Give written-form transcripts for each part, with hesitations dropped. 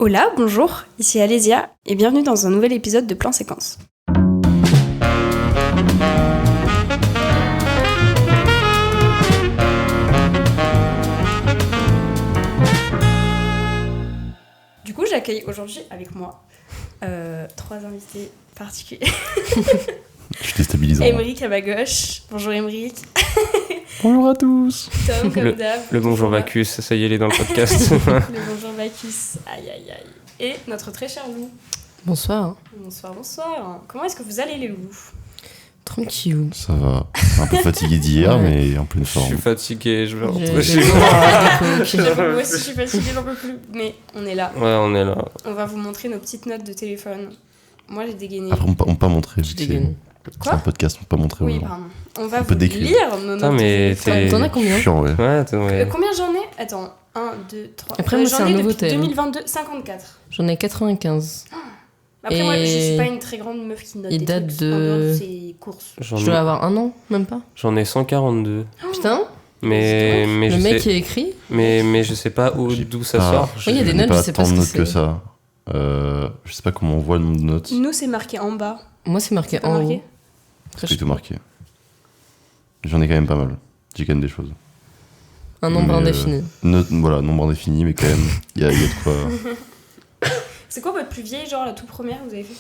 Hola, bonjour, ici Alésia et bienvenue dans un nouvel épisode de Plan Séquence. Du coup, j'accueille aujourd'hui avec moi trois invités particuliers. Je suis déstabilisant. Émeric à ma gauche. Bonjour Émeric. Bonjour à tous. Tom, comme d'hab. Le bonjour Bacchus, ça y est, il est dans le podcast. Le bonjour Bacchus. Aïe aïe aïe. Et notre très cher loup. Bonsoir. Bonsoir, bonsoir. Comment est-ce que vous allez les loups ? Tranquille. Ça va. Un peu fatigué d'hier, mais en pleine Je forme. suis fatigué, je vais rentrer J'ai chez le moi. droit à des coquilles. Moi aussi je suis fatiguée, j'en peux plus. Mais on est là. Ouais, on est là. On va vous montrer nos petites notes de téléphone. Moi j'ai dégainé. Après, on peut pas montrer. Je vu que dégaine. c'est un podcast, on peut pas montrer aux Oui, gens. pardon. On va On peut vous décrire. lire nos notes Putain, de mais téléphone. T'en as combien ? Chiant, ouais. Ouais, attends, ouais. Combien j'en ai ? Attends, 1, 2, 3. Après, moi, j'en c'est un ai nouveau depuis tel. 2022, 54. J'en ai 95. Après, moi, je Et suis pas une très grande meuf qui note il des date trucs de- en dehors de ses courses. J'en Je dois ai, avoir un an, même pas. j'en ai 142. Putain, Mais le je mec sais, qui a écrit. mais je sais pas d'où ça sort. Oui, il y a des je notes, n'ai je pas sais pas tant ce de que notes que c'est. ça. Je sais pas comment on voit le nombre de notes. Nous, c'est marqué en bas. Moi, c'est marqué Pas en marqué haut. Très C'est chaud. tout marqué. J'en ai quand même pas mal. J'ai quand même des choses. Un nombre Mais, indéfini. Voilà, nombre indéfini, mais quand même, il y a de quoi. C'est quoi votre plus vieille, genre la toute première que vous avez fait ?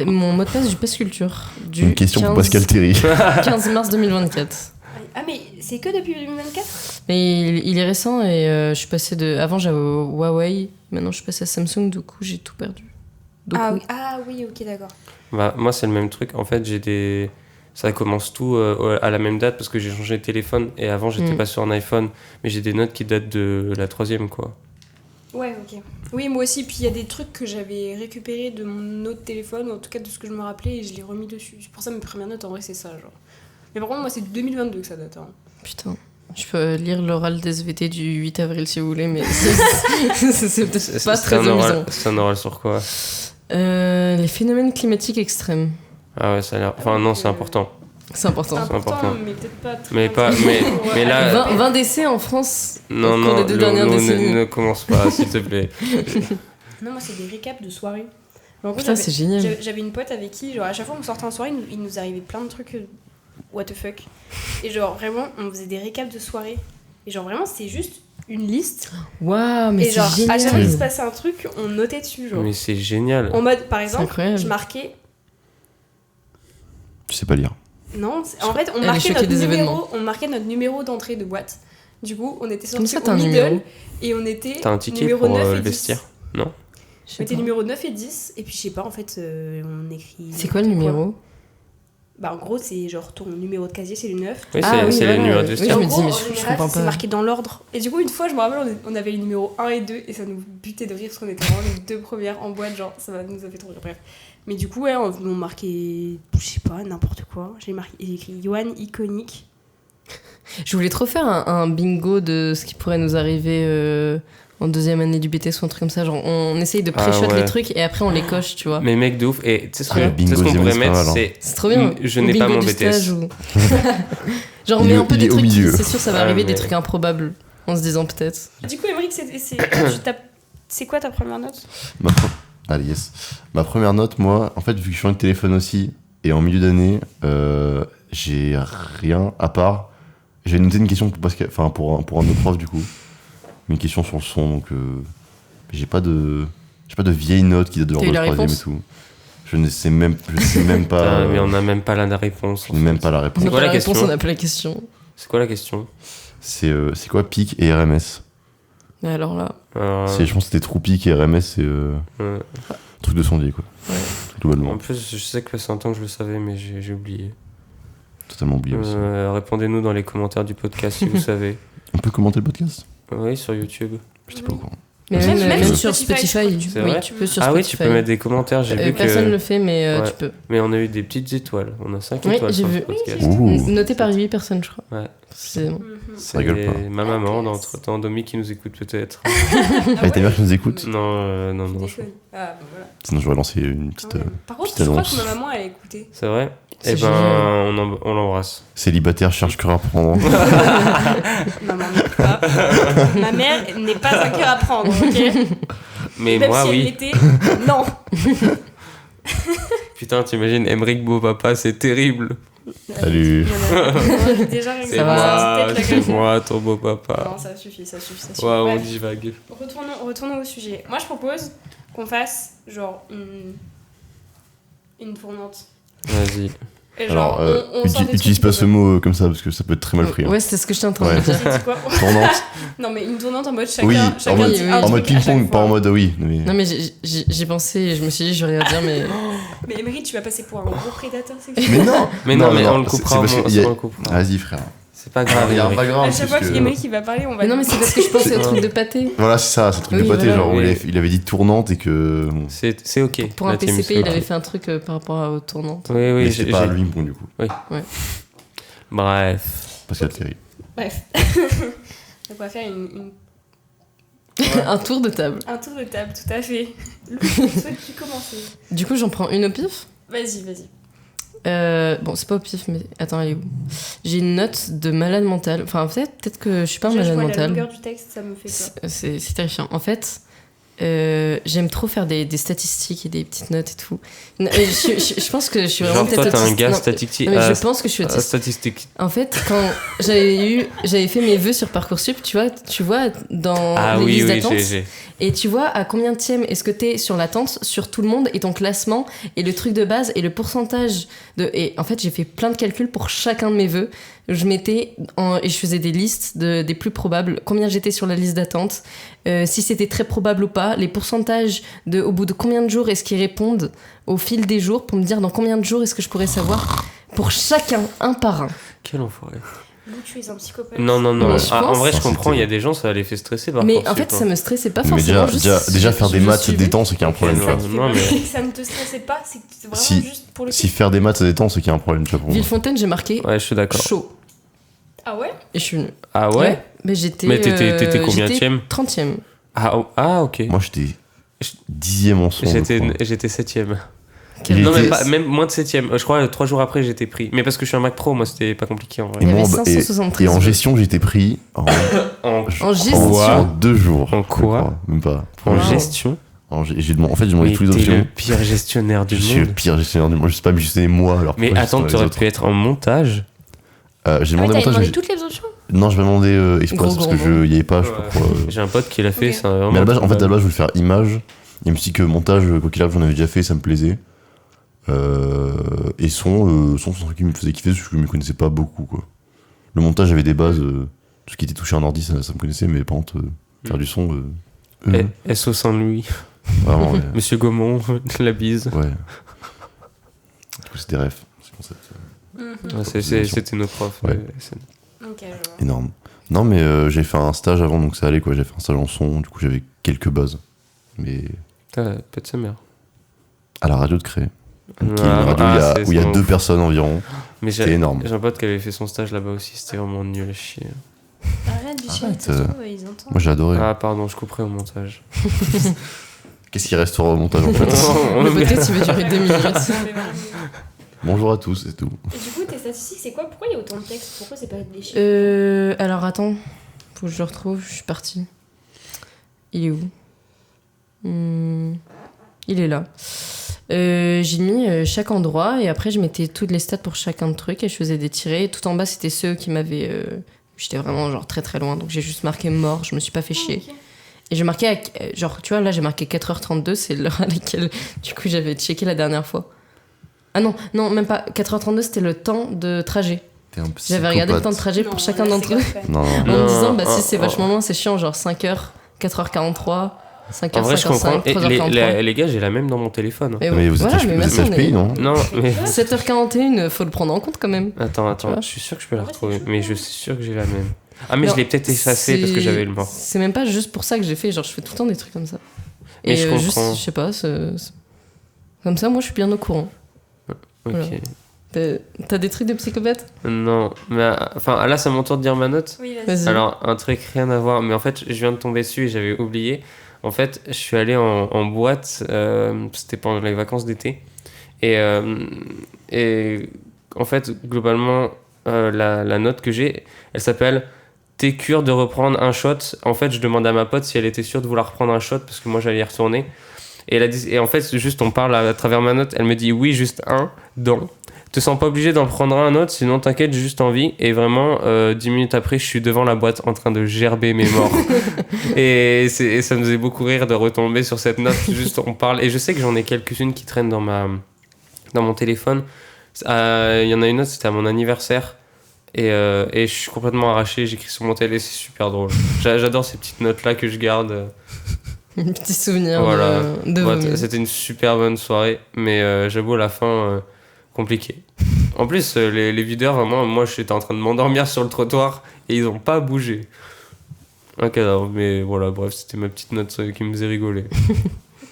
Mon mot de passe du Pass Culture. Du Une question pour 15 Pascal Terry. 15 mars 2024. Ah, mais c'est que depuis 2024 ? Mais il est récent et je suis passée de. Avant, j'avais Huawei. Maintenant, je suis passée à Samsung. Du coup, j'ai tout perdu. Ah oui, ok, d'accord. Bah, moi, c'est le même truc. En fait, j'ai des. Ça commence tout à la même date parce que j'ai changé de téléphone et avant, j'étais pas sur un iPhone. Mais j'ai des notes qui datent de la 3e, quoi. Ouais, ok. Oui, moi aussi. Puis il y a des trucs que j'avais récupérés de mon autre téléphone, ou en tout cas de ce que je me rappelais, et je l'ai remis dessus. C'est pour ça mes premières notes, en vrai, c'est ça, genre. Mais par contre, moi, c'est 2022 que ça date. Hein. Putain. Je peux lire l'oral des SVT du 8 avril si vous voulez, mais c'est peut-être pas très amusant. C'est un oral sur quoi ? Les phénomènes climatiques extrêmes. Ah ouais, ça a l'air. Enfin, non, c'est important. C'est important. C'est important, important. mais peut-être pas très Mais pas- intéressant. mais- Ouais. mais là- 20 décès en France Non, au cours non, des 2 dernières décennies. ne commence pas, s'il te plaît. Non, moi, c'est des récaps de soirée. Mais en gros, Putain, c'est génial. J'avais une pote avec qui, genre, à chaque fois qu'on sortait en soirée, il nous arrivait plein de trucs what the fuck. Et genre, vraiment, on faisait des récaps de soirée. Et genre, vraiment, c'était juste une liste. Waouh, mais Et genre, c'est à chaque fois qu'il se génial. passait un truc, on notait dessus, genre. Mais c'est génial. En mode, par exemple, incroyable. je marquais... Je sais pas lire. Non, en fait, Elle est choquée des événements. on marquait notre numéro d'entrée de boîte. Du coup, on était Comme sortis ça, t'as au un middle numéro. et on était T'as un ticket numéro pour 9 et le 10. vestiaire ? Non ? Je On sais était pas. numéro 9 et 10, et puis je sais pas, en fait, on écrit... C'est quoi le numéro ? Bah, en gros, c'est genre ton numéro de casier, c'est le 9. Oui, Ah oui, c'est voilà. les numéros de Oui, vestiaire. je me En dis, gros, mais en je général, comprends c'est pas. marqué dans l'ordre. Et du coup, une fois, je me rappelle, on avait les numéros 1 et 2, et ça nous butait de rire, parce qu'on était vraiment les deux premières en boîte, genre, ça nous a fait trop rire. Bref. Mais du coup, ouais, on marquait, je sais pas, n'importe quoi. J'ai écrit Johan iconique. Je voulais trop faire un bingo de ce qui pourrait nous arriver en 2e année du BTS ou un truc comme ça. Genre, on essaye de pré-shot ouais. les trucs et après on les coche, tu vois. Mais mec de ouf. Et tu sais ce Ouais, que- tu sais ce bingo qu'on pourrait Zemmour, c'est mettre, pas mal, hein. c'est. C'est trop bien. Je Ou n'ai pas bingo mon du BTS. stage ou- Genre, on met un peu Il des est au trucs, milieu. c'est sûr, ça va Ouais, arriver mais- des trucs improbables en se disant peut-être. Du coup, Émeric, c'est quoi ta première note ? Allez, yes. Ma première note, moi, en fait, vu que je change de téléphone aussi, et en milieu d'année, j'ai rien à part. J'ai noté une question pour Pascal, enfin pour un de nos profs du coup, une question sur le son, donc j'ai pas de vieilles notes qui datent de T'as eu de la 3e et réponse tout. Je ne sais même pas. Putain, mais on n'a même pas la réponse. Je n'ai même pas la réponse. On n'a quoi pas la la réponse, question on n'a pas la question. C'est quoi la question ? C'est quoi PIC et RMS? Et alors là, Je pense que c'était trop PIC et RMS, c'est truc de sondier quoi. Ouais. Globalement. En plus, je sais que c'est un temps que je le savais, mais j'ai oublié. Totalement oublié aussi. Répondez-nous dans les commentaires du podcast si vous savez. On peut commenter le podcast? Oui, sur YouTube. Je sais pas au courant. mais Même- même, même même sur sur Spotify, Spotify, je crois. C'est oui, vrai tu peux sur Ah oui, Spotify. tu peux mettre des commentaires. J'ai vu que. Personne ne le fait, mais Ouais. tu peux. Mais on a eu des petites étoiles. On a 5 Oui, étoiles j'ai sur vu. le podcast. Ouh. Noté par 8 personnes, je crois. Ouais. C'est bon. C'est Rigole pas. ma maman, d'entre-temps, Domi qui nous écoute peut-être. Ah, ta mère qui nous écoute? Non. Ah, bah voilà. Sinon, j'aurais lancé une petite. Ah ouais. Par contre, petite je crois annonce. que ma maman, elle a écouté. C'est vrai. C'est Eh ben, on l'embrasse. Célibataire cherche cœur à prendre. Maman n'écoute pas. Ma mère n'est pas un cœur à prendre, ok? Mais Même moi, si elle oui. l'était, non. Putain, t'imagines, Emmerich Beau Papa, c'est terrible. Salut. Déjà, rien que C'est ça, moi, petite tête, c'est là, comme moi, ton beau papa. Non, ça suffit. Waouh, on Bref, divague. retournons au sujet. Moi, je propose qu'on fasse genre une tournante. Vas-y. Et genre, Alors, on sort des trucs utilise pas qui ce mot comme ça parce que ça peut être très mal pris. hein. Ouais, c'est ce que j'étais en train de Ouais. me dire. C'est quoi Tournante. Non, mais une tournante en mode Oui, chacun en mode, dit oui, un en truc mode à chaque ping-pong, pas fois. en mode oui. Mais... Non, mais j'ai pensé et je me suis dit, j'aurais à dire, mais. Mais Emery, tu vas passer pour un gros prédateur sexuel. Mais non Mais non, mais on le c'est coupera. parce on qu'il y a- le coupera. Vas-y, frère. C'est pas grave. Il y a un Emmerich. background. À chaque fois parce que- qu'Emery qui va parler, on va. Mais non, mais c'est parce que je pensais au truc de pâté. Voilà, c'est ça, c'est un truc Oui, de pâté, voilà. genre où Oui. il avait dit tournante et que. bon, C'est ok. Pour un la team, PCP, c'est il ok. avait fait un truc par rapport au tournant. Oui, mais oui, c'était pas à lui, bon, du coup. Bref. Parce qu'elle série. Bref. Donc, on va faire Un tour de table. un tour de table, tout à fait. Lou, souhaites-tu commencer? Du coup, j'en prends une au pif. Vas-y. Bon, c'est pas au pif, mais attends, elle est où? J'ai une note de malade mental. Enfin, peut-être que je suis pas un Déjà, je malade vois la mental. longueur du texte, ça me fait peur. C'est terrifiant. En fait, j'aime trop faire des statistiques et des petites notes et tout. Je pense que je suis vraiment Genre, toi, peut-être t'es un autiste. gars Non, statistique. non, mais je pense que je suis autiste. Statistique. En fait, quand j'avais fait mes vœux sur Parcoursup, tu vois dans Ah les oui, listes oui, d'attente, j'ai. et tu vois à combien de tièmes est-ce que t'es sur l'attente, sur tout le monde, et ton classement, et le truc de base, et le pourcentage de... Et en fait, j'ai fait plein de calculs pour chacun de mes vœux. Je mettais et je faisais des listes des plus probables, combien j'étais sur la liste d'attente, si c'était très probable ou pas, les pourcentages au bout de combien de jours est-ce qu'ils répondent au fil des jours, pour me dire dans combien de jours est-ce que je pourrais savoir, pour chacun, un par un. Quel enfoiré. Lou, tu es un psychopathe. Non. Mais je Ah, en pense- vrai, je Ah, comprends, c'était- il y a des gens, ça les fait stresser par Mais contre, en fait, c'est ça me stressait pas Mais forcément. déjà faire des maths, ça suivais. détend, c'est qu'il y a un problème. Ok, tu vois. Ça, te fait Non, pas- mais- ça ne te stressait pas, c'est que c'est vraiment Si- juste pour le Si kiff. faire des maths, ça détend, c'est qu'il y a un problème, tu vois, pour moi. Villefontaine, j'ai marqué Ouais, je suis d'accord. chaud. Ah ouais? Et je suis venue. Ah ouais? Mais j'étais. Mais t'étais combienième? 30e. Ah, ok. Moi, j'étais 10e en son. je crois. J'étais 7ème. Il Non, était- même moins de 7ème. Je crois 3 jours après, j'étais pris. Mais parce que je suis un Mac Pro, moi, c'était pas compliqué en Et, vrai. Il y moi, avait bah, 573 et en vœux. gestion, j'étais pris En En gestion. sur 2 jours. En je quoi crois, même pas. En Wow. gestion. En fait, j'ai demandé Mais toutes les t'es le options. pire gestionnaire du Je suis le monde. pire gestionnaire du monde. Je sais pas me gestionner moi. Alors Mais pourquoi je attends, gestionne les t'aurais autres pu être en montage. J'ai Ah, demandé t'avais montage, demandé mais toutes les options? non, je vais demander espace Gros, parce gros que il y avait pas, je sais pas Ouais. pourquoi. J'ai un pote qui l'a fait, Ok. c'est vraiment. Mais à la base, en fait, je voulais faire image. Il me dit que montage, quoi qu'il arrive, j'en avais déjà fait, ça me plaisait. Et son, c'est un truc qui me faisait kiffer parce que je me connaissais pas beaucoup, quoi. Le montage, j'avais des bases. Tout ce qui était touché à un ordi, ça me connaissait, mais par contre, faire du son. SO Saint-Louis, Vraiment, ouais. Monsieur Gaumont, la bise. Ouais. Du coup, c'était ref. C'est pour ça que Ouais, c'était notre prof. Ouais. Ok, je vois. énorme. Non, mais j'ai fait un stage avant, donc ça allait, quoi. J'ai fait un stage en son, du coup, j'avais quelques bases. Mais Putain, pète sa mère. à la radio de Cré, qui est une Ah, radio où il y a c'est 2 ouf. personnes environ. Mais C'était énorme. J'ai un pote qui avait fait son stage là-bas aussi, c'était vraiment nul à chier. Arrête, Bichette, Arrête, ça se trouve, ils entendent. Moi, j'ai adoré. Ah, pardon, je couperai au montage. Qu'est-ce qui restera au montage, en fait? On Le le met- podcast, il va durer 2 minutes. Mais vraiment. Bonjour à tous, c'est tout. Et du coup, tes statistiques, c'est quoi? Pourquoi il y a autant de textes? Pourquoi c'est pas des chiffres? Alors attends, faut que je le retrouve, je suis partie. Il est où? Il est là. J'ai mis chaque endroit et après je mettais toutes les stats pour chacun de trucs et je faisais des tirés. Tout en bas, c'était ceux qui m'avaient. J'étais vraiment genre très très loin, donc j'ai juste marqué mort, je me suis pas fait chier. Ok. Et j'ai marqué, genre, tu vois, là j'ai marqué 4h32, c'est l'heure à laquelle, du coup, j'avais checké la dernière fois. Ah non, même pas. 4h32, c'était le temps de trajet. T'es un J'avais regardé le temps de psychopathe. trajet Non, pour chacun là, d'entre c'est eux. grave, Non, En non. me disant, bah Non, si c'est oh, vachement loin, c'est chiant, genre 5h, 4h43, 5h55, En vrai, je comprends. Et 3h43. les gars, j'ai la même dans mon téléphone. Mais, Mais vous êtes voilà, mais merci, on est- HPI, non? Non, mais. 7h41, faut le prendre en compte quand même. Attends, Tu vois je suis sûr que je peux la En vrai, retrouver. c'est chaud, Mais hein. je suis sûr que j'ai la même. Ah, mais Non, je l'ai peut-être effacée parce que c'est- j'avais le mort. C'est même pas juste pour ça que j'ai fait, genre je fais tout le temps des trucs comme ça. Mais Et je juste, comprends. je sais pas, comme ça, moi je suis bien au courant. Ok. Voilà. T'as des trucs de psychopathe? Non, mais enfin là, c'est à mon tour de dire ma note. Oui, vas-y. Vas-y. Alors, un truc rien à voir, mais en fait, je viens de tomber dessus et j'avais oublié. En fait, je suis allé en boîte, c'était pendant les vacances d'été. Et en fait, globalement, la note que j'ai, elle s'appelle T'es cure de reprendre un shot. En fait, je demande à ma pote si elle était sûre de vouloir reprendre un shot parce que moi, j'allais y retourner. Et, et en fait, juste on parle à travers ma note. Elle me dit oui, juste un, dans. Te sens pas obligé d'en prendre un autre, sinon t'inquiète, j'ai juste envie. Et vraiment, 10 minutes après, je suis devant la boîte en train de gerber mes morts. et ça me faisait beaucoup rire de retomber sur cette note. Juste on parle. Et je sais que j'en ai quelques-unes qui traînent dans mon téléphone. Il y en a une autre, c'était à mon anniversaire. Et je suis complètement arraché, j'écris sur mon télé, c'est super drôle. J'adore ces petites notes-là que je garde. Un petit souvenir Voilà. de Ouais, vomi. c'était une super bonne soirée, mais j'avoue, à la fin, compliqué. En plus, les videurs, vraiment, moi, j'étais en train de m'endormir sur le trottoir et ils ont pas bougé. Un cadavre, mais voilà, bref, c'était ma petite note qui me faisait rigoler.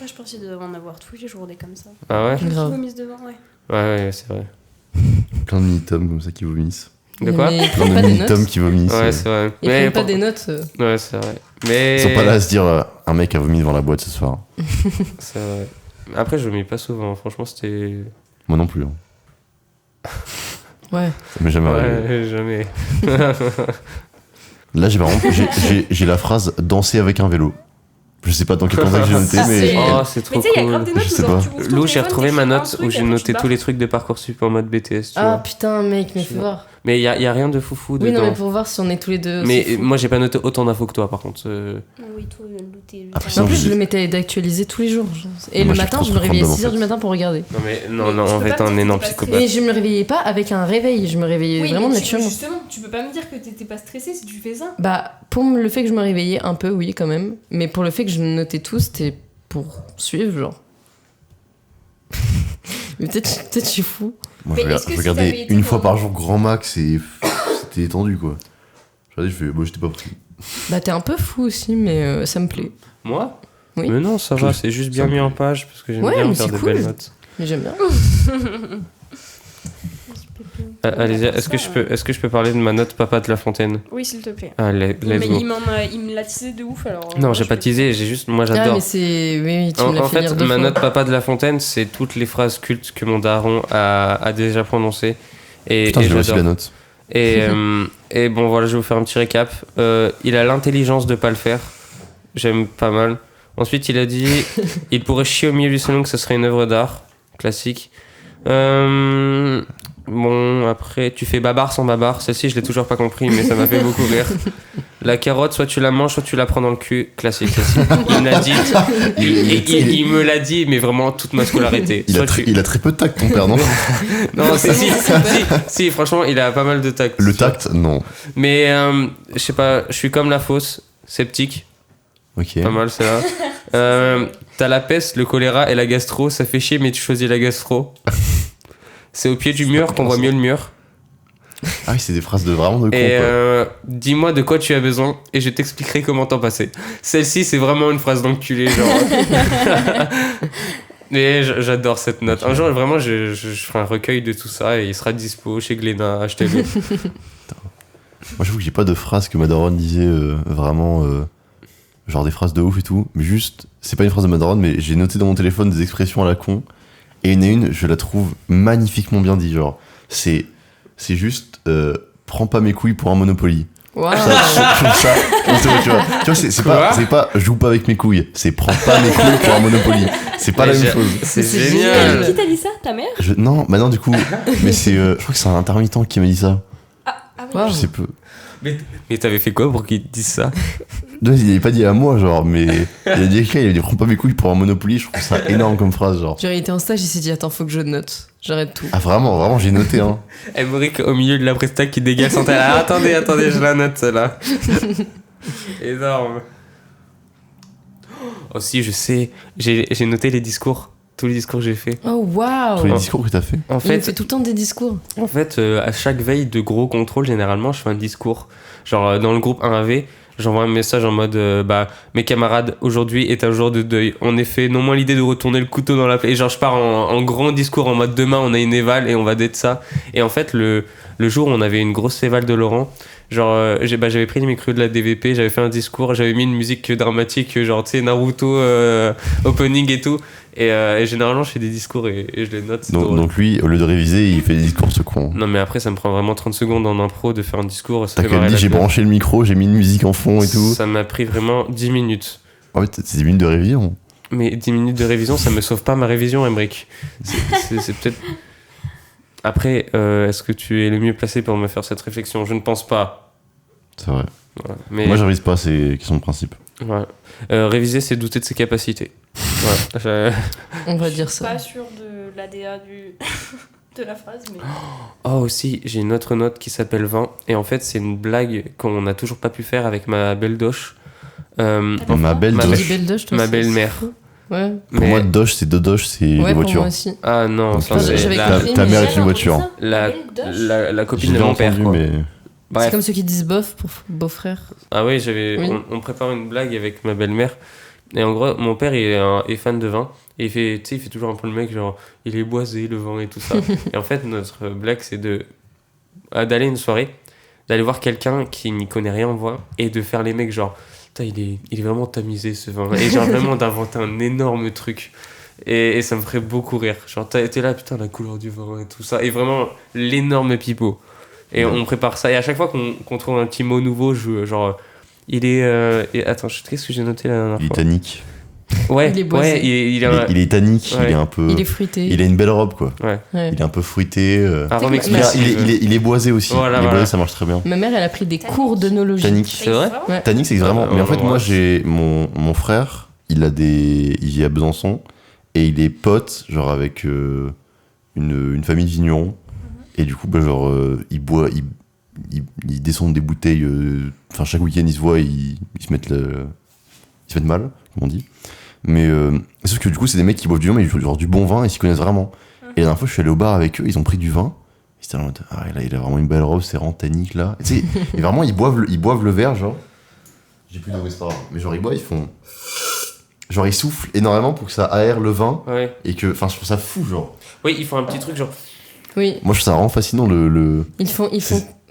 Je pense qu'il doit en avoir tous les jours des comme ça. Ah ouais? Qui Grave. vomissent devant, ouais. Ouais, c'est vrai. Plein de mini-toms comme ça qui vomissent. De quoi? Mais ils Plein prennent de pas des mini-toms notes. qui vomissent. Ouais, c'est vrai. Ils prennent pas des notes. Ouais, c'est vrai. Mais... Ils sont pas là à se dire un mec a vomi devant la boîte ce soir. C'est vrai. Après, je vomis pas souvent. Franchement, c'était... Moi non plus. Hein. Ouais. Ça m'est jamais arrivé. Ouais, jamais. Là, j'ai la phrase danser avec un vélo. Je sais pas dans quel contexte j'ai noté, Ah, mais. c'est- Oh, c'est trop Mais tu sais, il y a grave cool. des notes Je où sais genre, pas. tu ouvres ton Lou, j'ai téléphone, retrouvé ma t'écris un note truc, où j'ai après, noté tu tous les pars. trucs de Parcoursup en mode BTS, tu Ah vois. putain, mec, mais Tu fais vois. voir. Mais il y a rien de foufou Oui, non, dedans. mais pour voir si on est tous les deux. Mais c'est fou. moi, j'ai pas noté autant d'infos que toi, par contre. Oui, toi, Lou, t'es. Après, En sinon, plus, je- je le mettais d'actualiser tous les jours. Et Moi, le j'ai matin, trop je me trop réveillais à random, 6h en du fait. matin pour regarder. Non, mais Mais non, tu en peux fait, pas t'es un me dire énorme que t'es pas psychopathe. Mais je me réveillais pas avec un réveil. Je me réveillais Oui, vraiment mais naturellement. justement, tu peux pas me dire que t'étais pas stressée si tu fais ça. Bah, pour le fait que je me réveillais un peu, oui, quand même. Mais pour le fait que je notais tout, c'était pour suivre, genre. Mais peut-être je suis fou. Moi, Mais je est-ce que je si regardais t'avais été une fois dans- par jour grand max et c'était étendu quoi. Je regardais, je fais, moi j'étais pas pris. Bah, t'es un peu fou aussi, mais ça me plaît. Moi? Oui. Mais non, ça va, c'est juste bien Ça mis me en plaît. page parce que j'aime Ouais, bien mais faire c'est de cool. belles notes. Mais j'aime bien. Allez, est-ce que je peux parler de ma note Papa de La Fontaine? Oui, s'il te plaît. Allez, Mais let's go. il me l'a teasé de ouf alors. Non, moi, j'ai je pas peux- teasé, j'ai juste. Moi, Ah, j'adore. mais c'est. Oui, tu me l'as En fait fait, lire deux ma fois. note Papa de La Fontaine, c'est toutes les phrases cultes que mon daron a déjà prononcées. Et, Putain, et j'ai aussi la j'adore. note. Et bon, voilà, je vais vous faire un petit récap. Il a l'intelligence de pas le faire. J'aime pas mal. Ensuite, il a dit il pourrait chier au milieu du salon que ce serait une œuvre d'art. Classique. Bon, après, tu fais babar sans babar. Celle-ci, je l'ai toujours pas compris, mais ça m'a fait beaucoup rire. La carotte, soit tu la manges, soit tu la prends dans le cul. Classique, classique. Il m'a dit. Il me l'a dit, mais vraiment toute ma scolarité. Il Soit a très peu de tact, ton père, non? Non, si, franchement, il a pas mal de tact. Le tact, non. Mais je sais pas, je suis comme la fausse, sceptique, Ok. pas mal c'est là. T'as la peste, le choléra et la gastro, ça fait chier mais tu choisis la gastro. C'est au pied du mur qu'on voit mieux le mur. Ah oui, c'est des phrases de vraiment de con Et quoi. dis-moi de quoi tu as besoin et je t'expliquerai comment t'en passer. Celle-ci c'est vraiment une phrase d'enculé genre. Mais j'adore cette note. Un jour vraiment je ferai un recueil de tout ça et il sera dispo chez Glénat, achetez-le. Moi, j'avoue que j'ai pas de phrases que ma daronne disait vraiment. Genre des phrases de ouf et tout. Mais juste, c'est pas une phrase de ma daronne, mais j'ai noté dans mon téléphone des expressions à la con. Et il y en a une, je la trouve magnifiquement bien dit. Genre, c'est juste. Prends pas mes couilles pour un Monopoly. Waouh. Je trouve ça. Tu vois, c'est pas joue pas avec mes couilles. C'est prends pas mes couilles pour un Monopoly. C'est pas la même chose. C'est C'est génial. Qui t'a dit ça? Ta mère? Non, bah non, du coup. Mais c'est. Je crois que c'est un intermittent qui m'a dit ça. Ah oui. Waouh. Je sais peu. Mais t'avais fait quoi pour qu'il te dise ça? Non, il avait pas dit à moi, genre, mais il a dit à quelqu'un, il a dit prends pas mes couilles pour un Monopoly. Je trouve ça énorme comme phrase, genre. Genre, il était en stage, il s'est dit attends, faut que je note. J'arrête tout. Ah, vraiment, j'ai noté, hein. Emmerich au milieu de la presta qui dégage son talent. Ah, attendez, je la note celle-là. Énorme. Aussi, je sais, j'ai noté les discours, tous les discours que j'ai fait. Oh waouh. Tous les discours que t'as fait. En Il fait fait, tout le temps des discours. à chaque veille de gros contrôle, généralement, je fais un discours. Genre, dans le groupe 1AV, j'envoie un message en mode mes camarades, aujourd'hui est un jour de deuil. En effet, non moins l'idée de retourner le couteau dans la plaie. Et genre, je pars en grand discours en mode demain, on a une éval et on va d'être ça. Et en fait, le jour où on avait une grosse éval de Laurent, genre, j'avais pris les micros de la DVP, j'avais fait un discours, j'avais mis une musique dramatique, genre, tu sais, Naruto, opening et tout. Et généralement, je fais des discours et je les note. Donc lui, au lieu de réviser, il fait des discours ce con. Non, mais après, ça me prend vraiment 30 secondes en impro de faire un discours. T'as quand même dit, j'ai branché le micro, j'ai mis une musique en fond et tout. Ça m'a pris vraiment 10 minutes. En fait, c'est 10 minutes de révision. Mais 10 minutes de révision, ça me sauve pas ma révision, Emric. C'est peut-être... Après, est-ce que tu es le mieux placé pour me faire cette réflexion ? Je ne pense pas. C'est vrai. Voilà. Mais... Moi, je révise pas, c'est question de principe. Voilà. Réviser, c'est douter de ses capacités. Voilà. On va dire Je suis ça. pas sûre de l'ADA de la phrase, mais. Oh, aussi, j'ai une autre note qui s'appelle 20. Et en fait, c'est une blague qu'on n'a toujours pas pu faire avec ma belle doche. Ma belle ma doche. Dis belle doche, toi, ma c'est- belle-mère. Ouais. Pour moi, doche, c'est deux doches, c'est Ouais, des pour moi voitures. aussi. Ah non, Donc, ça, Enfin, c'est j'avais la, compris, ta mais mère j'ai est une voiture. la copine J'ai de bien mon père, entendu, quoi. mais. C'est Bref. comme ceux qui disent bof pour beau-frère. Ah oui, Oui. on prépare une blague avec ma belle-mère. Et en gros, mon père est fan de vin. Et il fait toujours un peu le mec, genre, il est boisé, le vin et tout ça. Et en fait, notre blague, c'est d'aller une soirée, d'aller voir quelqu'un qui n'y connaît rien en vin et de faire les mecs, genre, putain, il est vraiment tamisé ce vin. Et genre, vraiment d'inventer un énorme truc. Et ça me ferait beaucoup rire. Genre, t'es là, putain, la couleur du vin et tout ça. Et vraiment, l'énorme pipeau. Et on prépare ça. Et à chaque fois qu'on trouve un petit mot nouveau, genre, il est. Attends, qu'est-ce que j'ai noté la dernière Il est fois tannique. Ouais, Il est boisé. ouais, Il est tannique, Ouais. il est un peu. Il est fruité. Il a une belle robe, quoi. Ouais. Ouais. Il est un peu fruité. Arôme Tu sais que expressif. Il est boisé aussi. Voilà, il est voilà. boisé, ça marche très bien. Ma mère, elle a pris des cours d'œnologie. Tannique. C'est vrai Ouais. Tannique, c'est vraiment. Ah, Mais en fait, ouais. moi, j'ai mon frère, il vit à Besançon et il est pote, genre avec une famille de vignerons. Et du coup, bah, genre, ils descendent des bouteilles. Enfin, chaque week-end, ils se voient, ils se mettent mal, comme on dit. Mais sauf que du coup, c'est des mecs qui boivent du vin, mais genre du bon vin, et s'y connaissent vraiment. Et la dernière fois, je suis allé au bar avec eux, ils ont pris du vin. Ils étaient en mode, ah là, il a vraiment une belle robe, c'est vraiment tannique là. Et tu sais, et vraiment, ils boivent le verre, genre. J'ai plus de c'est pas grave. Mais genre, ils boivent, ils font. Genre, ils soufflent énormément pour que ça aère le vin. Ouais. Et que. Enfin, je trouve ça fou, genre. Oui, ils font un petit truc, genre. Oui, Moi, je trouve ça vraiment fascinant, ils font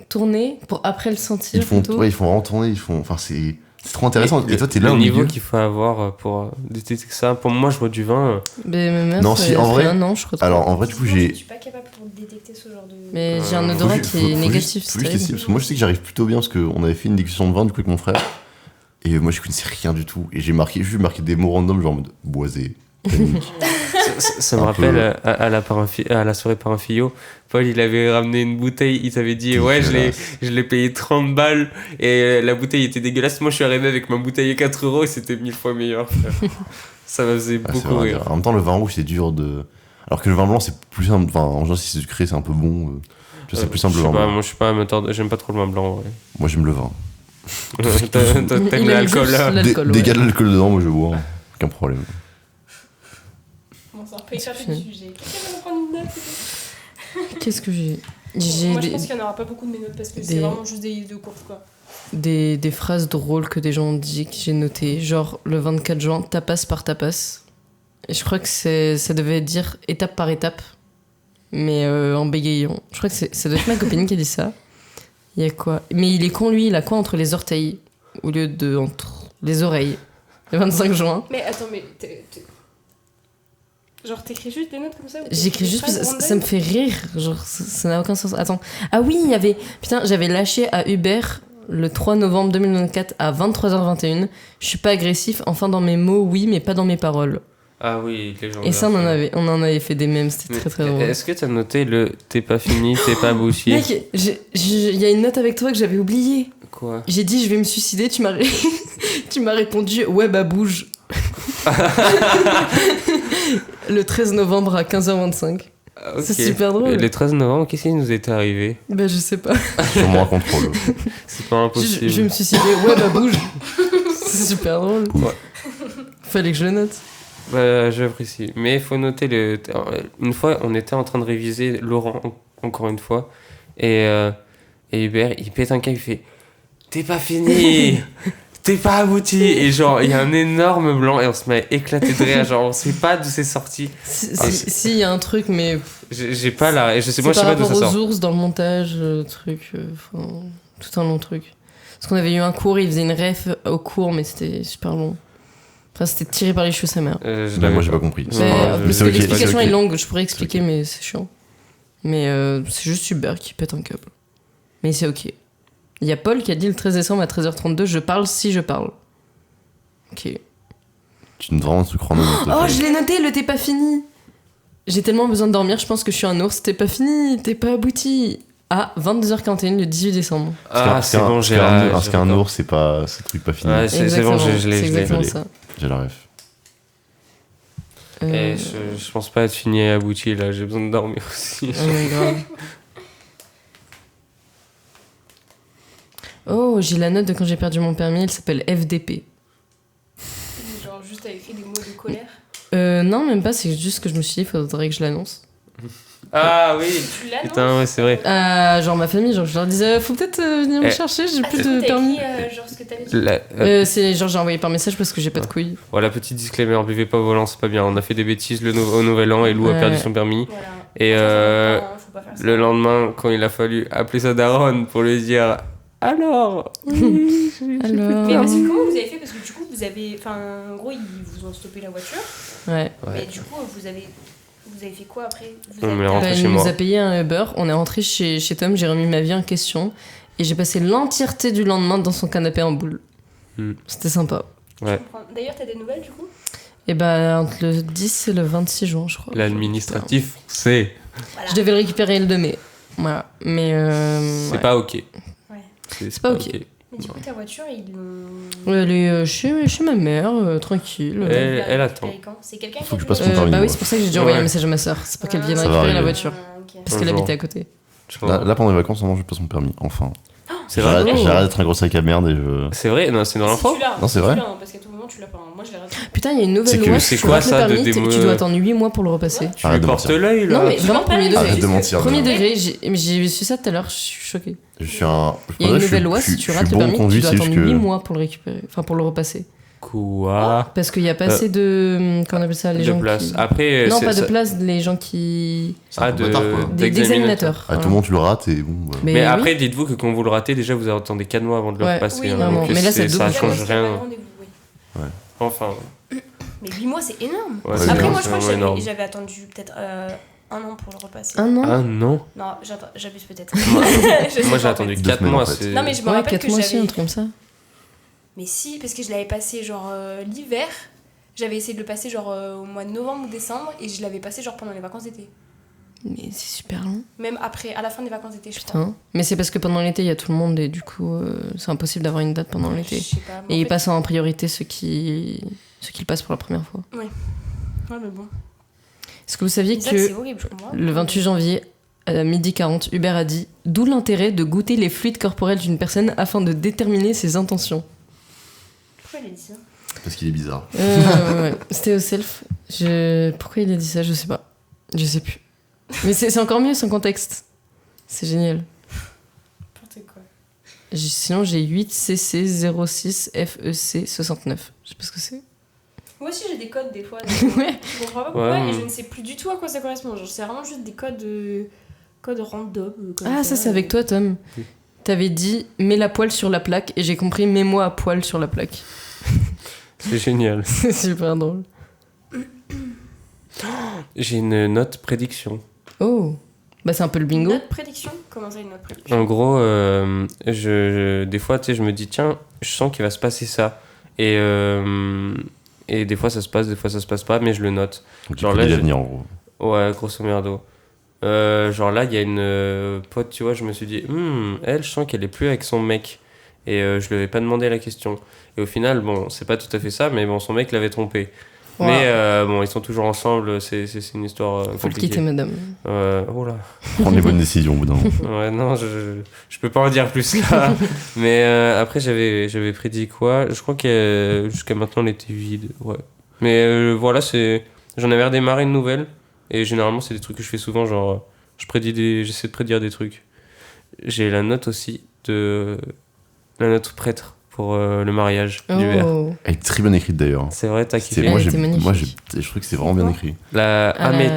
tourner pour après le sentir. Ils font, plutôt. ouais, ils font vraiment tourner, Enfin, c'est trop intéressant. Et toi, t'es là le au niveau milieu. qu'il faut avoir pour détecter ça. Pour moi, je bois du vin. Mais ma mère, Non, ça si, en fait vrai- un an, je crois. Alors, en vrai, du coup, Moi, Je j'ai. suis pas capable pour détecter ce genre de. Mais j'ai un Faut odorat Faut qui est juste- négatif. faut c'est juste essayer, terrible. parce que moi, je sais que j'arrive plutôt bien, parce qu'on avait fait une dégustation de vin, du coup, avec mon frère. Et moi, je connaissais rien du tout. Et j'ai marqué des mots random, genre en mode boisé. tannique. Ça me Un rappelle peu. à la soirée par un fillot. Paul, il avait ramené une bouteille. Il t'avait dit, ouais, je l'ai payé 30 balles. Et la bouteille était dégueulasse. Moi, je suis arrivé avec ma bouteille à 4 euros et c'était 1000 fois meilleur. Frère. Ça me faisait Ah, c'est beaucoup vrai. rire. En même temps, le vin rouge, c'est dur de. Alors que le vin blanc, c'est plus simple. Enfin, en général, si c'est sucré, c'est un peu bon. C'est plus simple Je le sais vin pas, blanc. moi, je suis pas amateur. J'aime pas trop le vin blanc. Ouais. Moi, j'aime le vin. T'aimes Il aime l'alcool juste là. l'alcool, Dès qu'il y a ouais. de l'alcool dedans, moi, je bois. Aucun problème. Bon, ça va échapper du sujet. Quelqu'un va prendre une note Qu'est-ce que j'ai Moi, je des, pense qu'il n'y en aura pas beaucoup de mes notes parce que c'est des- vraiment juste des livres de course, quoi. des phrases drôles que des gens ont dit que j'ai notées. Genre, le 24 juin, tapas par tapas. Et je crois que ça devait dire étape par étape, mais en bégayant. Je crois que ça doit être ma copine qui a dit ça. Il y a quoi? Mais il est con, lui, il a quoi entre les orteils au lieu de entre les oreilles? Le 25 juin. Mais attends, mais. Genre, t'écris juste des notes comme ça ou J'écris des juste parce phrases que ça me fait rire. Genre, ça n'a aucun sens. Attends. Ah oui, il y avait. Putain, j'avais lâché à Hubert le 3 novembre 2024 à 23h21. Je suis pas agressif, enfin dans mes mots, oui, mais pas dans mes paroles. Ah oui, les gens. Et ça, on en avait fait des mèmes, c'était Mais très très drôle. Est-ce que t'as noté le t'es pas fini, t'es pas bouchier? Mec, il y a une note avec toi que j'avais oubliée. Quoi? J'ai dit je vais me suicider, tu m'as tu m'as répondu ouais bah bouge. Le 13 novembre à 15h25. Ah, ok. C'est super drôle. Le 13 novembre, qu'est-ce qui nous était arrivé? Bah je sais pas. Sûrement un contrôle. C'est pas impossible. Je vais me suicider, ouais bah bouge. C'est super drôle. Ouais. Fallait que je le note. Bah, j'apprécie. Mais il faut noter une fois, on était en train de réviser Laurent, encore une fois, et Hubert, il pète un câble, il fait t'es pas fini, t'es pas abouti. Et genre, il y a un énorme blanc et on se met à éclater de rire. Genre, on sait pas d'où c'est sorti. Si, il y a un truc, mais J'ai pas la. Et je sais, c'est moi, je sais par pas d'où ça rapport aux sort. ours dans le montage, truc, enfin, tout un long truc. Parce qu'on avait eu un cours, il faisait une ref au cours, mais c'était super long. Enfin, c'était tiré par les cheveux sa mère. Je Bah, l'avais moi j'ai pas compris. Mais, Mais, je- parce c'est que ok, l'explication c'est ok. est longue, je pourrais expliquer, mais c'est chiant. Mais c'est juste Hubert qui pète un câble. Mais c'est ok. Il y a Paul qui a dit le 13 décembre à 13h32, je parle si je parle. Ok. Tu notes vraiment ce chronomètre. Oh, je l'ai noté, le t'es pas fini. J'ai tellement besoin de dormir, je pense que je suis un ours. T'es pas fini, t'es pas abouti. À 22h41 le 18 décembre. Ah, c'est bon, j'ai la. Parce qu'un ours, c'est pas ce truc pas fini. Ouais, c'est bon, Exactement, je l'ai. c'est je l'ai. exactement je l'ai. ça. J'ai la ref. Et je pense pas être fini et abouti là, j'ai besoin de dormir aussi. Oh my god. Oh, j'ai la note de quand j'ai perdu mon permis, elle s'appelle FDP. Genre, juste t'as écrit des mots de colère. Non, même pas, c'est juste que je me suis dit, faudrait que je l'annonce. Ah oui, Tu l'as, non? putain, ouais, c'est vrai. Genre ma famille, genre je leur disais, faut peut-être venir me Eh. chercher, j'ai Ah, plus du coup, de t'as permis. écrit genre ce que t'avais dit. C'est genre j'ai envoyé par message parce que j'ai pas de couilles. Voilà, petit disclaimer, buvez pas au volant, c'est pas bien. On a fait des bêtises au nouvel an et Lou a Ouais. perdu son permis. Voilà. Et Franchement, faut pas faire ça. le lendemain, quand il a fallu appeler sa daronne pour lui dire alors, oui, Alors. Mais parce que comment vous avez fait? Parce que du coup, vous avez. Enfin, en gros, ils vous ont stoppé la voiture. Ouais. Mais du coup, vous avez fait quoi après? Vous On avez est rentré Bah, chez il moi. nous a payé un Uber, on est rentré chez Tom, j'ai remis ma vie en question et j'ai passé l'entièreté du lendemain dans son canapé en boule. Hmm. C'était sympa. Ouais. D'ailleurs, t'as des nouvelles du coup? Et bah entre le 10 et le 26 juin, je crois. L'administratif, c'est Voilà. Je devais le récupérer le 2 mai. Voilà. Mais c'est ouais. pas ok. Ouais. C'est pas ok. Mais du coup, ta voiture, ils l'ont. Ouais, elle est chez ma mère, tranquille. Elle attend. C'est quelqu'un Faut qui que a je passe vu- mon permis, Bah oui, moi. c'est pour ça que j'ai dû envoyer Ouais. un message à ma soeur. C'est pour qu'elle vienne Ça va récupérer la arriver. voiture. Ah, ok. Parce Un qu'elle jour. habitait à côté. Là, pendant les vacances, normalement, je passe mon permis. Enfin. C'est vrai. J'arrête d'être un gros sac à merde et je. C'est vrai, non, c'est dans Si l'info. tu l'as, Non, c'est si vrai. tu l'as, parce qu'à tout moment, tu l'as pas. Moi, je l'ai raté. Putain, il y a une C'est nouvelle que- loi. c'est si tu quoi rates le ça, de permis, démo- tu dois attendre 8 mois pour le repasser. Ouais. Tu Arrête lui de portes mentir. l'œil là. Non, mais Tu vraiment, vois pas, premier là, degré. Arrête de mentir. Premier non. degré, j'ai su ça tout à l'heure, je suis choquée. Je suis un. Il y a une je suis- nouvelle loi, je suis- si tu je rates suis le bon permis, tu conduit, dois c'est attendre juste 8 que. mois pour le récupérer, enfin pour le repasser. Quoi Parce qu'il n'y a pas assez de. Comment on appelle ça, les De gens place. qui... Après, Non, c'est- pas de ça- place, les gens qui. C'est un Ah, peu bâtard, quoi. D'examinateurs. À tout moment, tu le rates et bon. Bah. Mais oui. après, dites-vous que quand vous le ratez, déjà, vous attendez 4 mois avant de le Ouais. repasser. Oui, hein, vraiment. donc Mais là, ça ça double. change rien. Oui. Enfin, Mais 8 mois, c'est énorme. ouais, Ouais, c'est Après, énorme, moi, je crois que vraiment énorme. j'avais attendu peut-être 1 an pour le repasser. Un an. Ah non. Non, j'abuse peut-être. Moi, Je sais moi, pas, j'ai en attendu fait. 2 4 semaines, mois. en fait. c'est- Non, mais je me Ouais, rappelle 4 que mois aussi, j'avais. un truc comme ça. Mais si, parce que je l'avais passé genre l'hiver. J'avais essayé de le passer genre au mois de novembre ou décembre et je l'avais passé genre pendant les vacances d'été. Mais c'est super long. Même après, à la fin des vacances d'été, je crois. Putain. Mais c'est parce que pendant l'été, il y a tout le monde et du coup, c'est impossible d'avoir une date pendant Je l'été. sais pas. mais Et en ils fait- passent en priorité ceux qui le passent pour la première fois. Ouais, mais bon. Est-ce que vous saviez Isaac, c'est que horrible, je comprends. le 28 janvier, à midi 40, Hubert a dit « D'où l'intérêt de goûter les fluides corporels d'une personne afin de déterminer ses intentions. Pourquoi il a dit ça? Parce qu'il est bizarre. » Ouais. C'était au self. Pourquoi il a dit ça? Je sais pas. Je sais plus. Mais c'est encore mieux son contexte. C'est génial. N'importe quoi. Sinon, j'ai 8CC06FEC69. Je sais pas ce que c'est. Moi aussi, j'ai des codes des fois. Ouais. Je comprends pas pourquoi Ouais. et je ne sais plus du tout à quoi ça correspond. Genre, c'est vraiment juste des codes, codes random. comme Ah, ça, c'est avec toi, Tom. Oui. T'avais dit « Mets la poêle sur la plaque » et j'ai compris « Mets-moi à poil sur la plaque C'est génial. ». C'est super drôle. J'ai une note prédiction. Oh. Bah, c'est un peu le bingo. Notre prédiction? Comment ça, une note prédiction? En gros, des fois, tu sais, je me dis, tiens, je sens qu'il va se passer ça. Et des fois, ça se passe, des fois, ça se passe pas, mais je le note. Donc il Genre prédit là, l'avenir, en gros. Ouais, grosso merdo. Genre là, il y a une pote, tu vois, je me suis dit, elle, je sens qu'elle est plus avec son mec. Et je lui avais pas demandé la question. Et au final, bon, c'est pas tout à fait ça, mais bon, son mec l'avait trompé. Wow. Mais bon, ils sont toujours ensemble, c'est une histoire Faut le compliquée. quitter, madame. Oh là. Prendre les bonnes décisions au bout d'un moment. Ouais, non, je peux pas en dire plus là. Mais après, j'avais prédit quoi? Je crois que jusqu'à maintenant, elle était vide. Ouais. Mais voilà, j'en avais redémarré une nouvelle. Et généralement, c'est des trucs que je fais souvent. Genre, j'essaie de prédire des trucs. J'ai la note aussi de La note au prêtre pour le mariage d'Hubert. Oh. Elle est très bien écrite d'ailleurs. C'est vrai, t'as C'est- kiffé. Elle moi, était j'ai, magnifique. moi je trouve que c'est vraiment bien écrit. Ah, mais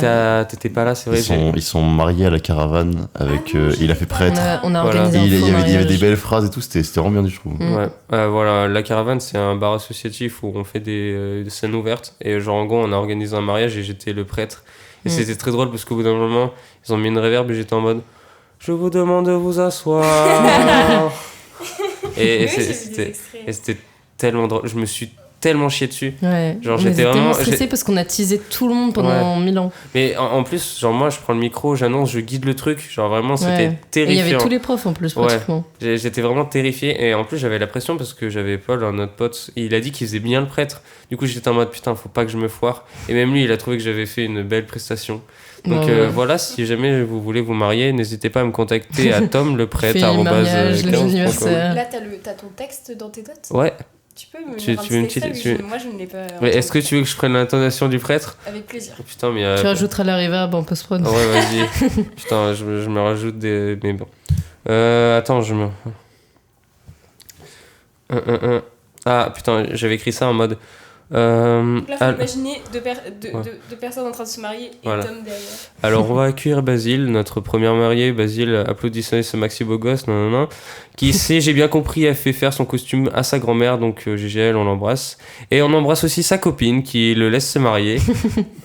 t'étais pas là, c'est vrai. Ils sont mariés à la caravane avec. Il a fait prêtre. On a Voilà. organisé Et un il faux y avait des mariage. belles phrases et tout, c'était vraiment bien du tout. Mm. Ouais, voilà, la caravane c'est un bar associatif où on fait des scènes ouvertes et genre en gros on a organisé un mariage et j'étais le prêtre et c'était très drôle parce qu'au bout d'un moment ils ont mis une réverb et j'étais en mode je vous demande de vous asseoir et Oui, j'ai vu des c'était extraits. tellement drôle, je me suis tellement chié dessus. Ouais. Genre, On j'étais était vraiment- tellement stressés parce qu'on a teasé tout le monde pendant 1000 ans. Mais en plus genre moi je prends le micro, j'annonce, je guide le truc, genre vraiment c'était Ouais. Et il y terrifiant. avait tous les profs en plus, Ouais. pratiquement. J'étais vraiment terrifié et en plus j'avais la pression parce que j'avais Paul, un autre pote, et il a dit qu'il faisait bien le prêtre. Du coup j'étais en mode putain faut pas que je me foire. Et même lui il a trouvé que j'avais fait une belle prestation. Donc Ouais. voilà, si jamais vous voulez vous marier, n'hésitez pas à me contacter à Tom le prêtre Fais le mariage, l'anniversaire. Là, t'as ton texte dans tes notes. Ouais, Tu peux me Tu- faire un tu veux une petit petite- extrait, tu- moi je ne l'ai pas. mais est-ce que entendu. tu veux que je prenne l'intonation du prêtre? Avec plaisir. Oh, putain mais Tu rajouteras la reverb en post-prod. ouais vas-y. Putain je me rajoute des... Mais bon. Attends je me... Ah putain j'avais écrit ça en mode... Donc là, faut ah- imaginer deux Ouais. deux personnes en train de se marier et Voilà. Tom derrière. Alors on va accueillir Basile, notre première mariée. Basile, applaudissez ce maxi beau gosse, non, non, non. Qui sait, j'ai bien compris, a fait faire son costume à sa grand-mère, donc GGL, on l'embrasse. Et on embrasse aussi sa copine qui le laisse se marier.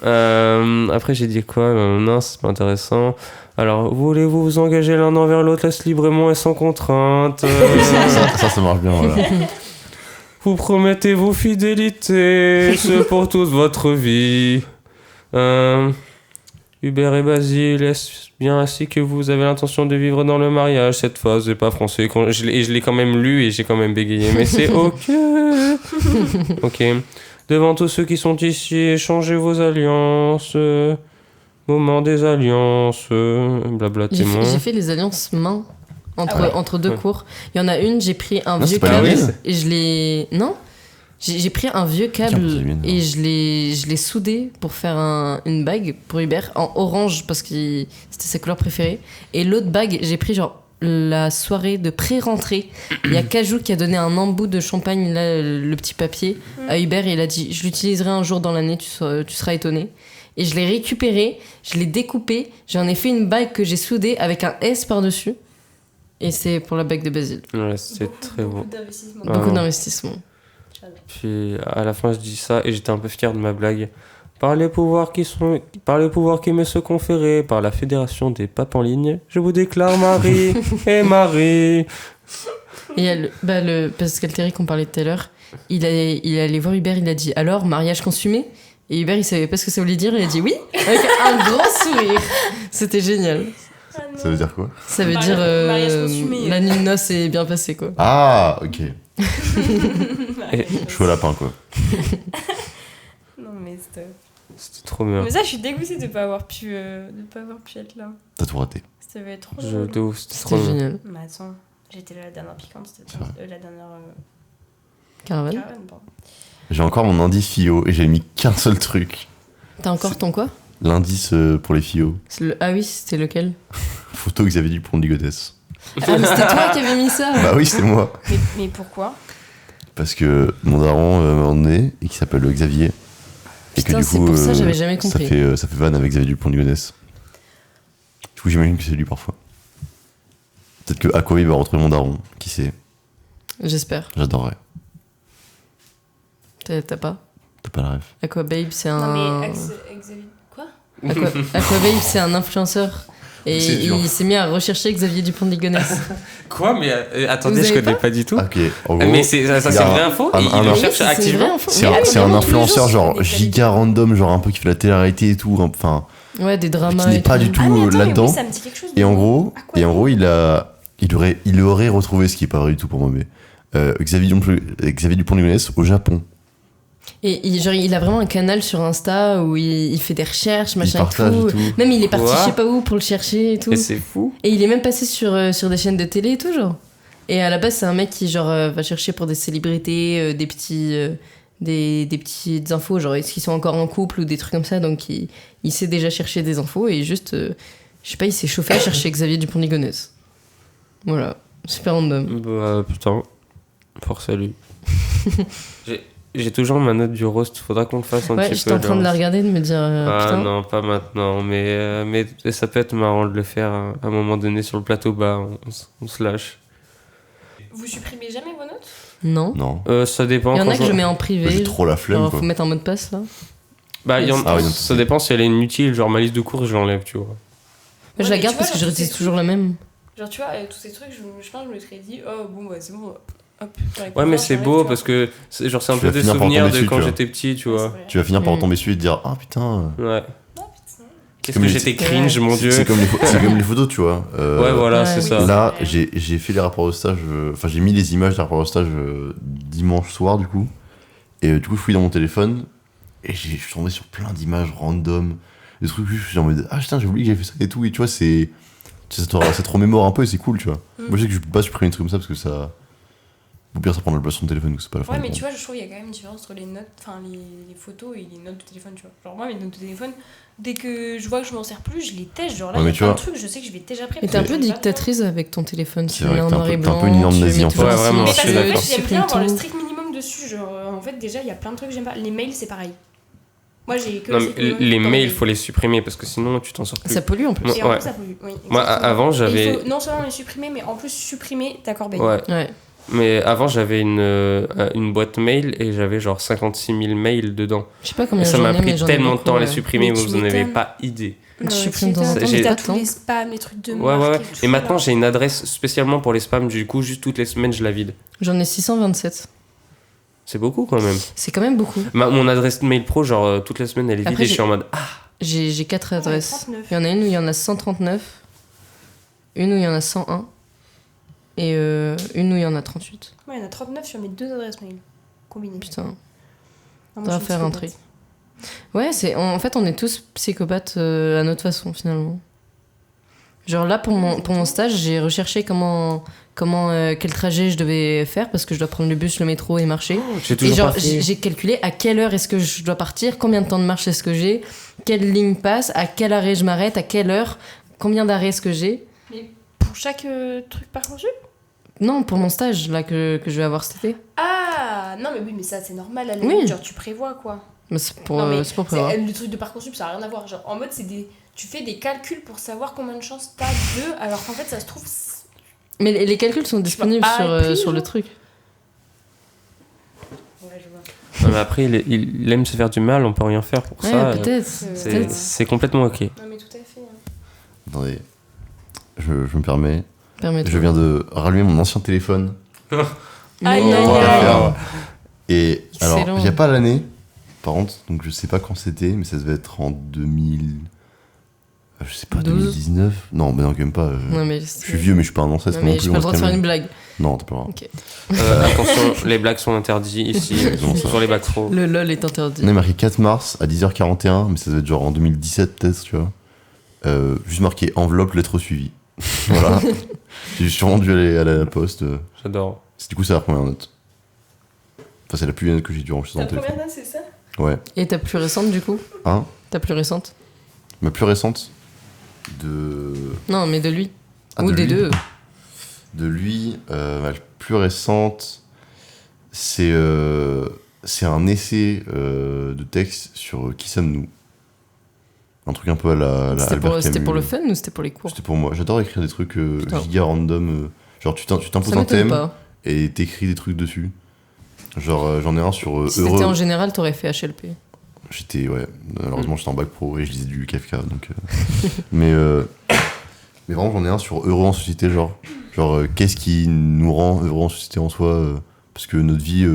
Après j'ai dit quoi? Non, c'est pas intéressant. Alors, voulez-vous vous engager l'un envers l'autre, laisse librement et sans contrainte Ça marche bien, voilà. Vous promettez vos fidélités, ce pour toute votre vie. Hubert et Basile, est-ce bien ainsi que vous avez l'intention de vivre dans le mariage? Cette phase n'est pas français. Je l'ai quand même lu et j'ai quand même bégayé, mais c'est ok. Ok. Devant tous ceux qui sont ici, échangez vos alliances. Moment des alliances. Blabla témoin. J'ai fait les alliances main entre, Ah ouais. entre deux Ouais. cours. Il y en a une, j'ai pris un Non, vieux c'est pas câble les miennes. et je l'ai. Non, j'ai pris un vieux Tiens, câble c'est les miennes, et je l'ai soudé pour faire une bague pour Hubert en orange parce que c'était sa couleur préférée. Et l'autre bague, j'ai pris genre la soirée de pré-rentrée. Il y a Cajou qui a donné un embout de champagne, là, le petit papier, à Hubert et il a dit je l'utiliserai un jour dans l'année, tu seras étonné. Et je l'ai récupéré, je l'ai découpé, j'en ai fait une bague que j'ai soudée avec un S par-dessus. Et c'est pour la bague de Basile. Ouais, c'est très beau. Beaucoup d'investissement. Ah. Beaucoup d'investissement. Puis à la fin, je dis ça et j'étais un peu fier de ma blague. Par les pouvoirs qui me sont conférés par la Fédération des papes en ligne, je vous déclare Marie et Marie. Et il y a le Pascal Terry qu'on parlait tout à l'heure, il est allé voir Hubert, il a dit alors, mariage consumé? Et Hubert, il savait pas ce que ça voulait dire, il a dit oui, avec un grand sourire. C'était génial. Ah non. Ça veut dire quoi? Ça veut Mariage- dire mariage consumé. la nuit de noces est bien passée, quoi. Ah, ok. Et- Je suis au lapin, quoi. Non, mais c'était. C'était trop bien. Mais ça, je suis dégoûtée de ne pas avoir pu être là. T'as tout raté. Ça va être trop Je, drôle. de ouf, c'était trop C'était bien. génial. Mais attends, j'étais là la dernière piquante, c'était C'est vrai. la dernière Caravane. caravane, pardon. J'ai encore mon indice FIO et j'ai mis qu'un seul truc. T'as encore ton quoi? L'indice pour les FIO. Ah oui, c'était lequel? Photo Xavier Dupont de Ligonnès. Ah, mais c'était toi qui avais mis ça. Bah oui, c'était moi. Mais pourquoi? Parce que mon daron m'a emmené et qui s'appelle Xavier. Et Putain, c'est pour ça, j'avais jamais compris. Ça fait vanne avec Xavier Dupont de Ligonnès. Du coup, j'imagine que c'est lui parfois. Peut-être que Aquavi va retrouver mon daron. Qui sait? J'espère. J'adorerais. T'as pas? T'as pas la ref. Aquababe, c'est Non, un. mais Xavier. Quoi? Aquababe, c'est un influenceur. Et C'est dur. il s'est mis à rechercher Xavier Dupont de Ligonnès. Quoi? Mais attendez, Vous je avez connais pas pas du tout. Ok, en gros. Mais ça il y c'est a une vraie info? un- Il un- le un- cherche c'est une vraie activement? info. C'est Oui, un, oui, c'est un oui, influenceur tous les jours, genre sur des giga random, genre un peu qui fait la télé-réalité et tout. Enfin, Ouais, des dramas. qui n'est et pas tout. du tout Ah, mais attends, mais là-dedans. oui, ça me dit quelque chose. Et en gros, Aquaman. il aurait retrouvé ce qui est pas vrai du tout pour moi, mais Xavier Dupont de Ligonnès au Japon. Et il a vraiment un canal sur Insta où il fait des recherches, Il machin et partage tout. et tout. Même il est parti Quoi je sais pas où pour le chercher et tout. Et c'est fou. Et il est même passé sur des chaînes de télé et tout, genre. Et à la base, c'est un mec qui, genre, va chercher pour des célébrités, des petites infos, genre, est-ce qu'ils sont encore en couple ou des trucs comme ça. Donc, il sait déjà chercher des infos et juste, je sais pas, il s'est chauffé à chercher Xavier Dupont de Ligonnès. Voilà, super random. Bah putain. Pour salut. J'ai toujours ma note du roast, faudra qu'on le fasse un Ouais, petit peu. j'étais en train de la regarder, de me dire. Ah Putain. non, pas maintenant, mais ça peut être marrant de le faire à un moment donné sur le plateau bas, on se lâche. Vous supprimez jamais vos notes? Non. Non. Ça dépend. Il y en quand a que je mets en privé. J'ai trop la flemme, Genre, quoi. faut mettre un mot de passe là. Bah, Ah oui, non, ça dépend si elle est inutile, genre ma liste de courses, je l'enlève, tu vois. Je Ouais, la mais garde tu parce vois, que je genre, tous réutilise ces toujours la même. Genre, tu vois, tous ces trucs, je pense que je me serais dit, oh bon, bah c'est bon, hop. Ouais, mais c'est beau parce que c'est un Tu peu vas des finir par souvenirs tomber de dessus, quand tu vois. j'étais petit, tu vois. Tu vas finir par Mm. retomber dessus et te dire ah putain. Ouais. Oh, putain. Qu'est-ce comme que les- j'étais cringe, mon dieu. C'est comme les photos, tu vois. Ouais, voilà, Ouais, c'est oui. ça. Là, Ouais. j'ai fait les rapports au stage. Enfin, j'ai mis les images des rapports au stage dimanche soir, du coup. Et du coup, je fouille dans mon téléphone. Et je suis tombé sur plein d'images random. Des trucs, je suis en mode ah putain, j'ai oublié que j'avais fait ça et tout. Et tu vois, ça te remémore un peu et c'est cool, tu vois. Mm. Moi, je sais que je peux pas supprimer des trucs comme ça parce que ça. Au pire, ça prend la place de ton téléphone, donc c'est pas la fin. Ouais, du mais monde. tu vois, je trouve qu'il y a quand même une différence entre les notes, enfin les photos et les notes de téléphone, tu vois. Genre, moi, mes notes de téléphone, dès que je vois que je m'en sers plus, je les tèche. Genre là, Ouais, il y mais a tu plein de vois- trucs, je sais que je vais tèche après. Mais parce t'es un que peu j'aime pas dictatrice avec ton téléphone. C'est Tu mets vrai en que t'es un noir peu- et t'es un peu blanc. une énorme tu nazie, mets en tout fait. Ouais, ainsi, vraiment, Mais je parce suis qu'en fait, d'accord. j'aime bien supprime avoir le tout. strict minimum dessus. Genre, en fait, déjà, il y a plein de trucs que j'aime pas. Les mails, c'est pareil. Moi, j'ai que Non, le mais strict minimum les dans mails, faut les supprimer parce que sinon tu t'en sors plus. Ça pollue en plus. Et en Ouais. plus, ça pollue. Oui, Moi, exactement. avant, Et j'avais. il faut non seulement les supprimer, mais en plus supprimer ta corbeille. Ouais, Ouais. mais avant, j'avais une boîte mail et j'avais genre 56 000 mails dedans. Je sais pas Et combien ça j'en m'a ai, mais pris j'en ai tellement de beaucoup, temps à les ouais. supprimer, Mais tu vous n'avez m'étonnes. pas idée. Tu Ouais, supprimes de temps en m'étonnes. temps, mais T'as pas tous tant. les spams, les trucs de Ouais, marque ouais. et tout, Et maintenant, là. j'ai une adresse spécialement pour les spams, du coup, juste toutes les semaines, je la vide. J'en ai 627. C'est beaucoup quand même. C'est quand même beaucoup. Mon adresse mail pro, genre, toutes les semaines, elle est vide Après, et je suis en mode. Ah, J'ai 4 Ouais, adresses. 39. Il y en a une où il y en a 139, une où il y en a 101 et une où il y en a 38. Ouais, il y en a 39 sur mes 2 adresses mail combinées. Putain. Non, moi, On va je suis faire un psychopathe. Ouais, en fait, on est tous psychopathes à notre façon, finalement. Genre là, pour mon stage, j'ai recherché quel trajet je devais faire parce que je dois prendre le bus, le métro et marcher. j'ai Et toujours genre, pas fait. j'ai calculé à quelle heure est-ce que je dois partir, combien de temps de marche est-ce que j'ai, quelle ligne passe, à quel arrêt je m'arrête, à quelle heure, combien d'arrêts est-ce que j'ai. Mais pour chaque truc Parcoursup. Non, pour mon stage, là, que je vais avoir cet été. Ah non, mais oui, mais ça c'est normal. À la Oui. limite, genre tu prévois quoi. Mais c'est pour, Non, mais c'est pour prévoir. le truc de Parcoursup, ça n'a rien à voir. Genre, en mode, tu fais des calculs pour savoir combien de chances t'as de. Alors qu'en fait, ça se trouve. Mais les calculs sont disponibles pas, prix, sur le genre. truc. Ouais, je vois. Non, mais après, il aime se faire du mal, on peut rien faire pour Ouais, ça. peut-être. C'est- C'est complètement ok. Non, mais tout à fait. hein. Attendez, je me permets. Permets-toi. Je viens de rallumer mon ancien téléphone. Aïe, Non. aïe, Tant aïe. qu'à faire. Et alors, Excellent. il n'y a pas l'année, par contre, donc je sais pas quand c'était, mais ça devait être en 2000. Je sais pas, 12. 2019. Non, mais non, quand même pas. Non, mais Je suis vieux, mais je suis pas un ancêtre Non, mais j'ai pas le droit de faire une blague. Non, t'as pas le droit. Ok. Attention, les blagues sont interdites ici, Non, ça. sur les bacs pro. Le LOL est interdit. On est marqué 4 mars à 10h41, mais ça devait être genre en 2017 peut-être, tu vois. Juste marqué enveloppe, lettre suivie. Voilà. J'ai sûrement dû aller à la poste. J'adore. Du coup, c'est la première note. Enfin, c'est la plus vieille note que j'ai dû enregistrer La dans le téléphone. première note, c'est ça. Ouais. Et ta plus récente, du coup Hein Ta plus récente Ma plus récente de. Non, mais de lui. Ah, Ou de des lui. deux. De lui, ma plus récente, c'est un essai de texte sur qui sommes-nous. Un truc un peu à la C'était Albert pour Camus. le fun ou c'était pour les cours C'était pour moi. J'adore écrire des trucs Putain. giga random. Genre, tu t'imposes Ça un m'étonne thème pas. et t'écris des trucs dessus. Genre, j'en ai un sur Si heureux. t'étais en général, t'aurais fait HLP. Ouais, malheureusement, j'étais en bac pro et je lisais du Kafka. Donc, mais vraiment, j'en ai un sur heureux en société. Genre qu'est-ce qui nous rend heureux en société en soi parce que notre vie,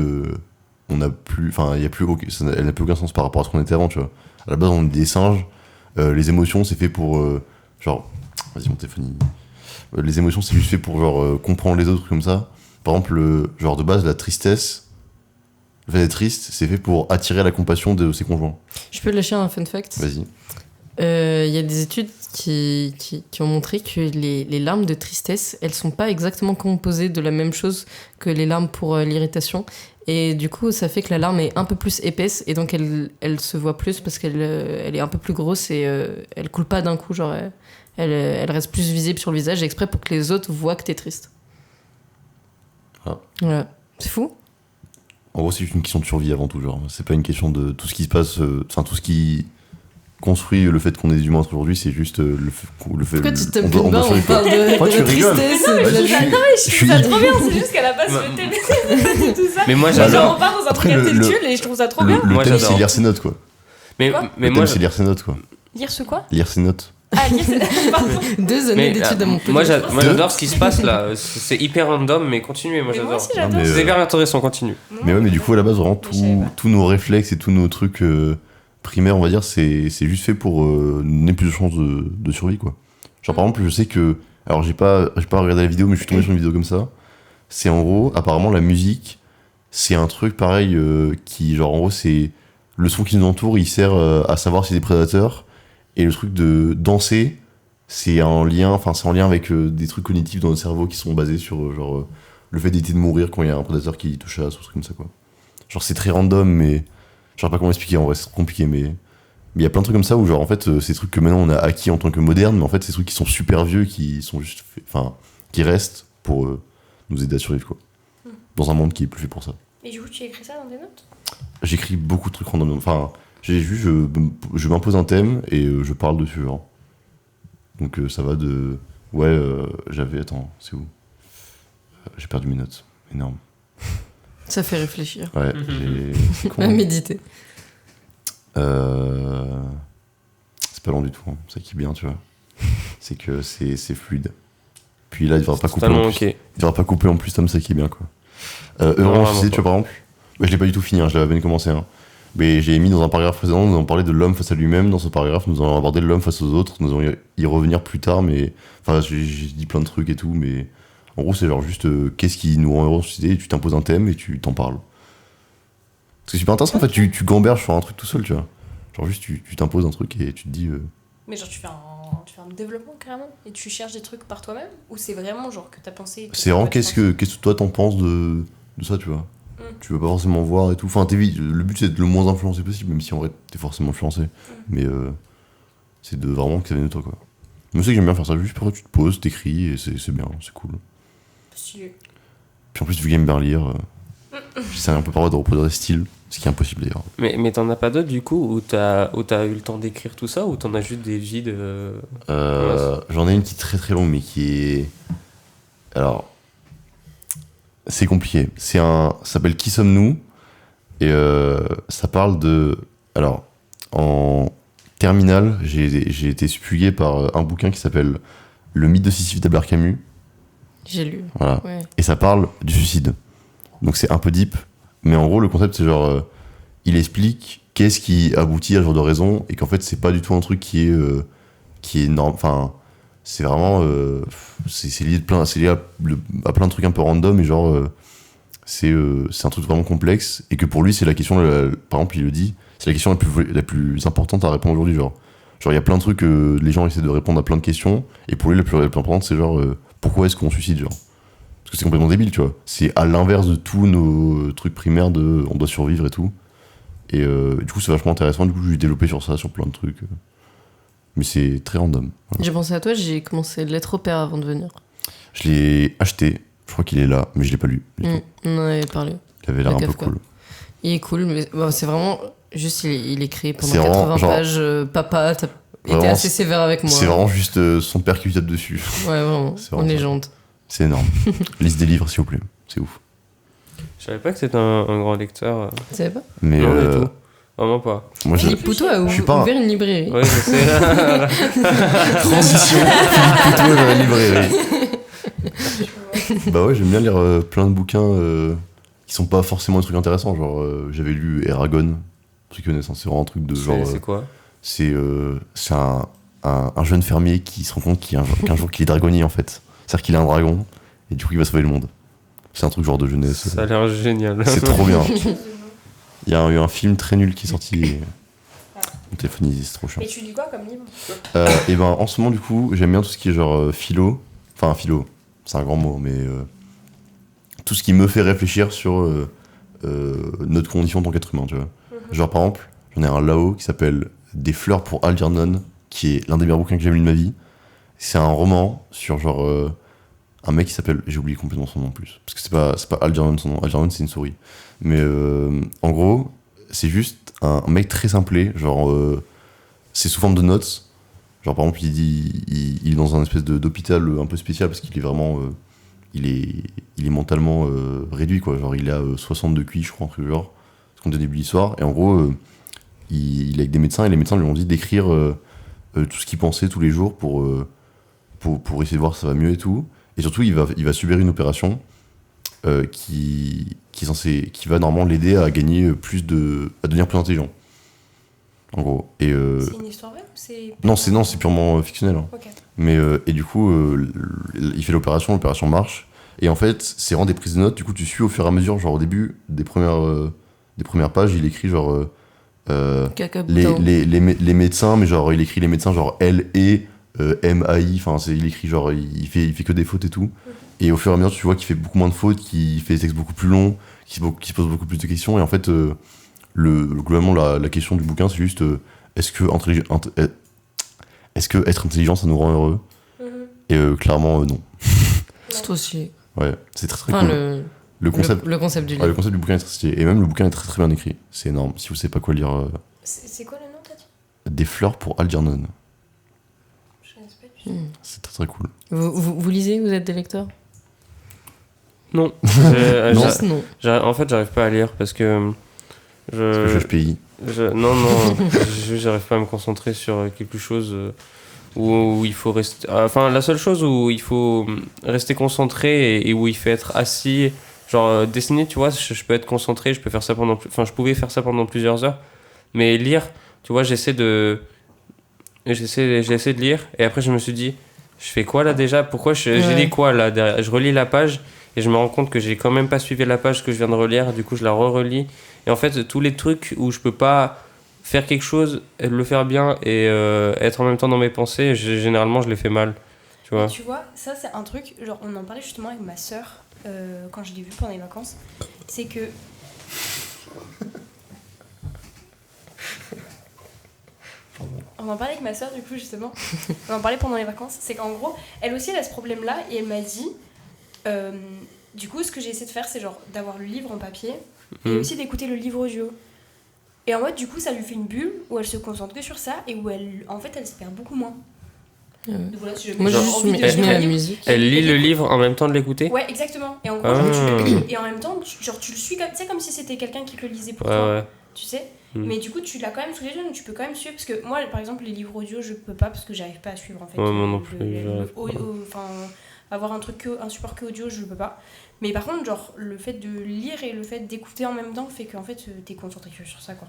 on n'a plus. Enfin, il y a plus elle n'a plus aucun sens par rapport à ce qu'on était avant, tu vois. À la base, on est des singes. Les émotions, c'est fait pour. Genre. Vas-y, mon téléphone. Les émotions, c'est juste fait pour genre comprendre les autres comme ça. Par exemple, genre de base, la tristesse, le fait d'être triste, c'est fait pour attirer la compassion de ses conjoints. Je peux lâcher un fun fact. Vas-y. Il y a des études qui ont montré que les larmes de tristesse, elles sont pas exactement composées de la même chose que les larmes pour l'irritation. Et du coup, ça fait que la larme est un peu plus épaisse et donc elle se voit plus parce qu'elle est un peu plus grosse et elle coule pas d'un coup. Genre, elle reste plus visible sur le visage exprès pour que les autres voient que t'es triste. Ah. Voilà. C'est fou. En gros, c'est juste une question de survie avant tout, genre. C'est pas une question de tout ce qui se passe, enfin, tout ce qui construit le fait qu'on est des humains aujourd'hui, c'est juste le fait. Pourquoi tu te on plains doit pas, on survivre, quoi. parle de Pourquoi tu la rigoles tristesse, Ouais, de la je vie. suis- Je trouve ça je suis- trop bien, c'est juste qu'elle a pas souhaité le tout ça. Mais moi, Genre, j'adore. on part dans un Après, truc le- intellectuel et je trouve ça trop bien. Le Moi, thème, j'adore. c'est lire ses notes, quoi. Mais Quoi mais Le moi, thème, c'est lire ses notes, quoi. Lire ce quoi Lire ses notes. Ah, lire c'est. Pardon. 2 années mais, d'études à mon moi, j'adore ce qui se passe là. C'est hyper random, mais continuez, moi Mais moi j'adore. aussi, j'adore. mais, C'est hyper intéressant, continue. Mais ouais, mais du coup, à la base, vraiment, Mais je savais pas. tous nos réflexes et tous nos trucs primaires, on va dire, c'est juste fait pour nous donner plus de chances de survie, quoi. Genre, par exemple, je sais que. Alors, j'ai pas regardé la vidéo, mais je suis tombé sur une vidéo comme ça. C'est en gros, apparemment, la musique, c'est un truc pareil qui, genre, en gros, c'est. Le son qui nous entoure, il sert à savoir si des prédateurs. Et le truc de danser, c'est en lien avec des trucs cognitifs dans notre cerveau qui sont basés sur, genre, le fait d'éviter de mourir quand il y a un prédateur qui te chasse ou un truc comme ça, quoi. Genre, c'est très random, mais. Je sais pas comment expliquer, en vrai, c'est compliqué, mais il y a plein de trucs comme ça où, genre, en fait, c'est des trucs que maintenant on a acquis en tant que moderne, mais en fait, c'est des trucs qui sont super vieux, qui sont juste. Enfin, qui restent pour nous aider à survivre, quoi. Dans un monde qui est plus fait pour ça. Et du coup, tu écris ça dans tes notes J'écris beaucoup de trucs random. Enfin, je m'impose un thème et je parle dessus, genre. Donc, ça va de. Ouais, j'avais. Attends, c'est où J'ai perdu mes notes. Énorme. Ça fait réfléchir. Ouais, j'ai. À méditer. C'est pas long du tout, hein. C'est ça qui est bien, tu vois. C'est que c'est fluide. Puis là, il devra pas couper. Totalement En plus. ok. Il devra pas couper en plus, Tom, ça qui est bien, quoi. vraiment tu sais, tu vois, par exemple, je l'ai pas du tout fini, hein, je l'avais à peine commencé. Hein. Mais j'ai mis dans un paragraphe précédent, nous avons parlé de l'homme face à lui-même. Dans ce paragraphe, nous allons aborder l'homme face aux autres. Nous allons y revenir plus tard, mais. Enfin, j'ai dit plein de trucs et tout, mais. En gros, c'est genre juste qu'est-ce qui nous rend heureux en société, et tu t'imposes un thème et tu t'en parles. Parce que c'est super intéressant, en fait, tu gamberges sur un truc tout seul, tu vois. Genre juste, tu t'imposes un truc et tu te dis. Mais genre, tu fais un développement carrément et tu cherches des trucs par toi-même ou c'est vraiment genre que t'as pensé. C'est vraiment qu'est-ce que toi t'en penses de ça, tu vois. Tu veux pas forcément voir et tout. Enfin, le but c'est d'être le moins influencé possible, même si en vrai t'es forcément influencé. Mais c'est de vraiment que ça vienne de toi, quoi. Mais c'est que j'aime bien faire ça, juste après tu te poses, t'écris et c'est bien, c'est cool. Stylé. Puis en plus, vu que j'aime bien lire, j'essaie un peu parfois de reproduire des styles, ce qui est impossible d'ailleurs. Mais t'en as pas d'autres du coup où t'as eu le temps d'écrire tout ça ou t'en as juste des vides J'en ai une qui est très très longue, mais qui est. Alors. C'est compliqué. Ça s'appelle Qui sommes-nous ? Et ça parle de. Alors, en terminale, j'ai été subjugué par un bouquin qui s'appelle Le mythe de Sisyphe d'Albert Camus. J'ai lu. Voilà. Ouais. Et ça parle du suicide. Donc c'est un peu deep, mais en gros, le concept, c'est genre. Il explique qu'est-ce qui aboutit à ce genre de raison, et qu'en fait, c'est pas du tout un truc qui est énorme. Enfin, c'est vraiment. C'est lié, à plein de trucs un peu random, et genre. C'est un truc vraiment complexe, et que pour lui, c'est la question. Par exemple, il le dit, c'est la question la plus importante à répondre aujourd'hui. Genre, il y a plein de trucs, les gens essaient de répondre à plein de questions, et pour lui, la plus importante, c'est genre. Pourquoi est-ce qu'on suicide, genre? Parce que c'est complètement débile, tu vois. C'est à l'inverse de tous nos trucs primaires de on doit survivre et tout. Et du coup, c'est vachement intéressant. Du coup, je vais développer sur ça, sur plein de trucs. Mais c'est très random. Voilà. J'ai pensé à toi, j'ai commencé Lettre au père avant de venir. Je l'ai acheté. Je crois qu'il est là, mais je l'ai pas lu. du tout. On en avait parlé. Il avait l'air Le un peu Kafka. cool. Il est cool, mais bon, c'est vraiment. Juste, il est créé pendant C'est vraiment, 80 genre- pages. Papa, t'as été Vraiment, assez sévère avec moi. C'est vraiment juste son père qui lui tape dessus. Ouais, vraiment. C'est vraiment Une ça. légende. C'est énorme. Liste des livres, s'il vous plaît. C'est ouf. Je savais pas que c'était un grand lecteur. Tu savais pas Mais Non, du tout. Vraiment pas. moi, je... Philippe Poutou a je suis pas un- ouvert une librairie. Ouais, je sais. Transition. Philippe Poutou dans la librairie. Bah ouais, j'aime bien lire plein de bouquins qui sont pas forcément des trucs intéressants. Genre, j'avais lu Eragon, truc connaissance. C'est vraiment un truc de genre. C'est quoi? C'est un jeune fermier qui se rend compte qu'un jour qu'il est dragonnier en fait. C'est-à-dire qu'il est un dragon et du coup il va sauver le monde. C'est un truc genre de jeunesse. Ça a l'air génial. C'est trop bien. Il y a eu un film très nul qui est sorti. Et... Mon téléphone il c'est trop chiant. Et tu lis quoi comme livre Et ben en ce moment du coup j'aime bien tout ce qui est genre philo. Enfin philo, c'est un grand mot, mais tout ce qui me fait réfléchir sur notre condition en tant qu'être humain, tu vois. Genre par exemple, j'en ai un là-haut qui s'appelle Des fleurs pour Algernon, qui est l'un des meilleurs bouquins que j'ai lu de ma vie. C'est un roman sur genre un mec qui s'appelle, j'ai oublié complètement son nom en plus, parce que c'est pas Algernon son nom, Algernon c'est une souris. Mais en gros, c'est juste un mec très simplé, genre c'est sous forme de notes. Genre par exemple il est dans un espèce d'hôpital un peu spécial parce qu'il est vraiment il est mentalement réduit quoi, genre il a 62 QI je crois, un truc genre, parce qu'on donne début d'histoire, et en gros il est avec des médecins et les médecins lui ont dit d'écrire tout ce qu'il pensait tous les jours pour essayer de voir si ça va mieux et tout. Et surtout, il va subir une opération qui va normalement l'aider à gagner à devenir plus intelligent. En gros. Et, C'est une histoire vraie ou c'est... non, c'est purement fictionnel. Hein. Ok. Mais, et du coup, il fait l'opération marche. Et en fait, c'est vraiment des prises de notes. Du coup, tu suis au fur et à mesure, genre au début des premières pages, il écrit genre les médecins, mais genre il écrit les médecins genre LE MAI, enfin il écrit genre il fait que des fautes et tout. Et au fur et à mesure tu vois qu'il fait beaucoup moins de fautes, qu'il fait des textes beaucoup plus longs, qu'il se pose beaucoup plus de questions. Et en fait globalement la question du bouquin c'est juste est-ce que être intelligent ça nous rend heureux? Et clairement non. C'est aussi. Ouais, c'est très Enfin, cool. Le concept du le livre. concept du bouquin est très stylé, et même le bouquin est très très bien écrit, c'est énorme. Si vous savez pas quoi lire, C'est quoi le nom, t'as dit? Des fleurs pour Algernon, Je sais pas du tout. c'est très très cool. Vous lisez, vous êtes des lecteurs? Non. Non. En fait, j'arrive pas à lire parce que Parce que je HPI. non, j'arrive pas à me concentrer sur quelque chose où il faut rester. Enfin, la seule chose où il faut rester concentré et où il faut être assis, genre dessiner, tu vois, je peux être concentré, je peux faire ça je pouvais faire ça pendant plusieurs heures, mais lire, tu vois, j'essaie de lire et après je me suis dit, je fais quoi là déjà? Pourquoi j'ai dit quoi là derrière? Je relis la page et je me rends compte que j'ai quand même pas suivi la page que je viens de relire, du coup je la relis. Et en fait, tous les trucs où je peux pas faire quelque chose, le faire bien et être en même temps dans mes pensées, généralement je les fais mal. Tu vois. Et tu vois, ça c'est un truc, genre on en parlait justement avec ma sœur quand je l'ai vue pendant les vacances. C'est que. On en parlait avec ma sœur du coup justement. On en parlait pendant les vacances. C'est qu'en gros, elle aussi elle a ce problème là et elle m'a dit. Du coup, ce que j'ai essayé de faire, c'est genre d'avoir le livre en papier et aussi d'écouter le livre audio. Et en mode, du coup, ça lui fait une bulle où elle se concentre que sur ça et où elle se perd beaucoup moins. Donc voilà, si Moi, j'ai juste, envie de je mets lire un la livre. musique. Elle lit le livre en même temps de l'écouter. Ouais, exactement. Et en gros, et en même temps, tu le suis comme si c'était quelqu'un qui te le lisait pour toi. Ouais. Tu sais. Mais du coup, tu l'as quand même sous les yeux, donc tu peux quand même suivre. Parce que moi, par exemple, les livres audio, je peux pas parce que j'arrive pas à suivre en fait. Ouais, moi non plus. Enfin, avoir un support que audio, je peux pas. Mais par contre, genre, le fait de lire et le fait d'écouter en même temps fait qu'en fait, t'es concentré que sur ça, quoi.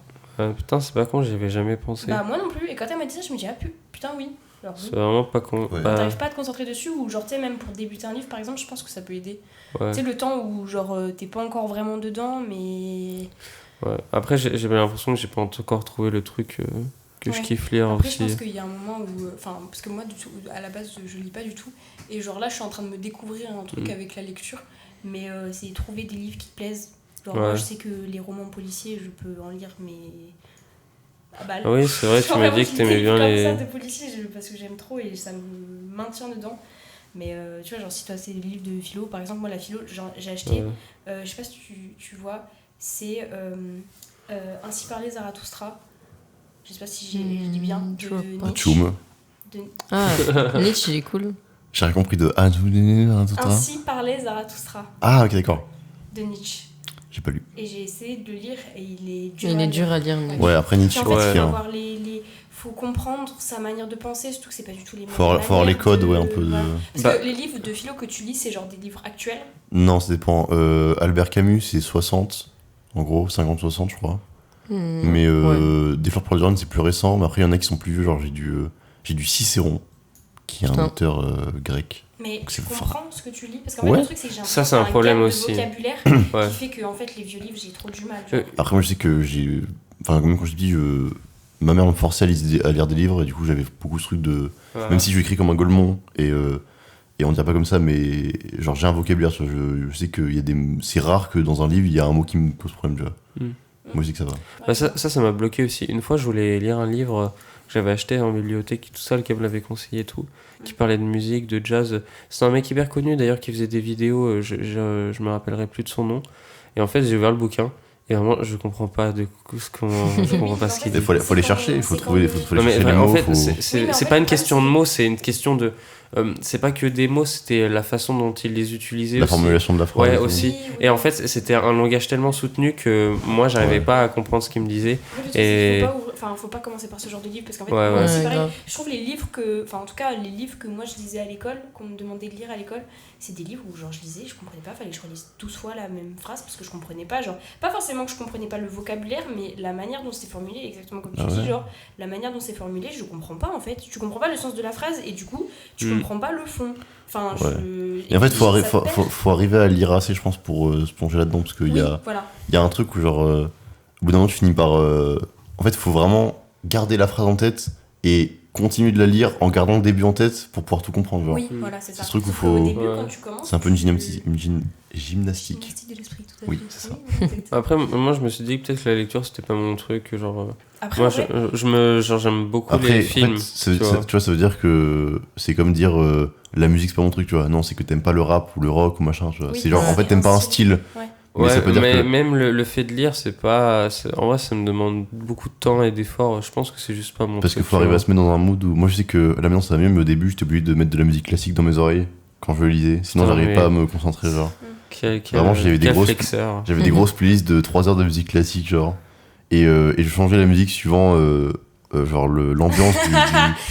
Putain, c'est pas con, j'y avais jamais pensé. Bah, moi non plus. Et quand elle m'a dit ça, je me dis, ah putain, oui. Alors, C'est vraiment pas con. Ouais. t'arrives pas à te concentrer dessus, ou genre, tu sais, même pour débuter un livre, par exemple, je pense que ça peut aider. Ouais. Tu sais, le temps où, genre, t'es pas encore vraiment dedans, mais. Ouais. Après, j'ai l'impression que j'ai pas encore trouvé le truc que je kiffe lire Après, aussi. je pense qu'il y a un moment où. Enfin, parce que moi, du tout, à la base, je lis pas du tout. Et genre là, je suis en train de me découvrir un truc avec la lecture. Mais c'est trouver des livres qui te plaisent. Genre, moi, je sais que les romans policiers, je peux en lire, mais. Ah bah, Oui, c'est vrai, tu m'as dit que t'aimais bien les. Comme ça de policiers, parce que j'aime trop et ça me maintient dedans. Mais tu vois, genre, si toi, c'est des livres de philo, par exemple, moi, la philo, j'ai acheté. Je sais pas si tu vois, c'est Ainsi parlait Zarathustra. Je sais pas si je dis bien. Je vois pas. Nietzsche. Tchoum. Ah, Nietzsche, il est cool. J'ai rien compris de Ainsi parlait Zarathustra Ah, ok, d'accord. de Nietzsche. J'ai pas lu. Et j'ai essayé de le lire et il est dur. Il à est lire. dur à lire. Mais... Ouais, après Nietzsche, En fait, il faut c'est avoir faut comprendre sa manière de penser, surtout que c'est pas du tout les mêmes. faut avoir les codes, ouais, un peu de. Voilà. Parce Bah- que les livres de philo que tu lis, c'est genre des livres actuels. Non, ça dépend. Albert Camus, c'est 60, en gros, 50-60, je crois. Mais Des fleurs pour Algernon, c'est plus récent. Mais après, il y en a qui sont plus vieux. Genre, j'ai du Cicéron, qui est un auteur grec. Mais Donc, tu c'est comprends ce que tu lis. Parce qu'en fait, Ouais. le truc, c'est que j'ai Ça, c'est un problème aussi. vocabulaire Ouais. qui fait que en fait, les vieux livres, j'ai trop du mal. tu vois. Après, moi, je sais que j'ai. Enfin, même quand je dis, ma mère me forçait à lire des livres, et du coup, j'avais beaucoup ce truc de. Ouais. Même si je écris comme un Golemont, et on dirait pas comme ça, mais genre, j'ai un vocabulaire. Je sais que c'est rare que dans un livre, il y a un mot qui me pose problème, tu vois. Moi, je sais que ça va. Bah ça m'a bloqué aussi. Une fois, je voulais lire un livre j'avais acheté en bibliothèque, tout ça, le gars me l'avait conseillé et tout, qui parlait de musique, de jazz. C'est un mec hyper connu d'ailleurs qui faisait des vidéos, je me rappellerai plus de son nom. Et en fait, j'ai ouvert le bouquin. Et vraiment, je comprends pas je comprends pas ce qu'il dit. Il faut les chercher, il faut trouver Non, mais chercher les en mots. fait, faut- c'est pas une question de mots, c'est une question de. C'est pas que des mots, c'était la façon dont il les utilisait La aussi. formulation de la phrase. Ouais, et tout. aussi. Et en fait, c'était un langage tellement soutenu que moi, j'arrivais Ouais. pas à comprendre ce qu'il me disait. Et... Et- faut pas commencer par ce genre de livre parce qu'en fait, Ouais, moi, ouais. c'est Ouais, pareil. grave. Je trouve les livres que, enfin en tout cas les livres que moi je lisais à l'école, qu'on me demandait de lire à l'école, c'est des livres où genre je lisais, je comprenais pas, fallait que je relise 12 fois la même phrase parce que je comprenais pas, genre pas forcément que je comprenais pas le vocabulaire, mais la manière dont c'est formulé, exactement comme tu Ah dis, ouais. genre la manière dont c'est formulé, je comprends pas en fait, tu comprends pas le sens de la phrase et du coup tu Mm. comprends pas le fond. Enfin, Ouais. je... Et en fait, faut, ça arri- te faut, perd. faut arriver à lire assez, je pense, pour se plonger là-dedans. Parce qu'il Oui, y a, voilà. y a un truc où, genre, au bout d'un moment, tu finis par. En fait, il faut vraiment garder la phrase en tête et continuer de la lire en gardant le début en tête pour pouvoir tout comprendre. Genre. Oui, Mm. voilà, c'est ça. C'est ce truc où Sauf qu'au faut- début, Ouais. quand tu commences, C'est un peu une tu- gymnastique. Gymnastique. Gymnastique de l'esprit, tout à Oui, fait. c'est ça. Oui, exactement. Après, moi, je me suis dit que peut-être que la lecture, c'était pas mon truc. Genre, Après, moi, en vrai, j'aime beaucoup Après, les en films. fait, tu vois. tu vois, ça veut dire que c'est comme dire la musique, c'est pas mon truc, tu vois. Non, c'est que t'aimes pas le rap ou le rock ou machin, tu vois. Oui, c'est genre, ouais. en fait, t'aimes pas un style. Ouais. Mais ça peut dire que. même le fait de lire, c'est pas. En vrai, ça me demande beaucoup de temps et d'efforts. Je pense que c'est juste pas mon Parce qu'il truc. faut arriver à se mettre dans un mood où. Moi, je sais que là maintenant, ça va mieux, mais au début, j'étais obligé de mettre de la musique classique dans mes oreilles quand je lisais. Sinon, Putain, j'arrivais mais- pas à me concentrer, genre. Vraiment, j'avais des quel grosses- flexeur. J'avais des grosses playlists de 3 heures de musique classique, genre. Et je changeais la musique suivant, genre, l'ambiance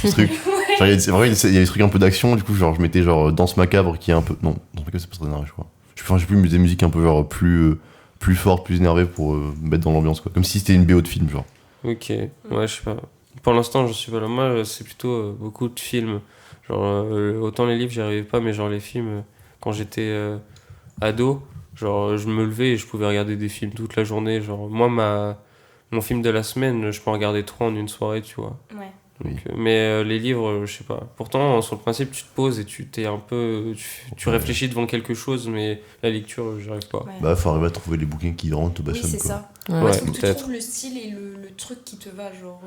du truc. Genre, il y a des trucs un peu d'action, du coup, genre, je mettais, genre, Danse Macabre qui est un peu. Non, Danse Macabre, c'est pas très énervé, je crois. J'ai plus des musiques un peu, genre, plus fortes, plus énervées pour me mettre dans l'ambiance, quoi. Comme si c'était une BO de film, genre. Ok, ouais, je sais pas. Pour l'instant, je suis pas là. Moi, c'est plutôt beaucoup de films. Genre, autant les livres, j'y arrivais pas, mais genre les films, quand j'étais ado, genre, je me levais et je pouvais regarder des films toute la journée. Genre, moi, mon film de la semaine, je peux en regarder 3 en une soirée, tu vois. Ouais. Donc, mais les livres, je sais pas. Pourtant, sur le principe, tu te poses et tu réfléchis devant quelque chose, mais la lecture, j'y arrive pas. Ouais. Bah, faut arriver à trouver les bouquins qui rentrent au Oui, bassin, c'est quoi. ça. Ouais. Ouais, Il faut que tu peut-être. trouves le style et le truc qui te va, genre.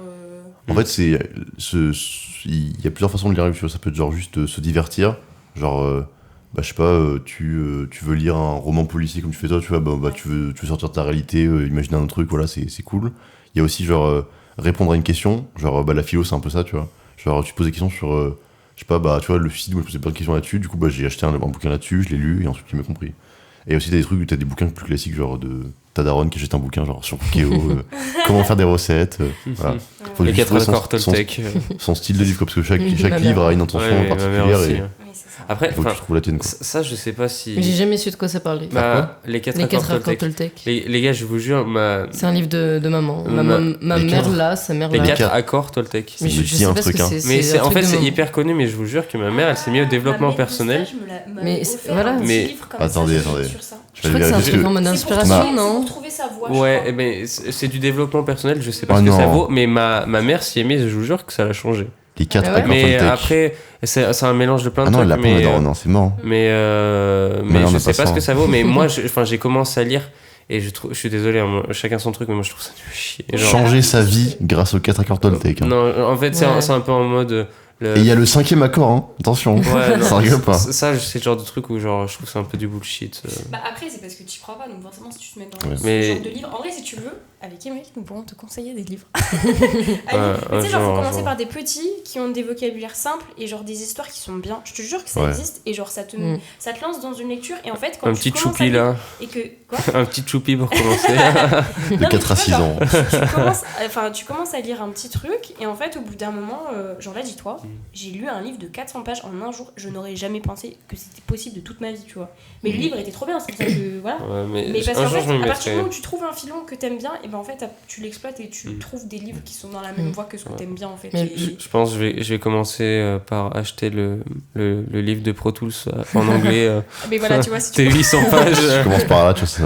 En fait, il y a plusieurs façons de lire un livre, tu vois. Ça peut être genre juste se divertir. Genre, bah, je sais pas, tu veux lire un roman policier comme tu fais toi, tu vois, bah, tu veux sortir de ta réalité, imaginer un truc, voilà, c'est cool. Il y a aussi, genre, répondre à une question. Genre, bah, la philo, c'est un peu ça, tu vois. Genre, tu poses des questions sur, je sais pas, bah, tu vois, le suicide, moi, je posais plein de questions là-dessus. Du coup, bah, j'ai acheté un bouquin là-dessus, je l'ai lu, et ensuite, il m'a compris. Et aussi, t'as des trucs où t'as des bouquins plus classiques, genre de ta daronne qui achète un bouquin, genre sur Cookéo, comment faire des recettes, voilà. Faut Les juste 4 trouver accords Toltec. son style de livre, quoi, parce que chaque Ma livre mère. a une intention Ouais, ma mère particulière aussi, et hein. Oui, c'est ça. Après, il faut que tu enfin, trouves la tienne, quoi. ça, je sais pas si. Mais j'ai jamais su de quoi ça parlait. Bah, les 4 Les accords 4 accords Toltec. Toltec. Les gars, je vous jure, C'est un livre de maman. Ma les mère quatre- là, sa mère les là. 4 quatre- accords Toltec. Mais Ça me je dit sais un pas ce truc, que hein. c'est. Mais c'est un en truc fait, de c'est maman. hyper connu, mais je vous jure que ma mère, elle s'est mis au développement personnel. Mais voilà. Mais- Attendez. Je crois que c'est un truc en mode inspiration, non? Pour trouver sa voix. Ouais, eh ben, c'est du développement personnel, je sais pas Oh ce que ça non. vaut, mais ma mère s'y est mise, je vous jure que ça l'a changé. Les 4 Ah ouais. accords Mais Toltec. après, c'est un mélange de plein de Ah non, elle trucs, l'a pas, mais, madame, non, c'est mort. mais non, je mais sais pas pas ce ça. que ça vaut, mais moi, j'ai commencé à lire, et je suis désolé, hein, chacun son truc, mais moi je trouve ça nul à chier. Genre, Changer sa vie grâce aux 4 accords Toltec. Hein. non, en fait, c'est Ouais. un peu en mode. Et il y a le 5e accord, hein. Attention. Ouais, non, Ça rigole pas. Ça, c'est le genre de truc où genre, je trouve que c'est un peu du bullshit. Bah après, c'est parce que tu crois pas, donc forcément, si tu te mets dans Ouais. ce Mais- genre de livre. En vrai, si tu veux, avec Émeric, nous pourrons te conseiller des livres. un Mais tu sais, genre, jour, faut un commencer jour. par des petits qui ont des vocabulaires simples et genre des histoires qui sont bien. Je te jure que ça Ouais. existe et genre ça te lance dans une lecture et en fait, quand Un tu petit commences à choupi lire là, et que. Quoi un petit choupi pour commencer. De 4 à 6 ans. tu commences à lire un petit truc et en fait au bout d'un moment genre là dis-toi j'ai lu un livre de 400 pages en un jour, je n'aurais jamais pensé que c'était possible de toute ma vie, tu vois, mais le livre était trop bien, c'est pour ça que voilà. Ouais, Mais parce un qu'en jour, fait, je me à partir du mettrai. moment où tu trouves un filon que t'aimes bien, et ben en fait tu l'exploites et tu trouves des livres qui sont dans la même voie que ce que t'aimes bien en fait. Mais Et- Je pense que je vais commencer par acheter le livre de Pro Tools en anglais. Mais voilà, tu vois, si tu T'es 800 pages. Je commence par là, tu vois. Ça...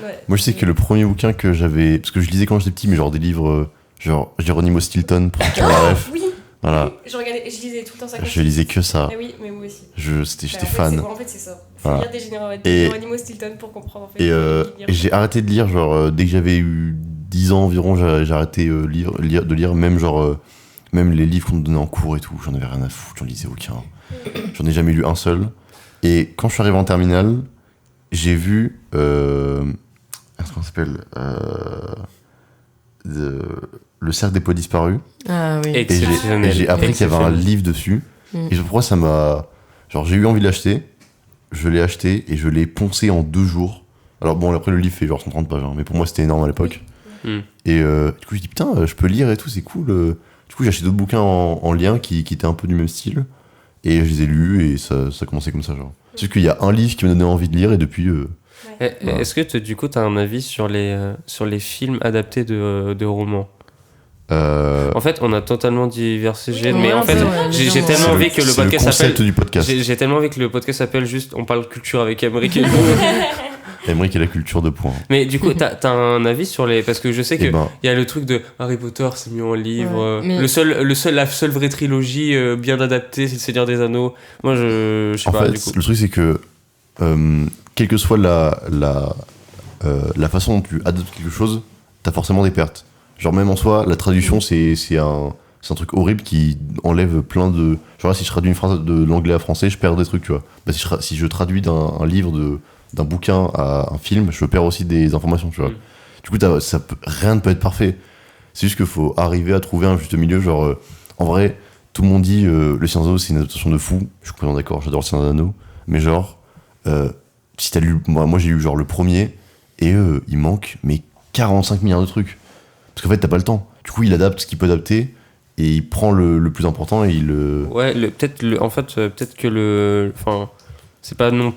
Ouais. Moi, je sais que le premier bouquin que j'avais. Parce que je lisais quand j'étais petit, mais genre des livres. Genre Geronimo Stilton, pour ceux qui ont la ref. Oui, Voilà. je lisais tout le temps ça. Je lisais que ça. Ah oui, mais moi aussi. J'étais Bah, fan. En fait, c'est ça. Faut Voilà. lire des Et- Geronimo Stilton pour comprendre en fait. Et lire. j'ai arrêté de lire, genre, dès que j'avais eu 10 ans environ, j'ai arrêté de lire, même genre même les livres qu'on nous donnait en cours et tout, j'en avais rien à foutre, j'en lisais aucun. J'en ai jamais lu un seul. Et quand je suis arrivé en terminale, j'ai vu. Comment ça s'appelle Le cercle des poètes disparus. Ah oui. Et Exceptionnel. j'ai appris qu'il y avait un livre dessus. Et je crois que ça m'a. Genre, j'ai eu envie de l'acheter. Je l'ai acheté et je l'ai poncé en 2 jours. Alors, bon, après, le livre fait genre 130 pages, hein, mais pour moi, c'était énorme à l'époque. Et du coup, je dis putain, je peux lire et tout, c'est cool. Du coup, j'ai acheté d'autres bouquins en lien qui étaient un peu du même style. Et je les ai lus et ça commençait comme ça, genre. C'est juste qu'il y a un livre qui m'a donné envie de lire et depuis. Est-ce que du coup, t'as un avis sur les films adaptés de romans? En fait, on a totalement divergé, mais en fait, j'ai tellement envie que le podcast s'appelle. Du podcast. J'ai tellement envie que le podcast s'appelle juste On parle culture avec Emmerich. Emmerich et la culture de points. Mais du coup, t'as un avis sur les. Parce que je sais Eh qu'il ben, y a le truc de Harry Potter, c'est mieux en livre. Ouais, mais- La seule vraie trilogie bien adaptée, c'est Le Seigneur des Anneaux. Moi, je sais en pas, fait, du coup. le truc c'est que quelle que soit la façon dont tu adaptes quelque chose, t'as forcément des pertes. Genre même en soi, la traduction c'est un truc horrible qui enlève plein de. Genre là, si je traduis une phrase de l'anglais à français, je perds des trucs, tu vois. Bah, si je traduis un livre d'un bouquin à un film, je perds aussi des informations, tu vois. Du coup, rien ne peut être parfait. C'est juste qu'il faut arriver à trouver un juste milieu. Genre, en vrai, tout le monde dit Le Seigneur des Anneaux, c'est une adaptation de fou. Je suis complètement d'accord, j'adore Le Seigneur des Anneaux. Mais genre, si t'as lu. Moi j'ai lu genre le premier, et il manque mais 45 milliards de trucs. Parce qu'en fait, t'as pas le temps. Du coup, il adapte ce qu'il peut adapter, et il prend le plus important et il le. Ouais, peut-être que enfin, c'est pas non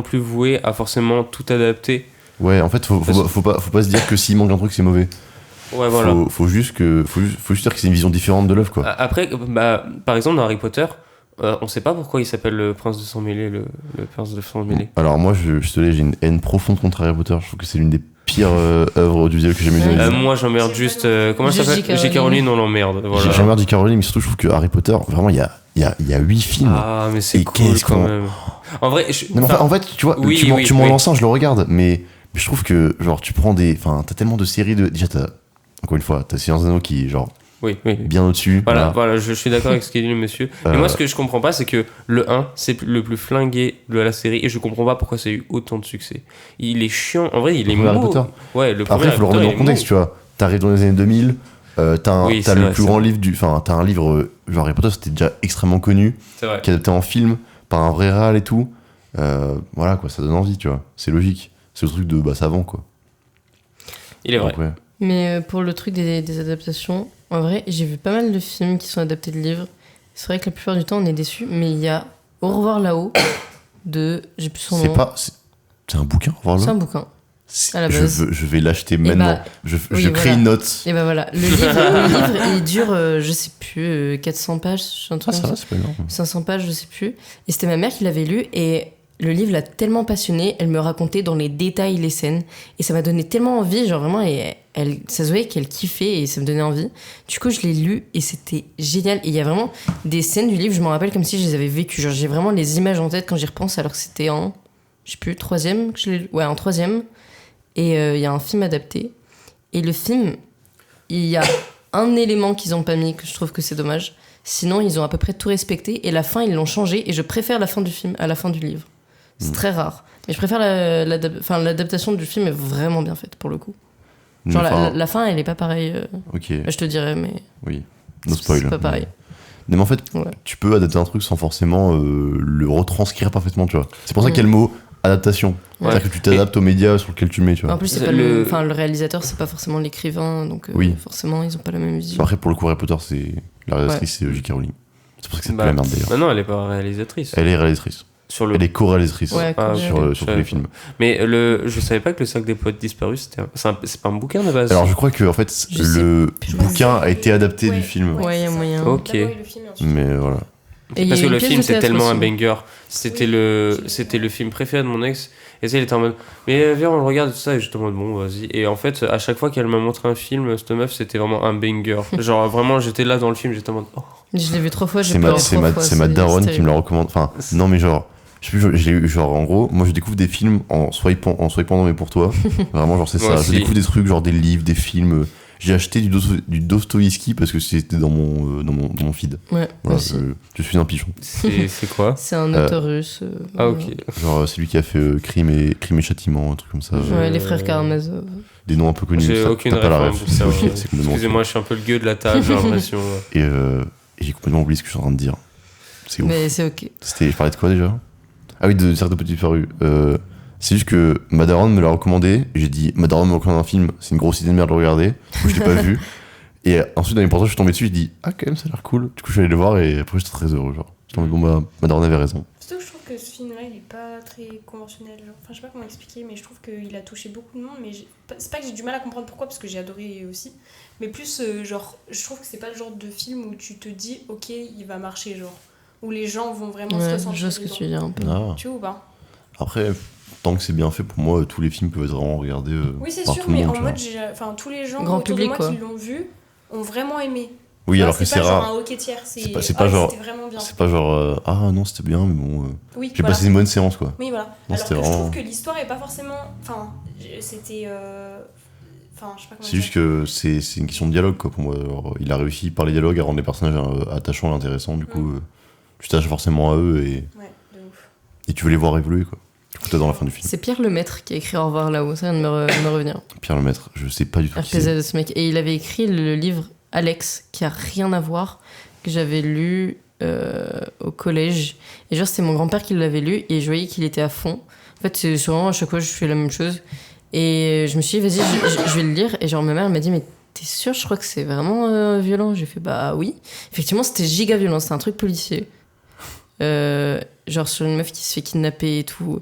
plus voué à forcément tout adapter. Ouais, en fait, faut pas se dire que s'il manque un truc, c'est mauvais. Ouais, voilà. Faut juste dire que c'est une vision différente de l'œuvre, quoi. Après, par exemple, dans Harry Potter, on sait pas pourquoi il s'appelle le prince de sang mêlé, le prince de sang mêlé. Alors moi, je suis désolé, j'ai une haine profonde contre Harry Potter. Je trouve que c'est l'une des pires œuvres audiovisuelles que j'ai jamais vues. Moi, j'emmerde juste. Comment ça Juste s'appelle? J.K. J.K. Rowling, on l'emmerde. Voilà. J'ai jamais J.K. Rowling, mais surtout, je trouve que Harry Potter, vraiment, il y a 8 films. Ah, mais c'est Et cool qu'est-ce quand qu'on- même. En vrai, Non, mais en fait, tu vois, oui, tu m'en oui. lances un, je le regarde, mais je trouve que, genre, tu prends des. Enfin, t'as tellement de séries de. Déjà, encore une fois, t'as Seigneur des Anneaux qui est, genre, oui. bien au-dessus. Voilà, je suis d'accord avec ce qu'il dit le monsieur. Mais moi, ce que je comprends pas, c'est que le 1, c'est le plus flingué de la série, et je comprends pas pourquoi ça a eu autant de succès. Il est chiant, en vrai, il est premier Harry mou. Potter. Ouais, le premier Après, il faut le Harry remettre Potter, dans le contexte, tu vois. T'arrives dans les années 2000, t'as Oui, t'as c'est le vrai, plus c'est grand vrai. livre du. Enfin, t'as un livre, genre Harry Potter, c'était déjà extrêmement connu, C'est vrai. qui est adapté en film par un vrai réal et tout. Voilà, quoi, ça donne envie, tu vois. C'est logique. C'est le truc de savant, quoi. Il est vrai. Donc, ouais. Mais pour le truc des adaptations, en vrai, j'ai vu pas mal de films qui sont adaptés de livres. C'est vrai que la plupart du temps, on est déçus, mais il y a Au revoir là-haut de. J'ai plus son nom. C'est un bouquin, au revoir C'est là. un bouquin. à la base. Je vais l'acheter maintenant. Je oui, crée voilà. une note. Et bah voilà, le livre il dure, je sais plus, 400 pages, un truc Ah, ça comme va, ça. c'est pas énorme. 500 pages, je sais plus. Et c'était ma mère qui l'avait lu et le livre l'a tellement passionnée, elle me racontait dans les détails les scènes et ça m'a donné tellement envie, genre vraiment, et ça se voyait qu'elle kiffait et ça me donnait envie. Du coup, je l'ai lu et c'était génial. Et il y a vraiment des scènes du livre, je m'en rappelle comme si je les avais vécues. Genre, j'ai vraiment les images en tête quand j'y repense, alors que c'était en, je sais plus, 3e que je l'ai lu. Ouais, en 3e. Et il y a un film adapté. Et le film, il y a un élément qu'ils ont pas mis que je trouve que c'est dommage. Sinon, ils ont à peu près tout respecté. Et la fin, ils l'ont changé. Et je préfère la fin du film à la fin du livre. C'est très rare. Mais je préfère l'adaptation du film est vraiment bien faite pour le coup. Genre Enfin, la fin, elle est pas pareille. Ok, Je te dirais, mais oui. No spoil. c'est pas pareil. Non, mais en fait, Ouais. tu peux adapter un truc sans forcément le retranscrire parfaitement, tu vois. C'est pour ça Mm. qu'il y a le mot adaptation. Ouais. C'est-à-dire que tu t'adaptes aux médias sur lesquels tu le mets, tu vois. En plus, c'est pas le réalisateur, c'est pas forcément l'écrivain, donc Oui. forcément, ils ont pas la même vision. Après, pour le coup, Harry Potter, c'est la réalisatrice, c'est J.K. Rowling. C'est pour ça que c'est Bah, de la merde d'ailleurs. Non, elle est pas réalisatrice. Elle est réalisatrice. Sur le... Elle est co-réalisatrice Ouais, Ah, ok. sur je tous les films. Mais je savais pas que le cercle des poètes disparus, c'est pas un bouquin de base. Alors, je crois que en fait, Je le sais bouquin a été adapté Ouais. du film. Ouais, il y a moyen. Ok. D'abord, il y a eu le film, et ensuite- Mais voilà. Et il y Parce a que une le pièce film de c'est théâtre tellement un aussi. banger. C'était le film préféré de mon ex. Et ça, il était en mode, mais viens, on le regarde et tout ça. Et j'étais en mode, bon, vas-y. Et en fait, à chaque fois qu'elle m'a montré un film, cette meuf, c'était vraiment un banger. Genre, vraiment, j'étais là dans le film, j'étais en mode, oh. Je l'ai vu 3 fois, j'ai C'est pleuré ma, 3 fois. c'est ma daronne qui me la terrible. recommande. Enfin, non, mais genre, je sais plus, j'ai eu, genre, en gros, moi je découvre des films en swipant dans mes pour toi. Vraiment, genre, c'est Moi ça. aussi. Je découvre des trucs, genre des livres, des films. J'ai acheté du Dostoïevski parce que c'était dans mon feed. Ouais, Voilà, aussi. je suis un pigeon. C'est quoi? C'est un auteur russe. Ah, ok. Genre, c'est lui qui a fait Crime et Châtiment, un truc comme ça. Ouais, les frères Karamazov. Des noms un peu connus. J'ai ça, aucune t'as pas la référence ref. de ça. C'est ok, Ouais. c'est complètement ok. Excusez-moi, je suis un peu le gueux de la table, j'ai l'impression. Et j'ai complètement oublié ce que je suis en train de dire. C'est ouf. Mais c'est ok. Je parlais de quoi déjà? Ah oui, de Certes Petit Paru. C'est juste que ma daronne me l'a recommandé. J'ai dit, ma daronne me recommande un film, c'est une grosse idée de merde de le regarder. Du coup, je l'ai pas vu. Et ensuite, dans les portages, je suis tombé dessus, j'ai dit, ah, quand même, ça a l'air cool. Du coup, je suis allé le voir et après, j'étais très heureux. Genre, j'étais en mode, bon, bah, ma daronne avait raison. Surtout que je trouve que ce film-là, il est pas très conventionnel. Genre. Enfin, je sais pas comment expliquer, mais je trouve qu'il a touché beaucoup de monde. Mais c'est pas que j'ai du mal à comprendre pourquoi, parce que j'ai adoré aussi. Mais plus, genre, je trouve que c'est pas le genre de film où tu te dis, ok, il va marcher, genre. Où les gens vont vraiment se Ouais, ressentir. je vois ce que dedans. tu veux dire un peu. Ah. Tu vois ou pas? Après, tant que c'est bien fait, pour moi, tous les films peuvent être vraiment regardés Oui, c'est par sûr, tout le mais monde. en tu vois. mode, enfin, tous les gens Grand autour public, de moi quoi. qui l'ont vu ont vraiment aimé. Oui, Tu vois, alors que c'est pas genre rare. un hockey tiers, C'est pas genre- c'était vraiment bien. C'est pas genre, ah non, c'était bien, mais bon, Oui, j'ai voilà. passé une bonne séance, quoi. Oui, voilà. Non, Alors c'était que je vraiment- trouve que l'histoire est pas forcément. Enfin, c'était. Enfin, je sais pas comment C'est juste dire. que c'est une question de dialogue, quoi, pour moi. Alors, il a réussi par les dialogues à rendre les personnages attachants et intéressants, du coup, tu t'attaches forcément à eux Ouais, de ouf. et tu veux les voir évoluer, quoi. Du coup, t'as dans la fin du film. C'est Pierre Lemaître qui a écrit Au revoir là-haut, ça vient de me revenir. Pierre Lemaître, je sais pas du tout qui c'est. RPZ, ce mec. Et il avait écrit le livre Alex, qui a rien à voir, que j'avais lu au collège. Et genre, c'était mon grand-père qui l'avait lu et je voyais qu'il était à fond. En fait, c'est souvent, à chaque fois, je fais la même chose. Et je me suis dit, vas-y, je vais le lire. Et genre, ma mère m'a dit, mais t'es sûre, je crois que c'est vraiment violent. J'ai fait, bah oui. Effectivement, c'était giga violent, c'était un truc policier. Genre sur une meuf qui se fait kidnapper et tout.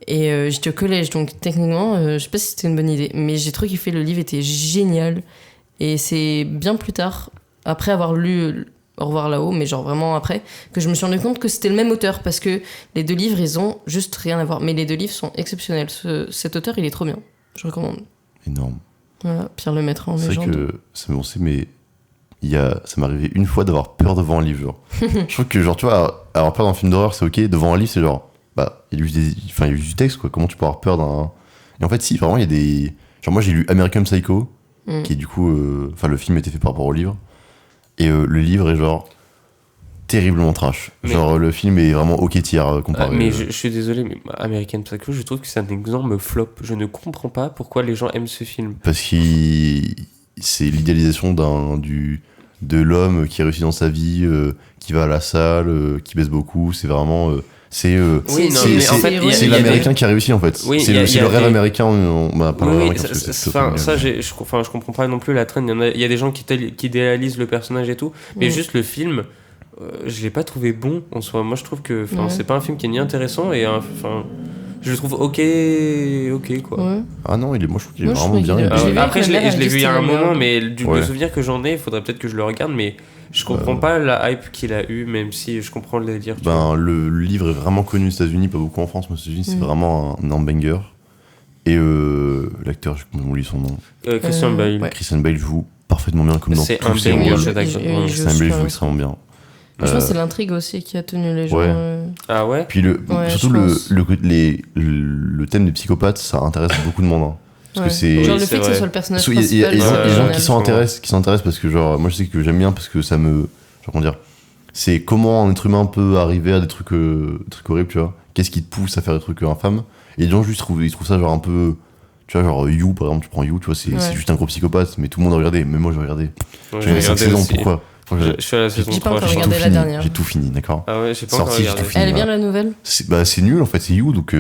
Et j'étais au collège, donc techniquement, je sais pas si c'était une bonne idée. Mais j'ai trop kiffé, le livre était génial. Et c'est bien plus tard, après avoir lu Au revoir là-haut, mais genre vraiment après, que je me suis rendu compte que c'était le même auteur, parce que les deux livres, ils ont juste rien à voir. Mais les deux livres sont exceptionnels. Cet auteur, il est trop bien. Je recommande. Énorme. Voilà, Pierre Lemaître en C'est vrai légende. que ça me pensait, mais ça m'est arrivé une fois d'avoir peur devant un livre, genre. Je trouve que, genre, tu vois, avoir peur d'un film d'horreur, c'est ok. Devant un livre, c'est genre, bah, il y a juste du texte, quoi. Comment tu peux avoir peur d'un. Et en fait, si, vraiment, il y a des. Genre, moi, j'ai lu American Psycho, qui est du coup. Enfin, le film était fait par rapport au livre. Et le livre est genre. Terriblement trash. Mais- Genre, le film est vraiment ok tier comparé. Mais je suis désolé, mais American Psycho, je trouve que c'est un exemple flop. Je ne comprends pas pourquoi les gens aiment ce film. Parce que c'est l'idéalisation de l'homme qui réussit dans sa vie, qui va à la salle, qui baisse beaucoup. C'est vraiment. Oui, non, c'est- mais en fait, c'est l'américain qui a réussi en fait. Oui, c'est il y a le rêve des- américain. Pas le rêve Oui, américain, parce que c'est ça, je comprends pas non plus la traîne. Il y a des gens qui idéalisent le personnage et tout, mais juste le film, je l'ai pas trouvé bon en soi. Moi, je trouve que c'est pas un film qui est ni intéressant et je le trouve ok quoi. Ouais. Ah non, moi je trouve qu'il est Moi, je vraiment trouve bien. qu'il est- il est Je l'ai bien. vu Après, avec ma mère, je l'ai elle vu dit il y a que un c'était la moment, merde. mais du Ouais. souvenir que j'en ai, il faudrait peut-être que je le regarde, mais je comprends pas la hype qu'il a eu, même si je comprends le délire. tu vois. Le livre est vraiment connu aux États-Unis, pas beaucoup en France, mais aux États-Unis c'est vraiment un banger. Et l'acteur, je oublie son nom. Christian Bale. ouais. Christian Bale joue parfaitement bien comme dans C'est tous un ses banger, rôles. je suis d'accord. il joue Christian Bale super joue bien. extrêmement bien. Je pense que c'est l'intrigue aussi qui a tenu les gens. Ouais. Ah Ah ouais. Puis Ouais, surtout je le thème des psychopathes, ça intéresse beaucoup de monde. Hein. Parce que c'est. Genre Oui, le c'est fait que ce vrai. soit le personnage Il y a principal. des Ouais, gens ouais, qui s'intéressent parce que genre moi je sais que j'aime bien parce que ça me genre comment dire, c'est comment un être humain peut arriver à des trucs horribles, tu vois, qu'est-ce qui te pousse à faire des trucs infâmes, et les gens juste ils trouvent ça genre un peu, tu vois, genre You par exemple, tu prends You, tu vois, c'est Ouais. juste un gros psychopathe, mais tout le monde a regardé, même moi j'ai regardé, Ouais, j'ai 5 saisons, aussi. pourquoi Je suis à la saison J'ai pas 3. encore je regardé crois. la dernière. J'ai tout fini, d'accord. Ah ouais, j'ai pas encore Sorti, j'ai regardé. tout fini. Elle est bien voilà. la nouvelle. C'est nul en fait, c'est You, donc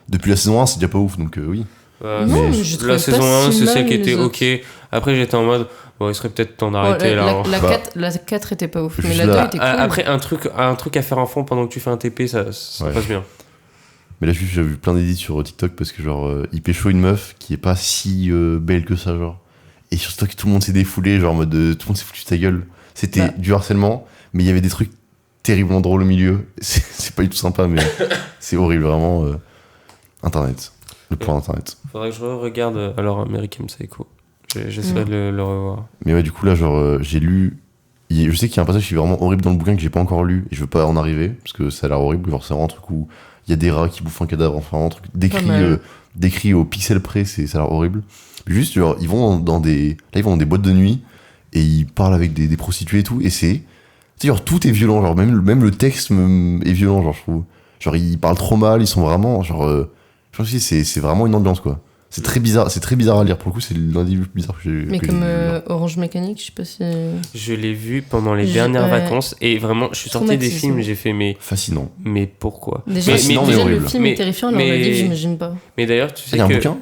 depuis la saison 1 c'est déjà pas ouf, donc oui. Non, mais je trouvais La pas saison 1, si c'est mal, celle qui les était autres. ok. Après, j'étais en mode, bon, il serait peut-être temps Bon, d'arrêter là. hein. Bah, la 4 était pas ouf, mais juste la 2 là- était cool. Après, un truc à faire en fond pendant que tu fais un TP, ça Ouais. passe bien. Mais là, j'ai vu plein d'édits sur TikTok parce que, genre, il pécho une meuf qui est pas si belle que ça, genre. Et sur TikTok, tout le monde s'est défoulé, genre, en mode, tout le monde s'est foutu de ta gueule. C'était Bah. du harcèlement, mais il y avait des trucs terriblement drôles au milieu. C'est pas du tout sympa, mais c'est horrible, vraiment. Internet. Le point d'Internet. Faudrait que je regarde alors American Psycho. J'essaierai de le revoir. Mais ouais, du coup, là, genre, j'ai lu. Je sais qu'il y a un passage qui est vraiment horrible dans le bouquin que j'ai pas encore lu, et je veux pas en arriver, parce que ça a l'air horrible. Genre, c'est vraiment un truc où il y a des rats qui bouffent un cadavre, enfin, un truc décrit, Pas mal. décrit au pixel près, ça a l'air horrible. Juste, genre, ils vont dans des. Là, ils vont dans des boîtes de nuit et ils parlent avec des prostituées et tout. Et c'est. Tu sais, genre, tout est violent. Genre, même le texte est violent, genre, je trouve. Genre, ils parlent trop mal, ils sont vraiment. Genre, je pense que c'est vraiment une ambiance, quoi. C'est très bizarre à lire. Pour le coup, c'est l'un des livres plus bizarres que j'ai Mais que comme j'ai lu. Orange Mécanique, je sais pas si. Je l'ai vu pendant les dernières ouais. vacances et vraiment, je suis sorti des Traumatisme. films, j'ai fait Fascinant. mais pourquoi? Déjà, Mais sinon, déjà, le horrible. film est terrifiant, alors le mais- livre, j'imagine pas. Mais d'ailleurs, tu sais Il y a un que bouquin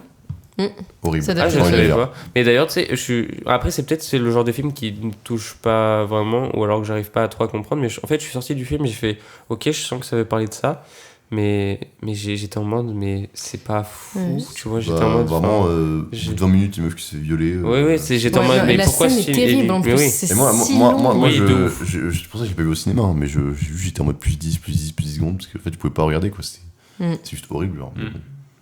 Mm. Horrible. Ça Ah, date je Ouais, savais lire. pas. Mais d'ailleurs, tu sais, après, c'est le genre de film qui ne touche pas vraiment, ou alors que j'arrive pas à trop à comprendre. Mais en fait, je suis sorti du film, j'ai fait, ok, je sens que ça veut parler de ça, mais j'étais en mode, mais c'est pas fou, Ouais. tu vois, j'étais Bah, en mode. vraiment, enfin, au bout j'ai- de 20 minutes, une meuf qui s'est violée. Oui, j'étais en Ouais, mode, mais la pourquoi scène ce est film terrible en mais plus. oui. C'est Et moi, si moi, long. moi, moi, Oui, de je, ouf. c'est pour ça que j'ai pas vu au cinéma, hein, mais j'étais en mode plus 10 secondes, parce qu'en fait, je pouvais pas regarder, quoi. C'est juste horrible, genre.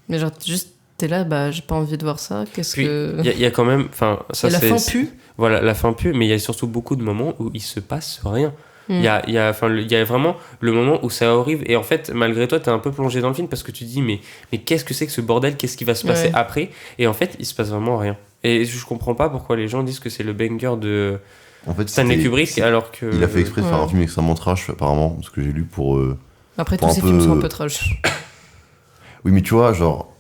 Mais genre, juste, t'es là, bah, j'ai pas envie de voir ça. Qu'est-ce Puis, que. il y a quand même. Enfin, ça, Et la c'est- fin pue. Voilà, la fin pue, mais il y a surtout beaucoup de moments où il se passe rien. Mm. Il y a vraiment le moment où ça arrive, et en fait, malgré toi, t'es un peu plongé dans le film parce que tu te dis, mais qu'est-ce que c'est que ce bordel? Qu'est-ce qui va se passer Ouais. après? Et en fait, il se passe vraiment rien. Et je comprends pas pourquoi les gens disent que c'est le banger de En fait, Stanley c'était- Kubrick, alors que. Il a fait exprès de faire Ouais. un film extrêmement trash, apparemment, ce que j'ai lu pour. Après, Pour tous un ces peu- films sont un peu trash. Oui, mais tu vois, genre.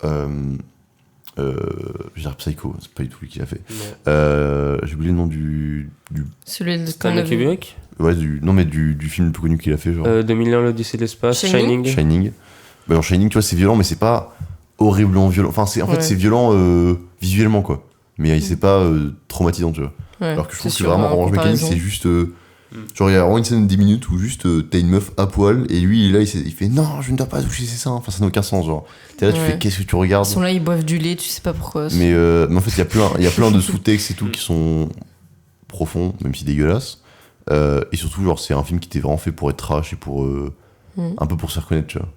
Je veux dire Psycho, c'est pas du tout lui qui l'a fait. Non. J'ai oublié le nom du. Celui de Stanley Kubrick Ouais, non, mais du film le plus connu qu'il a fait, genre. 2001, l'Odyssée de l'espace, Shining. Shining. Shining. Bah, genre Shining, tu vois, c'est violent, mais c'est pas horriblement violent. Enfin, en fait, Ouais. c'est violent visuellement, quoi. Mais c'est pas traumatisant, tu vois. Ouais, Alors que je c'est trouve que sûr, vraiment en Orange Mécanique, comparaison. c'est juste. Genre, il y a vraiment une scène de 10 minutes où juste t'as une meuf à poil et lui, il est là, il fait non, je ne dois pas toucher ses seins. Enfin, ça n'a aucun sens, genre. T'es là, tu Ouais. fais qu'est-ce que tu regardes. Ils sont là, ils boivent du lait, tu sais pas pourquoi. Mais en fait, il y a plein de sous-textes et tout qui sont profonds, même si dégueulasses. Et surtout, genre, c'est un film qui était vraiment fait pour être trash et pour. Un peu pour se faire connaître, tu vois.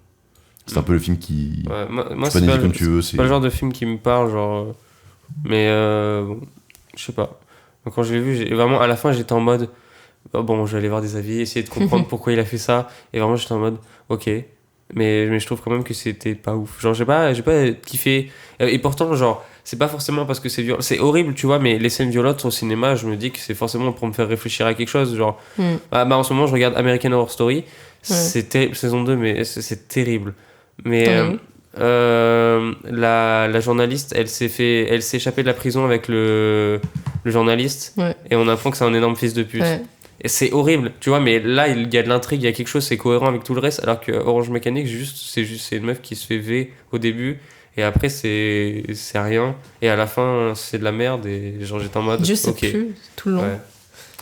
C'est un peu le film qui. Ouais, moi, Tu peux c'est analyser pas, comme tu veux. c'est pas le genre de film qui me parle, genre. Mais bon, je sais pas. Donc, quand je l'ai vu, vraiment à la fin, j'étais en mode. Bon, je vais aller voir des avis, essayer de comprendre pourquoi il a fait ça. Et vraiment, j'étais en mode, ok. Mais je trouve quand même que c'était pas ouf. Genre, j'ai pas kiffé. Et pourtant, genre, c'est pas forcément parce que c'est violent. C'est horrible, tu vois, mais les scènes violentes au cinéma, je me dis que c'est forcément pour me faire réfléchir à quelque chose. Genre, en ce moment, je regarde American Horror Story. C'est terrible, saison 2, mais c'est terrible. Mais la journaliste, elle s'est échappée de la prison avec le journaliste. Ouais. Et on apprend que c'est un énorme fils de pute. Ouais. Et c'est horrible, tu vois, mais là, il y a de l'intrigue, il y a quelque chose, c'est cohérent avec tout le reste, alors que Orange Mécanique, c'est une meuf qui se fait V au début, et après, c'est rien, et à la fin, c'est de la merde, et genre, j'étais en mode, Je sais ok. plus, tout le long. Ouais.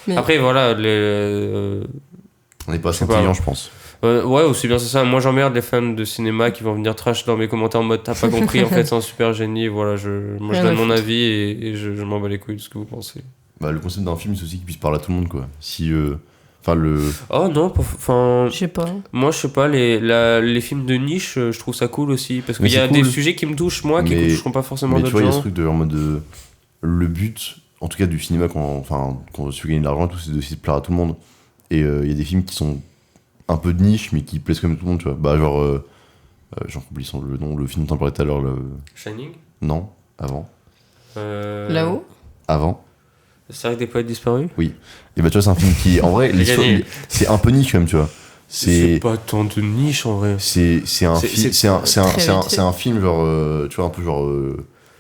Mais- Après, voilà, On n'est pas assez Je sais pas. intelligent, je pense. ouais, aussi bien c'est ça. Moi, j'emmerde les fans de cinéma qui vont venir trash dans mes commentaires en mode t'as pas compris, en fait, c'est un super génie. Voilà, moi, je Rien donne à mon foutre. avis et je m'en bats les couilles de ce que vous pensez. Bah, le concept d'un film, c'est aussi qu'il puisse parler à tout le monde, quoi. Si. Enfin, le. Oh non, enfin. Je sais pas. Moi, je sais pas, les films de niche, je trouve ça cool aussi. Parce Mais qu'il y a c'est cool. des sujets qui me touchent, moi, qui Mais- ne toucheront pas forcément Mais tu d'autres vois, il y a ce gens. truc de en mode. Le but, en tout cas du cinéma, quand tu veux gagner de l'argent, et tout, c'est d'essayer de plaire à tout le monde. Et il y a des films qui sont un peu de niche, mais qui plaisent quand même tout le monde, tu vois. Bah, genre. J'en oublie le nom, le film dont on parlait tout à l'heure. Shining Non, avant. Là-haut Avant. C'est vrai que des poètes disparus Et bah, tu vois, c'est un film qui. En vrai, l'histoire, gagné. c'est un peu niche quand même, tu vois. C'est pas tant de niche en vrai. C'est un C'est- film, très c'est un film genre, tu vois, un peu genre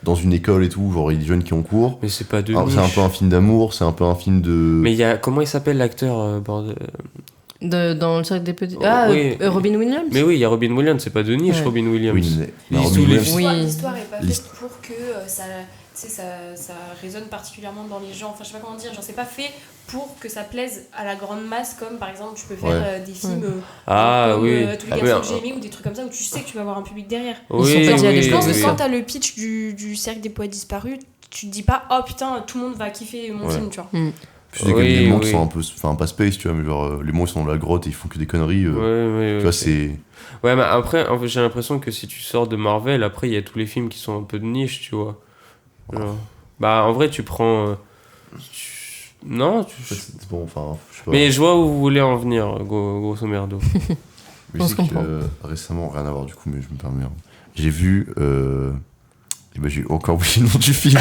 dans une école et tout, genre il y a des jeunes qui ont cours. Mais c'est pas de Alors, niche. c'est un peu un film d'amour, c'est un peu un film de. Mais il y a. Comment il s'appelle l'acteur bordel Dans le cercle des petits. Oh, Ah, oui. Robin Williams. Mais oui, il y a Robin Williams, c'est pas de niche, Ouais. Robin Williams. Oui, mais Ils Robin tous les- Williams, Oui. L'histoire est pas faite L'histoire. pour que ça résonne particulièrement dans les gens. Enfin, je sais pas comment dire. Genre, c'est pas fait pour que ça plaise à la grande masse, comme par exemple, tu peux faire Ouais. des films Ah comme oui. Tous les Ah, garçons mais, que j'ai aimés ou des trucs comme ça où tu sais que tu vas avoir un public derrière. oui, sont pas dit à oui, Je pense que oui. quand t'as le pitch du cercle des poètes disparus, tu te dis pas oh putain, tout le monde va kiffer mon Ouais. film, tu vois. puis c'est quand même Oui, des mondes oui. qui sont un peu, enfin pas space, tu vois, mais genre les mondes ils sont dans la grotte et ils font que des conneries. Ouais, Tu vois, c'est. Ouais, mais après, en fait, j'ai l'impression que si tu sors de Marvel, après, il y a tous les films qui sont un peu de niche, tu vois. Genre, bah, en vrai, tu prends. Non, C'est bon, enfin, je sais pas. mais je vois où vous voulez en venir, grosso merdo. Je on sais se que, comprend. récemment, rien à voir du coup, mais je me permets. J'ai vu Et bah, j'ai encore oublié le nom du film.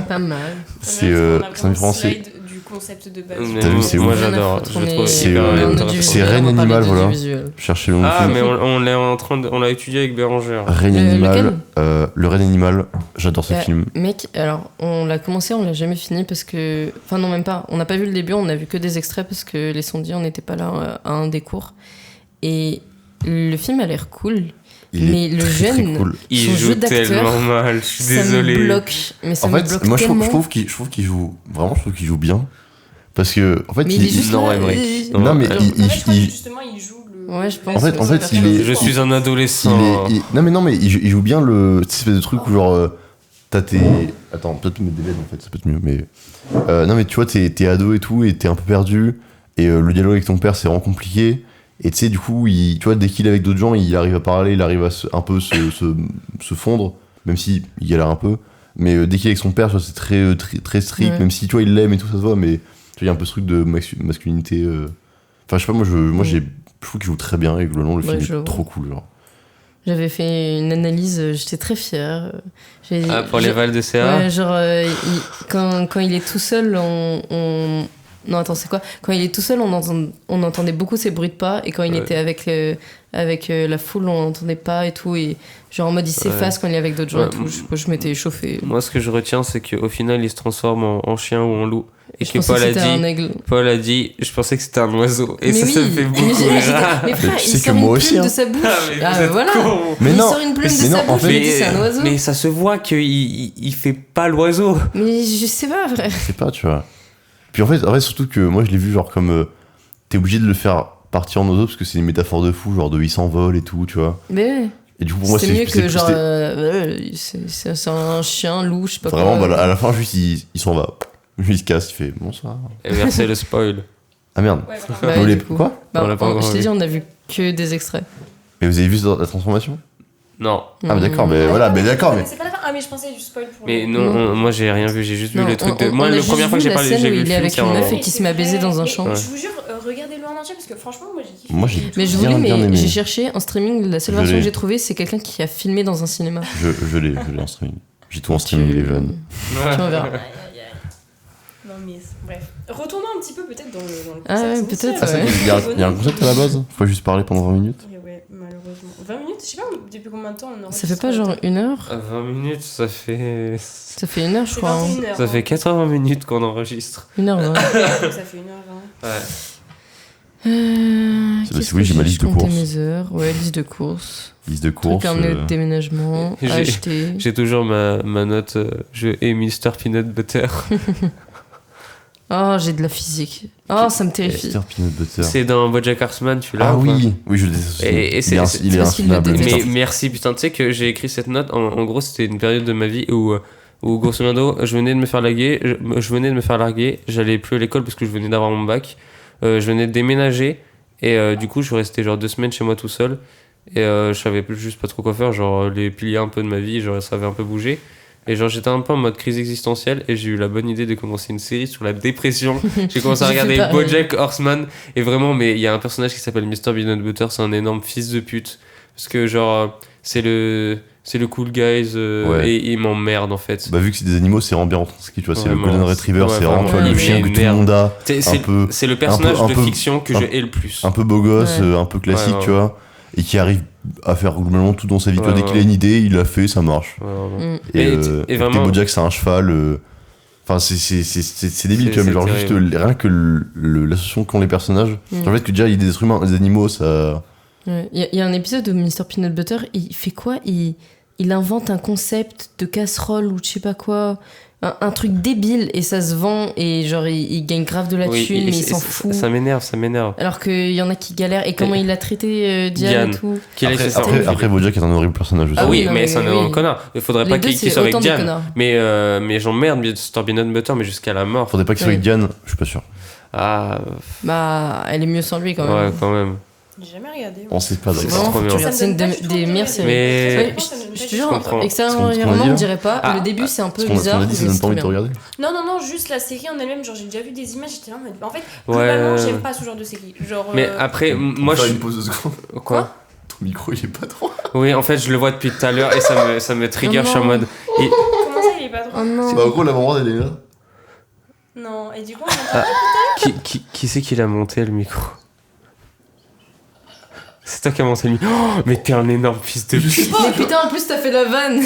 Pas mal. C'est ça me fait penser. slide du concept de base. Mais T'as vu, c'est moi ouf. j'adore. Je le trouve C'est, hyper c'est intéressant. Reine Animal, voilà. Visuel. Cherchez le nom du Ah, film. mais on l'a étudié avec Béranger. Reine Lequel Animal. Le Reine Animal, j'adore ce film. Mec, alors on l'a commencé, on l'a jamais fini parce que. Enfin, non, même pas. On n'a pas vu le début, on a vu que des extraits parce que les sondiers, on n'était pas là à un des cours. Et le film a l'air cool. Mais le très, très jeune, cool. Il son joue jeu d'acteur, tellement mal, je suis ça désolé. me bloque. Mais ça En me fait, bloque moi je tellement. trouve qu'il joue. Vraiment, je trouve qu'il joue bien. Parce que, en fait, Mais il est juste Non, là, Emmerich. Non, mais Alors, il- En fait, je crois que justement, il joue le. Ouais, je pense. En fait, que il est- Je suis un adolescent. Non, mais il joue bien cette espèce de truc où genre. T'as tes. Attends, peut-être mettre des LED en fait, ça peut être mieux. Mais. Non, mais tu vois, t'es ado et tout, et t'es un peu perdu. Et le dialogue avec ton père, c'est vraiment compliqué. Et tu sais, du coup, tu vois, dès qu'il est avec d'autres gens, il arrive à parler, il arrive à un peu se fondre, même si il galère un peu. Mais dès qu'il est avec son père, tu vois, c'est très strict, Ouais. même si tu vois, il l'aime et tout, ça se voit, mais tu vois, il y a un peu ce truc de masculinité. Enfin, je sais pas, moi, je trouve qu'il joue très bien et globalement, le Ouais, film je est vois. trop cool. Genre. J'avais fait une analyse, j'étais très fière. Ah, pour les vals de CA. Ouais, genre, quand il est tout seul, Non, attends, c'est quoi? Quand il est tout seul, on entendait beaucoup ses bruits de pas, et quand il Ouais. était avec la foule, on n'entendait pas et tout, et genre en mode il s'efface quand il est avec d'autres gens Ouais. et tout. Je m'étais chauffée. Moi, ce que je retiens, c'est qu'au final, il se transforme en chien ou en loup. Et Je que pensais Paul que a c'était un dit, aigle. Paul a dit, je pensais que c'était un oiseau. Et Mais ça, oui, ça me fait beaucoup mais rire. mais frère, Mais tu il sais sort que moi une aussi, plume hein. de sa bouche. Ah, mais vous êtes voilà. cons. Mais il non, sort une plume de mais sa non, en bouche, fait- il dit c'est un oiseau. mais ça se voit qu'il il fait pas l'oiseau. Mais je sais pas, frère. Je sais pas, tu vois. Puis en fait, surtout que moi, je l'ai vu genre comme. T'es obligé de le faire partir en oiseau parce que c'est une métaphore de fou, genre de il s'envole et tout, tu vois. Mais Et du coup, pour moi, c'est mieux que genre. c'était- C'est un chien, loup, je sais pas Vraiment, quoi. bah, à la fin, juste, il s'en va. Il se casse, il fait bonsoir. Et merci le spoil. Ah merde. Ouais, voilà. Bah, Vous voulez- du coup. Quoi Bah, On l'a pas encore je t'ai vu. dit, on a vu que des extraits. Mais vous avez vu la transformation Non. Ah, mais d'accord, mais Ah, voilà, mais mais d'accord, mais. C'est pas la fin. Ah, mais je pensais du spoil pour. Mais le- non, moi j'ai rien vu, j'ai juste vu Non, les trucs de. on Moi, a la juste première fois que vu j'ai la parlé, scène j'ai où vu il le est film, avec c'est une un- meuf et Mais qui se c'est met à baiser vrai. dans un Mais champ. Ouais. Je vous jure, regardez-le en entier parce que franchement, moi j'ai kiffé. Moi, j'ai Mais je bien, voulais, bien mais aimé. j'ai cherché en streaming, la seule Je version l'ai. que j'ai trouvée, c'est quelqu'un qui a filmé dans un cinéma. Je l'ai en streaming. J'ai tout en streaming, les jeunes. Tu verras. Aïe, aïe, aïe. Non, mais bref. Retournons un petit peu peut-être dans le Ah ouais, concept peut-être, initial. ouais. Il y a un concept à la base Faut juste parler pendant 20 minutes Et ouais, malheureusement. 20 minutes, je sais pas depuis combien de temps on enregistre. Ça fait pas genre 1 heure? À 20 minutes, ça fait. Ça fait 1 heure, je C'est crois. hein. 21 heures. Ça fait 80 minutes qu'on enregistre. 1 heure, ouais. Donc ça fait 1h20. Ouais. Qu'est-ce oui, que j'ai ma liste de compté courses. mes heures. Ouais, liste de courses. Liste de Truc courses. carnet de déménagement. J'ai- Acheter. J'ai toujours ma note. Je hais Mr. Peanut Butter. Oh, j'ai de la physique. Oh, ça me terrifie. Mr. Peanut Butter. C'est dans Bojack Horseman, tu l'as Ah ou pas oui, oui, je le déteste aussi. Et c'est- il est, c'est- il est parce qu'il le insoutenable. déteste. Mais merci, putain, tu sais que j'ai écrit cette note. En gros, c'était une période de ma vie où grosso modo, je venais de me faire larguer. J'allais plus à l'école parce que je venais d'avoir mon bac. Je venais de déménager. Et du coup, je suis resté genre 2 semaines chez moi tout seul. Et je savais juste pas trop quoi faire. Genre, les piliers un peu de ma vie, genre, ça avait un peu bougé. Et genre, j'étais un peu en mode crise existentielle. Et j'ai eu la bonne idée de commencer une série sur la dépression. J'ai commencé à J'ai fait regarder pareil. Bojack Horseman. Et vraiment, mais il y a un personnage qui s'appelle Mr. Peanut Butter. C'est un énorme fils de pute. Parce que genre, c'est le cool guys. Ouais. Et il m'emmerde en fait. Bah, vu que c'est des animaux, c'est vraiment bien retranscrit, tu vois. C'est le Vraiment. Golden Retriever, Ouais, c'est vraiment tu vois, vraiment. le chien que tout le Merde. monde a. C'est le personnage un de peu- fiction que un- je hais le plus. Un peu beau gosse, Ouais. un peu classique, Ouais, ouais. tu vois. Et qui arrive à faire globalement tout dans sa vie. Tu vois, Ouais, dès qu'il ouais. a une idée, il l'a fait, ça marche. Ouais, vraiment. Mm. Et vraiment- et Bojack, c'est un cheval. Enfin, c'est débile, C'est- tu vois, mais c'est genre juste terrible. rien que l'association qu'ont les personnages. Mm. En fait, que déjà, il y a des êtres humains, des animaux, ça. Ouais. Il y a un épisode de Mr. Peanut Butter, il fait quoi? Il invente un concept de casserole ou je sais pas quoi. Un truc débile et ça se vend et genre il gagne grave de la Oui, thune et mais il c'est- s'en ça- fout. Ça m'énerve, ça m'énerve. Alors qu'il y en a qui galèrent. Et comment Et- il a traité Diane Diane. et tout. Qu'il ait Après, fait ça. après, Bojack est un horrible personnage aussi. Ah oui, non, mais mais c'est un oui. énorme connard. Il faudrait Les pas deux, qu'il c'est soit avec autant des Diane. connards. Mais j'emmerde Mr. Peanut Butter, mais jusqu'à la mort. Faudrait pas qu'il soit avec Diane, je suis pas sûr. Ah, Bah, elle est mieux sans lui quand ouais, même. quand même. J'ai jamais regardé. On sait pas C'est d'accord. trop bien. Tu regardes, c'est une des meilleures séries. Mais- Ouais, je te jure, comprends. extérieurement, Ce qu'on a dit, on là. dirait pas. Ah, le début, c'est un peu Ce qu'on bizarre. a dit, ça mais donne c'est pas envie de trop te bien. regarder. Non, juste la série en elle-même, genre j'ai déjà vu des images, j'étais là en mode. En fait, Ouais. globalement, j'aime pas ce genre de série. Genre. Mais après, moi Faire je. une pause de seconde. Quoi? Ton micro, il est pas trop. Oui, en fait, je le vois depuis tout à l'heure et ça me trigger. Oh je suis en non. mode. Et- Comment ça, il est pas drôle? Oh non. Bah, en gros, l'avant-bras, elle est là. Non, et du coup, on entend. qui c'est qui l'a monté le micro? C'est toi qui as monté le micro. Oh, mais t'es un énorme fils de pute. Mais putain, en plus, t'as fait la vanne.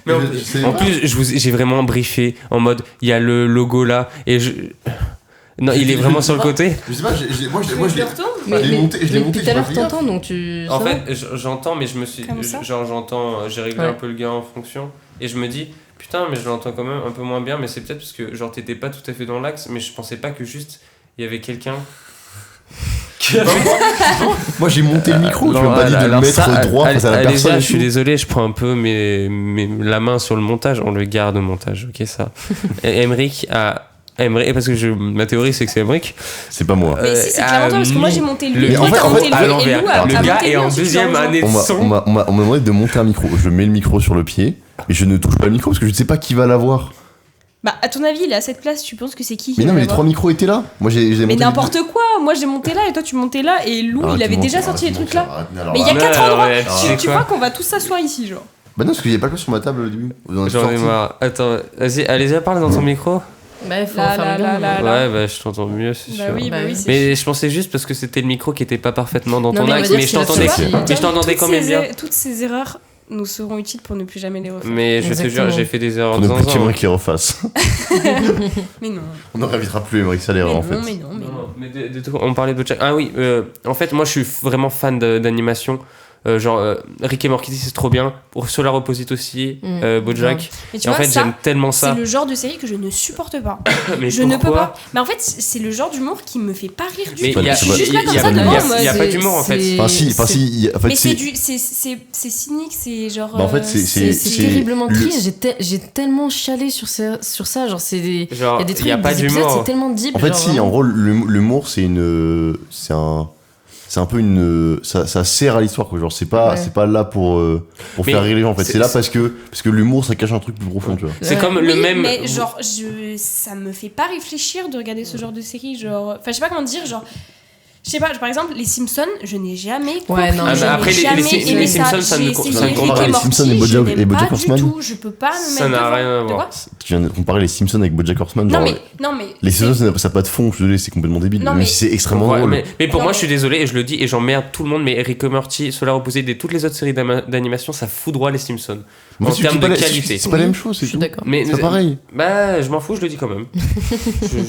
Mais en C'est- plus, j'ai vraiment briefé en mode il y a le logo là et je. Non, il est vraiment sur le côté. Je sais pas, moi je Je l'ai. le retourne? Je l'ai monté, je l'ai monté. Depuis tout à l'heure, j'ai pas fait t'entends, donc tu. En ça va fait, j'entends, mais je me suis. Comme ça J'entends, j'ai réglé Ouais. un peu le gain en fonction. Et je me dis, putain, mais je l'entends quand même un peu moins bien. Mais c'est peut-être parce que, genre, t'étais pas tout à fait dans l'axe. Mais je pensais pas que juste, il y avait quelqu'un. Moi j'ai monté le micro, tu Non, m'as pas dit de le alors mettre ça, droit face à la allez-y, personne. et je suis tout. désolé, je prends un peu la main sur le montage. On le garde au montage, ok, ça. Et Emmerich a. Parce que ma théorie c'est que c'est Emmerich. C'est pas moi. Mais si, c'est clairement toi, parce que moi j'ai monté lui, Le toi en fait- t'as en monté fait, lui, à et l'envers. Lou a Le monté gars est lui, en ensuite, deuxième tu l'as année de rejoint. son. On m'a demandé de monter un micro. Je mets le micro sur le pied et je ne touche pas le micro parce que je ne sais pas qui va l'avoir. Bah, à ton avis, il est à cette place, tu penses que c'est qui Mais non, va mais les l'avoir 3 micros étaient là. Moi j'ai Mais monté. n'importe quoi, moi j'ai monté là et toi tu montais là et Lou il avait déjà sorti les trucs là. Mais il y a Non, 4 non, endroits. mais tu sais Tu quoi crois qu'on va tous s'asseoir ici, genre? Bah non, parce qu'il n'y avait pas que sur ma table au début. On est J'en ai sortis. marre. Attends, vas-y, allez-y, parle dans ton micro. Bah, il faut Là, faire là, le là, gain. là. Ouais, bah je t'entends mieux, c'est Bah sûr. oui, Bah oui. c'est Mais je pensais juste parce que c'était le micro qui était pas parfaitement dans Non, ton mais on va axe, dire mais que je c'est la t'entendais, seule- mais je t'entendais quand même bien. Toutes ces erreurs nous seront utiles pour ne plus jamais les refaire. Mais je te jure, Exactement. j'ai fait des erreurs On de ne peut zinzin. qu'aimerait qu'il les refasse. Mais non. On ne réinvitera plus Émeric Salaire Mais en non, fait. mais non, mais non. Non, mais on parlait de Bojack. Ah oui, en fait, moi je suis vraiment fan d'animation. Rick et Morty, c'est trop bien. Pour Solar Opposite aussi, Bojack. Mais tu Et en vois, fait, ça, j'aime tellement c'est ça. le genre de série que je ne supporte pas. Mais Je ne peux pourquoi pas. Mais en fait, c'est le genre d'humour qui me fait pas rire du Mais tout. il y a C'est pas- Je suis juste là il comme y a ça pas devant, d'humour, moi. il y a pas d'humour en fait. Enfin si, en fait Mais c'est c'est. c'est cynique, c'est genre. Bah, en fait, C'est terriblement le- triste. J'ai tellement chialé sur ça. Genre, c'est des. Il Genre, y a des il trucs, y a pas des épisodes, d'humour. c'est tellement deep. En fait, genre, si, vraiment. en gros, l'humour, c'est un peu une. Ça sert à l'histoire, quoi. Genre, c'est pas là pour Mais faire rire les gens, en fait. c'est- C'est là parce que l'humour, ça cache un truc plus profond, tu vois. C'est Ouais. comme Oui, le même. mais genre, ça me fait pas réfléchir de regarder ce genre de série. Genre, enfin, je sais pas comment dire, genre. Je sais pas, par exemple, les Simpsons, je n'ai jamais compris. Ouais, non, Ah, je bah, n'ai après, jamais les aimé Simpsons, ça J'ai ne essayé ça ne Rick compare et les Morty, Simpsons et je Bojack- n'aime et Bojack pas Horseman. du tout, je peux pas me Ça mettre n'a devant. rien à De voir. quoi Tu viens de comparer les Simpsons avec Bojack Horseman. Non Genre, mais. les c'est- Simpsons, ça n'a pas de fond, je suis désolé, c'est complètement débile. Non, Même mais- si c'est extrêmement Ouais, drôle. mais pour Non, moi, mais- je suis désolé et je le dis et j'emmerde tout le monde, mais Rick et Morty, Solar Opposite et toutes les autres séries d'animation, ça foudroie les Simpsons. Mais en c'est termes pas de la- qualité. C'est pas la même chose, Je c'est suis tout. d'accord. Mais C'est pas pareil. Bah, je m'en fous, je le dis quand même.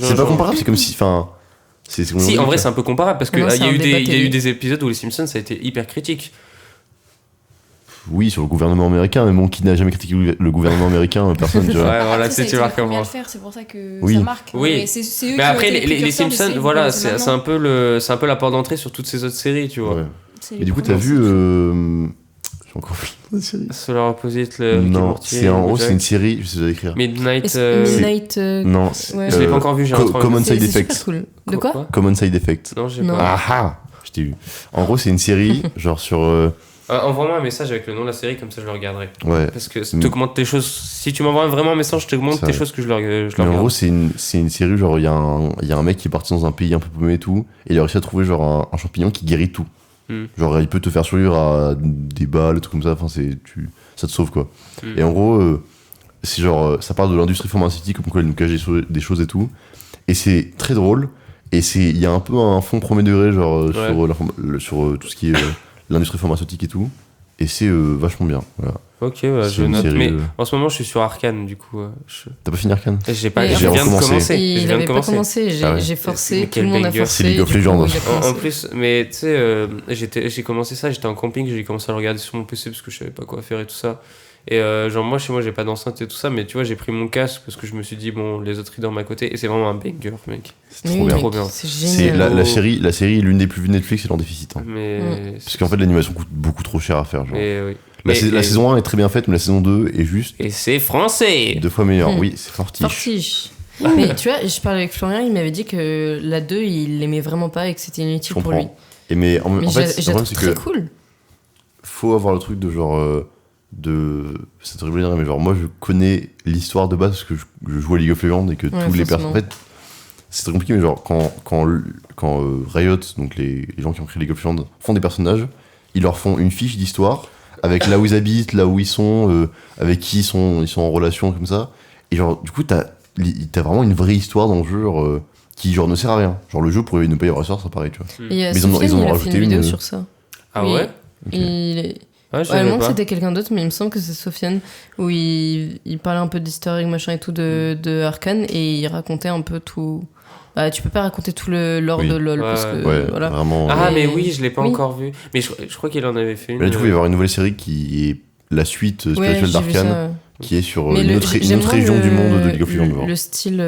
C'est pas comparable, c'est comme si. Enfin. Si, en vrai, c'est un peu comparable parce qu'il Non, y c'est a un eu débat il y a télé. eu des épisodes où les Simpsons, ça a été hyper critique. Oui, sur le gouvernement américain, mais bon, qui n'a jamais critiqué le gouvernement américain, personne, tu Ouais, vois. voilà, Après, tu ça a sais, été tu vois les premiers à comment. le faire, c'est pour ça que Oui. ça marque. Oui. Mais c'est eux Mais qui après, ont été les précurseurs de Simpsons, séries voilà, qu'on c'est connaît un maintenant. peu la porte d'entrée sur toutes ces autres séries, tu vois. Ouais. C'est Et les du coup, t'as premiers. vu. J'ai encore vu la série. Solar Opposite, le Rick et Non, Morty, c'est en gros, Bojack. c'est une série, je sais pas écrire. Midnight. Midnight. Non, Ouais. Je l'ai pas encore vu, j'ai un truc. Common C'est Side super Effects. cool. De quoi Common Side Effects. Non, j'ai Non. pas. Ah ah Je t'ai eu. En gros, c'est une série, genre sur. Envoie-moi un message avec le nom de la série, comme ça je le regarderai. Ouais. Parce que ça t'augmente tes choses. Si tu m'envoies vraiment un message, je t'augmente Ça tes va. choses que je le Mais en regarde. gros, c'est une série, genre, il y a un mec qui est parti dans un pays un peu paumé et tout, et il a réussi à trouver, genre, un champignon qui guérit tout. Genre, il peut te faire survivre à des balles, des trucs comme ça, enfin, ça te sauve, quoi. Et en gros, c'est genre, ça parle de l'industrie pharmaceutique, comme quoi elle nous cache des choses et tout, et c'est très drôle, et il y a un peu un fond premier degré, genre, Ouais. sur tout ce qui est l'industrie pharmaceutique et tout, et c'est vachement bien, voilà. Ok, bah, C'est je une note. série, Mais en ce moment, je suis sur Arcane, du coup. T'as pas fini Arcane? J'ai pas. Et Je en viens de fait, commencer. Je Il viens de avait pas commencer. commencé, Ah ouais. j'ai Mais forcé, tout quel le monde a banger. forcé. C'est League of du coup, Legends. il a commencé. En plus, mais tu sais, j'ai commencé ça, j'étais en camping, j'ai commencé à le regarder sur mon PC parce que je savais pas quoi faire et tout ça. Et genre, moi, chez moi, j'ai pas d'enceinte et tout ça, mais tu vois, j'ai pris mon casque parce que je me suis dit, bon, les autres ils dorment à côté, et c'est vraiment un banger, mec. C'est Mais trop oui, bien. Trop bien. C'est C'est génial. la série est l'une des plus vues de Netflix et en déficit. Hein. Mais. Parce qu'en fait, l'animation coûte beaucoup trop cher à faire. Genre. Mais oui. La saison 1 est très bien faite, mais la saison 2 est juste Et c'est français! 2 fois meilleure. Mm. Oui, c'est fortiche. Fortiche. Mais tu vois, je parlais avec Florian, il m'avait dit que la 2, il l'aimait vraiment pas et que c'était Je inutile pour lui. comprends. Et mais en Mais fait, le j'ai problème, trouvé c'est très que cool. faut avoir le truc de genre. C'est terrible à dire, mais genre, moi, je connais l'histoire de base parce que je joue à League of Legends et que Ouais, tous les forcément. personnes. En fait, c'est très compliqué, mais genre, quand Riot, donc les gens qui ont créé League of Legends, font des personnages, ils leur font une fiche d'histoire avec là où ils habitent, là où ils sont, avec qui ils sont en relation, comme ça. Et genre, du coup, t'as vraiment une vraie histoire dans le jeu, genre, qui genre ne sert à rien. Genre, le jeu pourrait ne pas y avoir ça, ça pareil, tu vois. Et Mais ils en ont Sofiane, il a fait rajouté une vidéo une, sur ça. Ah Oui. ouais Ok. Ah, je Ouais, savais non, pas. c'était quelqu'un d'autre, mais il me semble que c'est Sofiane, où il parlait un peu d'historique, machin et tout de Arcane, et il racontait un peu tout. Bah, tu peux pas raconter tout le lore Oui. de LoL, Ouais, parce que. Ouais, voilà. vraiment. Ah, mais Mais- oui, je l'ai pas oui. encore vu. Mais je crois qu'il en avait fait une. Mais là, du coup, il va y avoir une nouvelle série qui est la suite Ouais, spirituelle j'ai vu d'Arcane, ça. qui est sur Mais une le- autre j'aime moins région le- du monde de League of Legends. Le style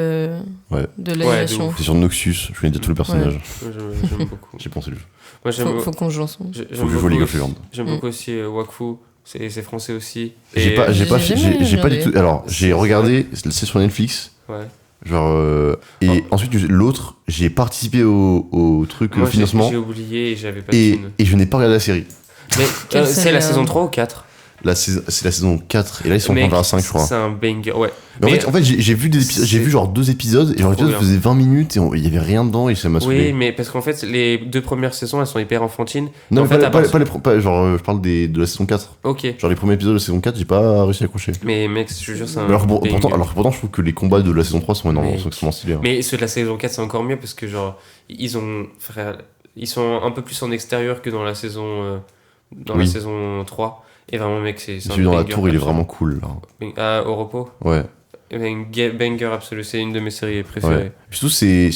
Ouais. de l'animation. ouf. C'est sur Noxus, je connais déjà tous les personnages. J'aime beaucoup. J'ai pensé le jeu. Moi, j'aime Faut qu'on joue ensemble. j'aime Faut que je joue à League of Legends. J'aime Mm. beaucoup aussi Wakfu. C'est français aussi. J'ai Et, pas j'ai jamais j'ai pas du regardé. tout. Alors, j'ai regardé, c'est sur Netflix. Ouais. Genre, et ensuite, l'autre, j'ai participé au truc Moi, financement. j'ai oublié et j'avais pas de Et, thune. et je n'ai pas regardé la série. Mais Quelle c'est série, la hein saison 3 ou 4 C'est la saison 4, et là, ils sont Mec, encore à 5, je crois. C'est un banger, ouais. Mais en fait, j'ai vu des épisodes, j'ai vu genre 2 épisodes, et genre Trop l'épisode bien. faisait 20 minutes, et il y avait rien dedans, et ça m'a Oui, saoulé. mais parce qu'en fait, les 2 premières saisons, elles sont hyper enfantines. Non, en mais fait, genre, je parle de la saison 4. Ok. Genre, les premiers épisodes de la saison 4, j'ai pas réussi à accrocher. Mais mec, je te jure, c'est un. Mais alors banger. que pourtant, je trouve que les combats de la saison 3 sont énormes, Mais- sont extrêmement stylés. hein. Mais ceux de la saison 4, c'est encore mieux parce que, genre, ils sont un peu plus en extérieur que dans la saison, Oui. 3. Et vraiment, mec, c'est un Celui dans la banger tour, il est absolu. vraiment cool. Là. Ah, au repos Ouais. Banger absolu, c'est une de mes séries Ouais. préférées. Surtout, c'est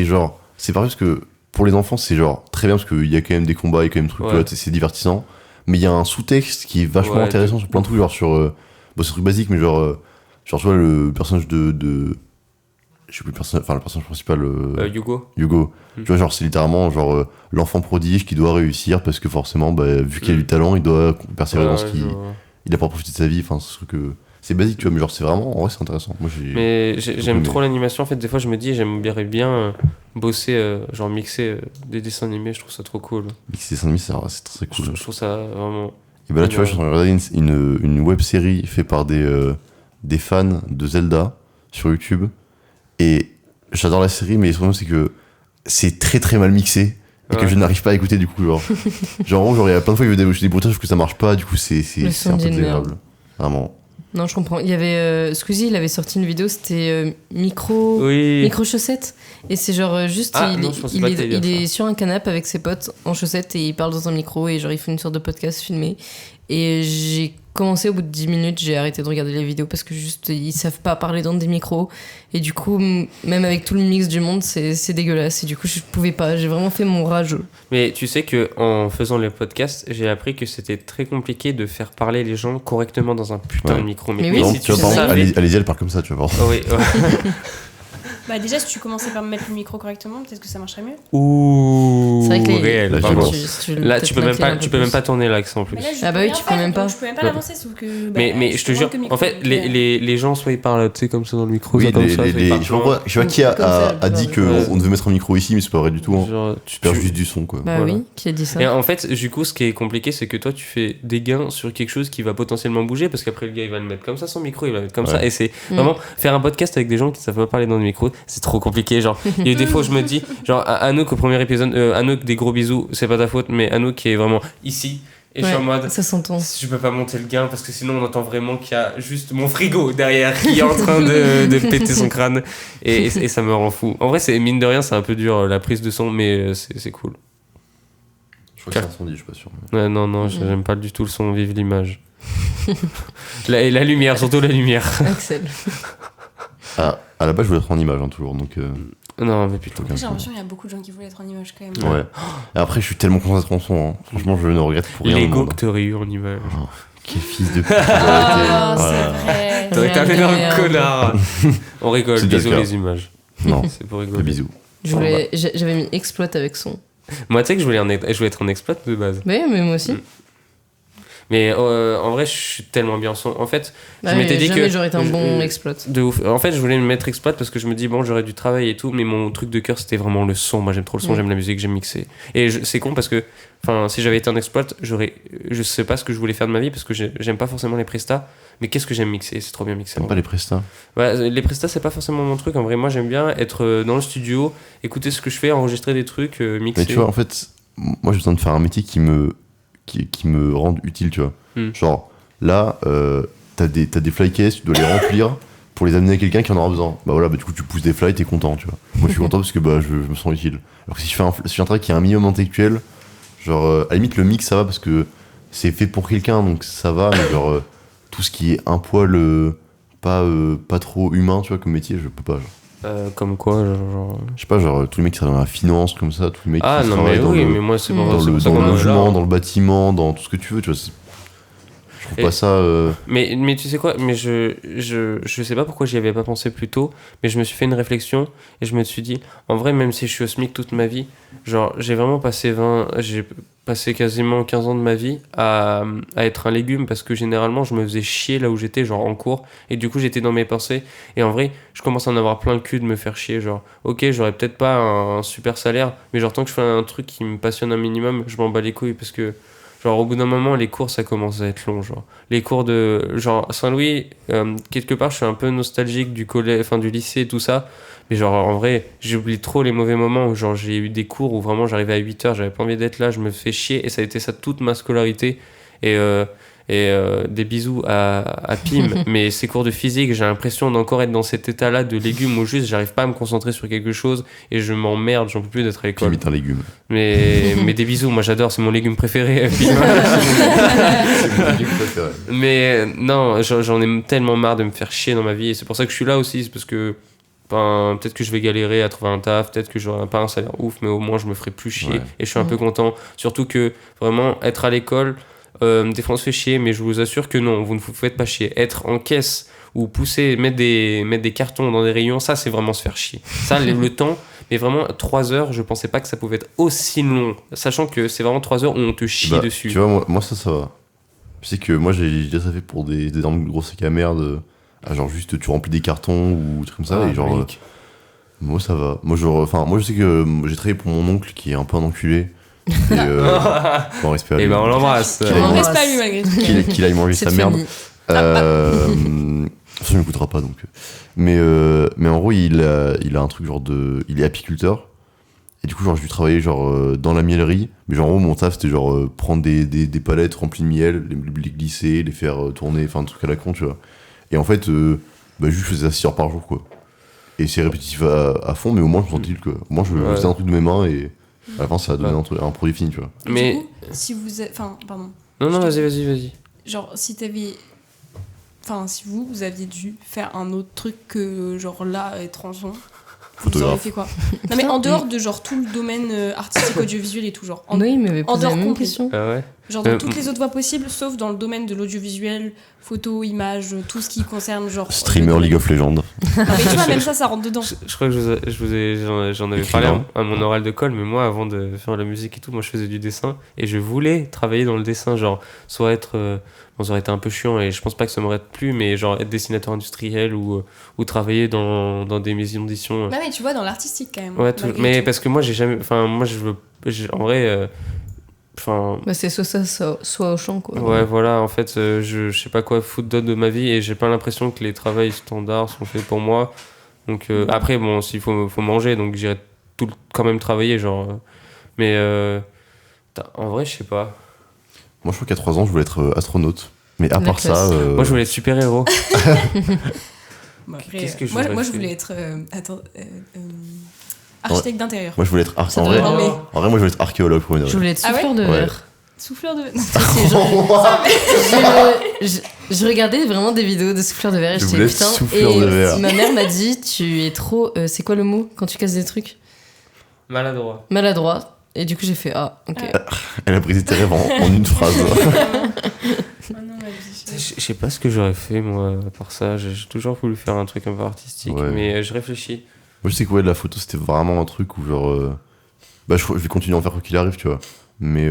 genre. C'est pareil parce que pour les enfants, c'est genre très bien parce qu'il y a quand même des combats et quand même des trucs, Ouais. tu vois, c'est divertissant. Mais il y a un sous-texte qui est vachement Ouais, intéressant sur plein de trucs, genre sur. Bon, c'est un truc basique, mais genre. Genre, tu vois, le personnage de. Je sais plus le personnage. Enfin, le personnage principal. Hugo Hugo. Mm. Tu vois, genre, c'est littéralement genre l'enfant prodige qui doit réussir parce que forcément, bah, vu qu'il a Mm. du talent, il doit persévérer dans ce Ouais, qu'il. genre- Il a pas profité de sa vie. Enfin, c'est un truc. C'est basique, tu vois, mais genre, c'est vraiment. En vrai, c'est intéressant. Moi, j'ai. Mais j'aime aimé. trop l'animation. En fait, des fois, je me dis, j'aimerais bien bosser, genre mixer des dessins animés. Je trouve ça trop cool. Mixer des dessins animés, c'est très cool. Je trouve ça vraiment. Et bah là, tu vois, je suis en train de regarder une web série faite par des fans de Zelda sur YouTube. Et j'adore la série, mais le problème, c'est que c'est très très mal mixé. Et que Ouais. je n'arrive pas à écouter du coup, genre. Genre, en gros, genre, il y a plein de fois, il y a des bruitages, sauf que ça marche pas, du coup, c'est Le un peu son d'une désagréable. Vraiment. Non, je comprends. Il y avait Squeezie, il avait sorti une vidéo, c'était micro Oui. chaussettes, et c'est genre juste Ah, non, je pensais pas que t'allais il dire est sur un canapé avec ses potes en chaussettes et il parle dans un micro et genre il fait une sorte de podcast filmé. Et j'ai commencé au bout de 10 minutes, j'ai arrêté de regarder les vidéos parce que juste ils savent pas parler dans des micros, et du coup même avec tout le mix du monde c'est dégueulasse, et du coup je pouvais pas, j'ai vraiment fait mon rageux. Mais tu sais que en faisant le podcast, j'ai appris que c'était très compliqué de faire parler les gens correctement dans un putain Ouais. de micro. Mais Mais, oui, Non, si tu vois, tu par exemple, savais. allez-y, elle parle comme ça, tu vas voir. Oh, oui, ouais. Bah déjà, si tu commençais par me mettre le micro correctement, peut-être que ça marcherait mieux. Ouh, C'est vrai que les- réel. La pardon. violence. Là, tu peux même pas, tourner l'accent en plus. Mais là, je Ah bah peux oui, rien tu peux faire, même pas. donc je peux même pas l'avancer, sauf que. Mais je te jure, en fait, les gens, soit ils parlent, tu sais, comme ça dans le micro, Oui, soit comme ça, soit ils parlent je vois qui Comme ça, a dit ouais. qu'on devait mettre un micro ici, mais c'est pas vrai du tout. Hein. genre, Tu perds juste du son, quoi. Bah Voilà. oui, qui a dit ça? Et en fait, du coup, ce qui est compliqué, c'est que toi, tu fais des gains sur quelque chose qui va potentiellement bouger, parce qu'après, le gars, il va le mettre comme ça, son micro, il va le mettre comme ça. Ouais. Et c'est vraiment faire un podcast avec des gens qui savent pas parler dans le micro, c'est trop compliqué. Genre, il y a eu des fois où je me dis, genre, à Anouk, au premier épisode, Anouk, des gros bisous, c'est pas ta faute, mais Anouk qui est vraiment ici. Et je suis en mode, ça s'entend. je peux pas monter le gain parce que sinon on entend vraiment qu'il y a juste mon frigo derrière qui est en train de péter son crâne, et ça me rend fou. En vrai, c'est mine de rien, c'est un peu dur la prise de son, mais c'est cool. Je crois que c'est incendie, je suis pas sûr. Ouais, non, j'aime pas du tout le son, vive l'image. la lumière, surtout la lumière. Axel. Ah, à la base, je voulais être en image, hein, toujours, donc. Non, mais putain. aucun J'ai souci. l'impression qu'il y a beaucoup de gens qui voulaient être en image quand même. Ouais. Et après, je suis tellement concentré en son. Hein. Franchement, je ne regrette pour rien. au L'ego monde. que t'aurais eu en image. Quel fils de pute. Ah, Ouais. c'est vrai. T'aurais été un Merde, énorme merde. connard. On rigole, C'est déjà bisous le cas. les images. Non, C'est pour des rigoler. bisous. J'avais mis exploit avec son. Moi, tu sais que je voulais être en exploit de base. Oui, mais moi aussi. Mais en vrai, je suis tellement bien son. En fait, Bah je m'étais dit jamais que. j'aurais été un je- bon exploit. De ouf. En fait, je voulais me mettre exploit parce que je me dis, bon, j'aurais du travail et tout, mais mon truc de cœur, c'était vraiment le son. Moi, j'aime trop le son, Mm. j'aime la musique, j'aime mixer. Et c'est con parce que, enfin, si j'avais été un exploit, je sais pas ce que je voulais faire de ma vie parce que j'aime pas forcément les prestats, mais qu'est-ce que j'aime mixer, c'est trop bien mixer. T'aimes pas les prestats? Ouais, les prestats, c'est pas forcément mon truc. En vrai, moi, j'aime bien être dans le studio, écouter ce que je fais, enregistrer des trucs, mixer. Mais tu vois, en fait, moi, j'ai besoin de faire un métier qui me rendent utile, tu vois. Hmm. Genre, là, t'as des fly cases, tu dois les remplir pour les amener à quelqu'un qui en aura besoin. Bah voilà, bah du coup, tu pousses des fly, t'es content, tu vois. Moi, je suis content parce que bah, je me sens utile. Alors que si je fais un travail qui est un minimum intellectuel, genre, à la limite, le mix, ça va parce que c'est fait pour quelqu'un, donc ça va, mais genre, tout ce qui est un poil pas trop humain, tu vois, comme métier, je peux pas. Genre. Comme quoi, genre... Je sais pas, genre, tous les mecs qui travaillent dans la finance, comme ça, tous les mecs Ah qui non, mais travaillent dans oui, le, mais moi, c'est pas dans c'est le, pour ça dans qu'on le en est là. logement, dans le bâtiment, dans tout ce que tu veux, tu vois. Je trouve Et- pas ça. Mais tu sais quoi, mais je sais pas pourquoi j'y avais pas pensé plus tôt, mais je me suis fait une réflexion et je me suis dit, en vrai, même si je suis au SMIC toute ma vie, genre, j'ai passé quasiment 15 ans de ma vie à être un légume parce que généralement, je me faisais chier là où j'étais, genre en cours, et du coup, j'étais dans mes pensées. Et en vrai, je commence à en avoir plein le cul de me faire chier, genre, ok, j'aurais peut-être pas un super salaire, mais genre, tant que je fais un truc qui me passionne un minimum, je m'en bats les couilles parce que. Genre, au bout d'un moment, les cours, ça commence à être long, genre. Les cours de... Genre, Saint-Louis, quelque part, je suis un peu nostalgique du collège, enfin, du lycée et tout ça. Mais genre, en vrai, j'oublie trop les mauvais moments où, genre, j'ai eu des cours où vraiment, j'arrivais à 8h, j'avais pas envie d'être là, je me fais chier. Et ça a été ça toute ma scolarité. Et des bisous à Pim. Mais ces cours de physique, j'ai l'impression d'encore être dans cet état-là de légumes où juste, j'arrive pas à me concentrer sur quelque chose et je m'emmerde, j'en peux plus d'être à l'école. Limite un légume. Mais des bisous, moi j'adore, c'est mon légume préféré. Mais non, j'en ai tellement marre de me faire chier dans ma vie et c'est pour ça que je suis là aussi, c'est parce que peut-être que je vais galérer à trouver un taf, peut-être que j'aurai pas un salaire ouf, mais au moins je me ferai plus chier et je suis un peu content. Surtout que vraiment être à l'école, des fois on se fait chier, mais je vous assure que non, vous ne vous faites pas chier. Être en caisse ou pousser, mettre des cartons dans des rayons, ça c'est vraiment se faire chier. Ça, le temps, mais vraiment 3 heures, je pensais pas que ça pouvait être aussi long, sachant que c'est vraiment 3 heures où on te chie dessus. Tu vois, moi ça va. Je sais que moi j'ai déjà fait pour des énormes gros sacs à merde. Genre juste tu remplis des cartons ou des trucs comme ça et genre moi ça va. Moi je sais que j'ai travaillé pour mon oncle qui est un peu un enculé. Et bon respect à lui. Et ben on l'embrasse. On reste pas lui malgré tout. Qu'il aille manger sa merde. Ça ne m'écoutera pas donc. Mais en gros il a un truc genre il est apiculteur. Et du coup genre je lui travaillais genre dans la miellerie. Mais genre en gros mon taf c'était genre prendre des palettes remplies de miel, les glisser, les faire tourner, enfin un truc à la con tu vois. Et en fait juste je faisais ça 6 heures par jour quoi. Et c'est répétitif à fond mais au moins je me sentais utile quoi. Au moins je faisais un truc de mes mains et à la fin ça a donné un produit fini tu vois. Mais Du coup, si vous êtes... Enfin, pardon. non vas-y. Genre, si t'avais... Enfin, si vous aviez dû faire un autre truc que, genre, là, être en son, vous auriez fait quoi? Non, mais en dehors de, genre, tout le domaine artistique, audiovisuel et tout, genre. Oui, mais en posez la dehors même complet. question. Ah ouais. Genre, dans toutes les autres voies possibles, sauf dans le domaine de l'audiovisuel, photo, image, tout ce qui concerne, genre... Streamer League of Legends. Non, mais tu vois, même ça rentre dedans. Je crois que j'en avais parlé à mon oral de colle, mais moi, avant de faire la musique et tout, moi, je faisais du dessin et je voulais travailler dans le dessin, genre, soit être... bon, ça aurait été un peu chiant et je pense pas que ça m'aurait plu, mais genre être dessinateur industriel ou travailler dans des maisons d'édition. Non, mais tu vois, dans l'artistique, quand même. Ouais, mais parce que moi, j'ai jamais... Enfin, moi, en vrai... Bah c'est soit ça, soit au champ quoi. Ouais, voilà, en fait, je sais pas quoi foutre d'autre de ma vie et j'ai pas l'impression que les travails standards sont faits pour moi. Donc après, bon, s'il faut manger, donc j'irai quand même travailler, genre. Mais en vrai, je sais pas. Moi je crois qu'à 3 ans je voulais être astronaute. Mais à part ça. Moi je voulais être super-héros. Qu'est-ce que moi je voulais être. Architecte d'intérieur. Moi je voulais être en vrai, moi je voulais être archéologue pour une Je voulais être souffleur de verre. Souffleur de verre. Je regardais vraiment des vidéos de souffleur de verre et j'étais putain. Et ma mère m'a dit tu es trop. C'est quoi le mot quand tu casses des trucs? Maladroit. Et du coup j'ai fait ok. Elle a brisé tes rêves en une phrase. Je sais pas ce que j'aurais fait moi à part ça. J'ai toujours voulu faire un truc un peu artistique, mais je réfléchis. Moi je sais que la photo c'était vraiment un truc où genre je vais continuer à en faire quoi qu'il arrive tu vois. Mais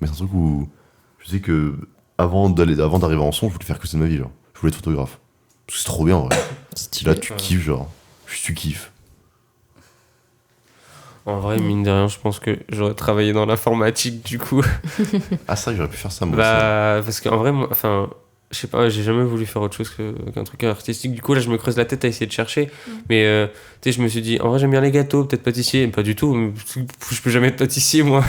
c'est un truc où je sais que avant d'arriver en son je voulais faire que ça de ma vie genre. Je voulais être photographe. Parce que c'est trop bien en vrai. Là tu kiffes genre. Tu kiffes. En vrai, mine de rien, je pense que j'aurais travaillé dans l'informatique du coup. Ah ça j'aurais pu faire ça moi. Parce qu'en vrai, moi, enfin, je sais pas, j'ai jamais voulu faire autre chose qu'un truc artistique. Du coup, là, je me creuse la tête à essayer de chercher. Mais tu sais, je me suis dit, en vrai, j'aime bien les gâteaux, peut-être pâtissier. Pas du tout, je peux jamais être pâtissier moi.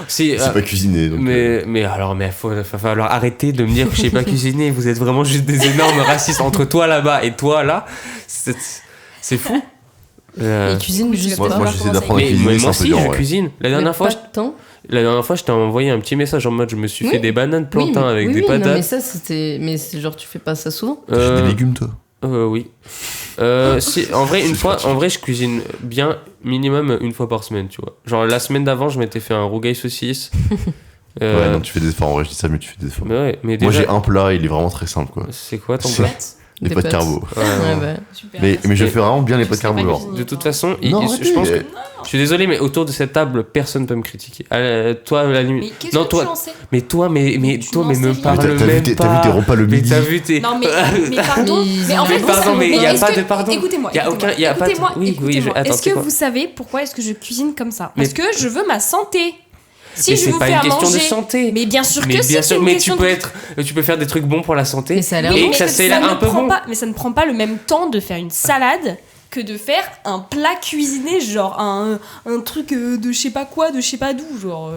Si, C'est pas cuisiner. Donc, mais il va falloir arrêter de me dire que je sais pas cuisiner. Vous êtes vraiment juste des énormes racistes entre toi là-bas et toi là. C'est fou. Il cuisine juste moi, pas. moi j'essaie d'apprendre à Mais cuisiner, c'est moi un peu aussi, dur. je Ouais. cuisine. La Mais dernière pas de temps. je t'ai envoyé un petit message en mode je me suis Oui. fait des bananes plantains avec oui, des oui, non, mais patates. ça, c'était. Mais c'est genre, tu fais pas ça souvent. J'ai des légumes, toi. Oui. Si, en vrai, je cuisine bien minimum une fois par semaine, tu vois. Genre la semaine d'avant, je m'étais fait un rougail saucisse. Ouais, non, tu fais des efforts. En vrai, je dis ça, mais tu fais des efforts. Mais ouais, mais Moi, déjà, j'ai un plat, il est vraiment très simple, quoi. c'est quoi ton C'est- plat? Des pâtes carbo. Ouais, Ouais, non. bah. Super. Mais je Et- fais vraiment bien les Je pâtes sais carbo. pas genre. cuisiner. De toute façon, Non, je arrêtez, pense que je suis désolé, mais autour de cette table, personne peut me critiquer. Toi, la nuit. Mais qu'est-ce Non, que toi, tu en sais mais toi, mais Tu toi, n'en mais sais me rien. parle Mais t'as vu même t'as pas. vu tes repas le Mais midi. t'as vu tes. Non, mais pardon. Ils Mais en ont- fait, Mais pardon, vous mais savez- il y a est-ce pas que- de pardon. Écoutez-moi. Il y a aucun- il y a pas de- Écoutez-moi. oui, Écoutez-moi. attends, Est-ce c'est que quoi vous savez pourquoi est-ce que je cuisine comme ça Mais- Parce que je veux ma santé. Si Mais je c'est vous pas fais une à question de manger. santé. Mais bien sûr que Mais si, bien c'est sûr, une mais question tu peux faire des trucs bons pour la santé. Mais ça a l'air Oui, Et bon. que ça c'est ne un peu prend bon. pas- mais ça ne prend pas le même temps de faire une salade que de faire un plat cuisiné, genre un truc de je sais pas quoi, de je sais pas d'où, genre.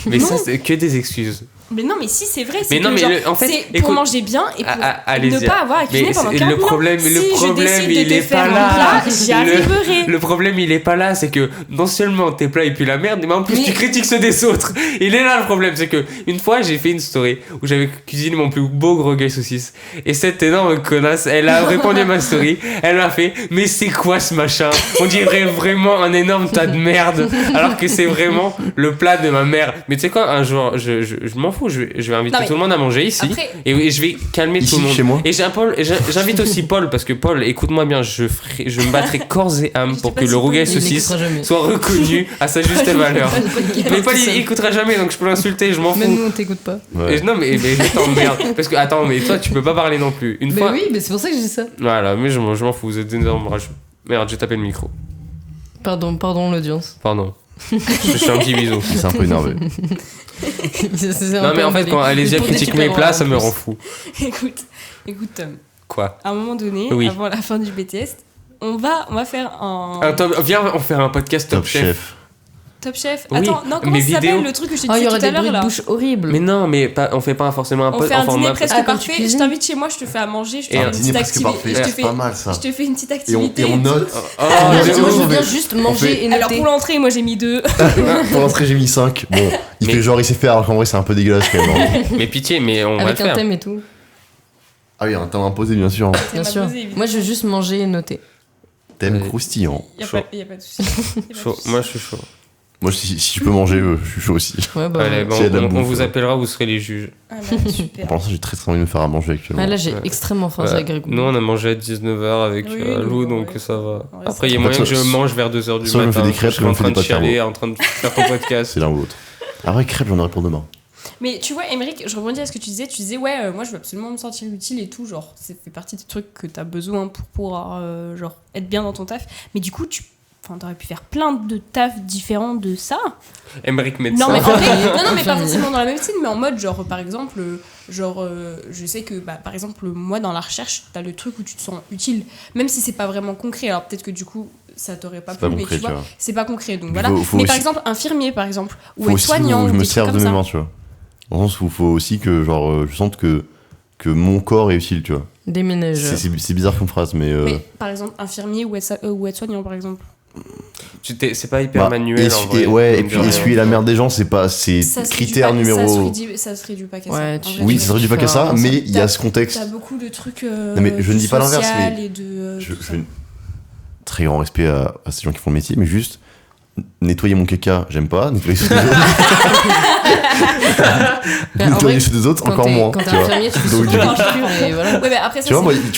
Mais Non. ça, c'est que des excuses. Mais non, mais si, c'est vrai. C'est Mais non, que, mais genre, en fait, c'est pour écoute- manger bien et pour Allez-y. ne pas avoir à cuisiner Mais pendant c'est- 40 minutes. le si problème, je décide il de est te faire pas là. un plat, j'y arriverai. Le problème, il est pas là. C'est que non seulement tes plats ils puent la merde, mais en plus Mais- tu critiques ceux des autres. Il est là le problème. C'est que une fois, j'ai fait une story où j'avais cuisiné mon plus beau rougail saucisse. Et cette énorme connasse, elle a répondu à ma story. Elle m'a fait mais c'est quoi ce machin? On dirait vraiment un énorme tas de merde. Alors que c'est vraiment le plat de ma mère. Mais tu sais quoi, un jour, je m'en fous. Je vais inviter Non, mais tout le monde à manger ici. après- Et je vais calmer Ici, tout le monde. chez moi. Et j'invite aussi Paul, parce que Paul, écoute-moi bien, je me battrai corps et âme Je pour sais pas que si le Paul, rougail il saucisse écoutera jamais. soit reconnu à sa juste valeur. Mais Paul, il écoutera jamais, donc je peux l'insulter, je m'en Même fous. nous, on t'écoute pas. Ouais. Et non, mais je t'emmerde. Parce que, attends, mais toi, tu peux pas parler non plus. Une Mais fois. oui, mais c'est pour ça que je dis ça. Voilà, mais je m'en fous, vous êtes des énormes rageux. Merde, j'ai tapé le micro. Pardon l'audience. Pardon. Je fais un petit bisou. C'est un peu énervé. Non, mais en fait, quand Alésia Pour des critique super mes plats, en ça me plus. rend fou. Écoute, Quoi? à un moment donné, Oui. avant la fin du BTS, on va faire un Viens, on fait un podcast Top Top Chef. chef. Top Chef. Oui, Attends, non, comment mes ça s'appelle vidéos. le truc que je t'ai Oh, il dit y aura tout à des l'heure bruits de là bouche horribles. Mais non, mais on fait pas forcément un On fait un dîner presque Ah, quand tu parfait. Je cuisines. t'invite chez moi, je te fais à manger, je te Et fais un une Dîner petite presque parfait. activité. Je te C'est fais pas mal ça. je te fais une petite Et on activité. et on et tout. note. Oh, Moi, de je ouf. veux bien juste manger et Alors noter. pour l'entrée, moi j'ai mis 2. Pour l'entrée, j'ai mis 5. Bon, il Mais- fait genre il sait faire, alors qu'en vrai, c'est un peu dégueulasse quand même. hein. Mais pitié, mais on va le Avec un faire. thème et tout. Ah oui, un temps imposé, bien sûr. Bien sûr. Moi, je veux juste manger et noter. Thème Allez. croustillant. Y a Chaud. pas de soucis. Y a pas de Chaud. soucis. Moi, je suis chaud. Moi, si je peux manger, je suis chaud aussi. Ouais, bah. Allez, bon, s'il y a de la on bouffe, vous ouais. appellera, vous serez les juges. Ah bah, super. Pour l'instant, j'ai très envie de me faire à manger actuellement. Ah, là, j'ai Ouais. extrêmement faim, c'est Ouais. agréable. Nous, on a mangé à 19h avec Oui, Lou, oui, donc ouais. ça va. Ouais, Après, il y a ça moyen va. que je mange vers 2h du Soit je me matin. fais des crêpes, je serai en soit je me train fais de des pâtes chialer, en train de faire ton podcast. C'est l'un ou l'autre. Ah ouais, crêpes, j'en aurai pour demain. Mais tu vois, Émeric, je rebondis à ce que tu disais, ouais, moi je veux absolument me sentir utile et tout, genre, ça fait partie des trucs que t'as besoin pour pouvoir, genre, être bien dans ton taf. Mais du coup, t'aurais pu faire plein de tafs différents de ça. Emmerich médecin. Non, mais en vrai, non, mais pas Infirmier. forcément dans la médecine, mais en mode, genre, par exemple, je sais que, bah, par exemple, moi, dans la recherche, t'as le truc où tu te sens utile, même si c'est pas vraiment concret. Alors peut-être que du coup, ça t'aurait pas C'est plu, pas mais concret, tu vois, tu vois. c'est pas concret, donc Il voilà. faut Mais aussi- par exemple, infirmier, par exemple, ou Faut aussi soignant, que je ou me des serve trucs de comme mes ça. mains, tu vois. Dans le sens où il faut aussi que genre, je sente que mon corps est utile, tu vois. Déménageur. C'est bizarre comme phrase, mais. Mais par exemple, infirmier ou aide-soignant, par exemple. C'est pas hyper bah, manuel en vrai. ouais, et mine de puis rien. essuyer la merde des gens, c'est Ça se critère réduit pas- numéro. Ça se réduit pas qu'à Ouais, ça. tu- En vrai, Oui, tu ça se réduit pas qu'à ça, T'as- mais il y a ce contexte. T'as beaucoup de trucs. Non, mais je ne dis pas l'inverse, social mais et de, Je, tout ça. je- très grand respect à ces gens qui font le métier, mais juste nettoyer mon caca, j'aime pas. Nettoyer ceux des autres, Mais en vrai, nettoyer ceux des autres Quand encore t'es moins. quand tu t'es vois. infirmier, tu fais Donc, surtout du coup- la piqûre et voilà. Ouais, mais après ça, Tu vois, moi, c'est-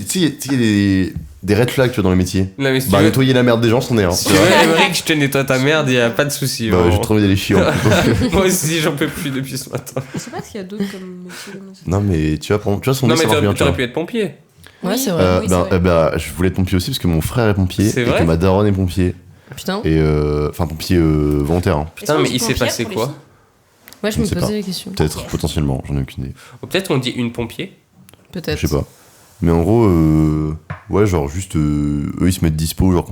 tu sais, il y a des red flags tu vois, dans les métiers. Non, mais si Bah, tu veux, nettoyer la merde des gens, c'en est un. si tu veux, Emmerich, je te nettoie ta merde, y a pas de souci. Bah, vraiment. j'ai trop envie d'aller chier. en plus. Moi aussi, j'en peux plus depuis ce matin. Je sais pas s'il y a d'autres comme métier. Non, mais tu vois, son Non, nez, mais ça marche bien. tu t'aurais vois. pu être pompier. Ouais, c'est vrai. Oui, c'est vrai. Je voulais être pompier aussi parce que mon frère est pompier C'est et vrai que ma daronne est pompier. Putain. Et enfin, pompier volontaire, hein. Putain, Est-ce qu'on mais dit il s'est pompière passé pour les quoi filles Ouais, je Je me sais posais pas. la question. Peut-être, Ok. potentiellement, j'en ai aucune idée. Ou peut-être qu'on dit une pompier. Peut-être. Je sais pas. Mais en gros, ouais, genre juste, eux ils se mettent dispo, genre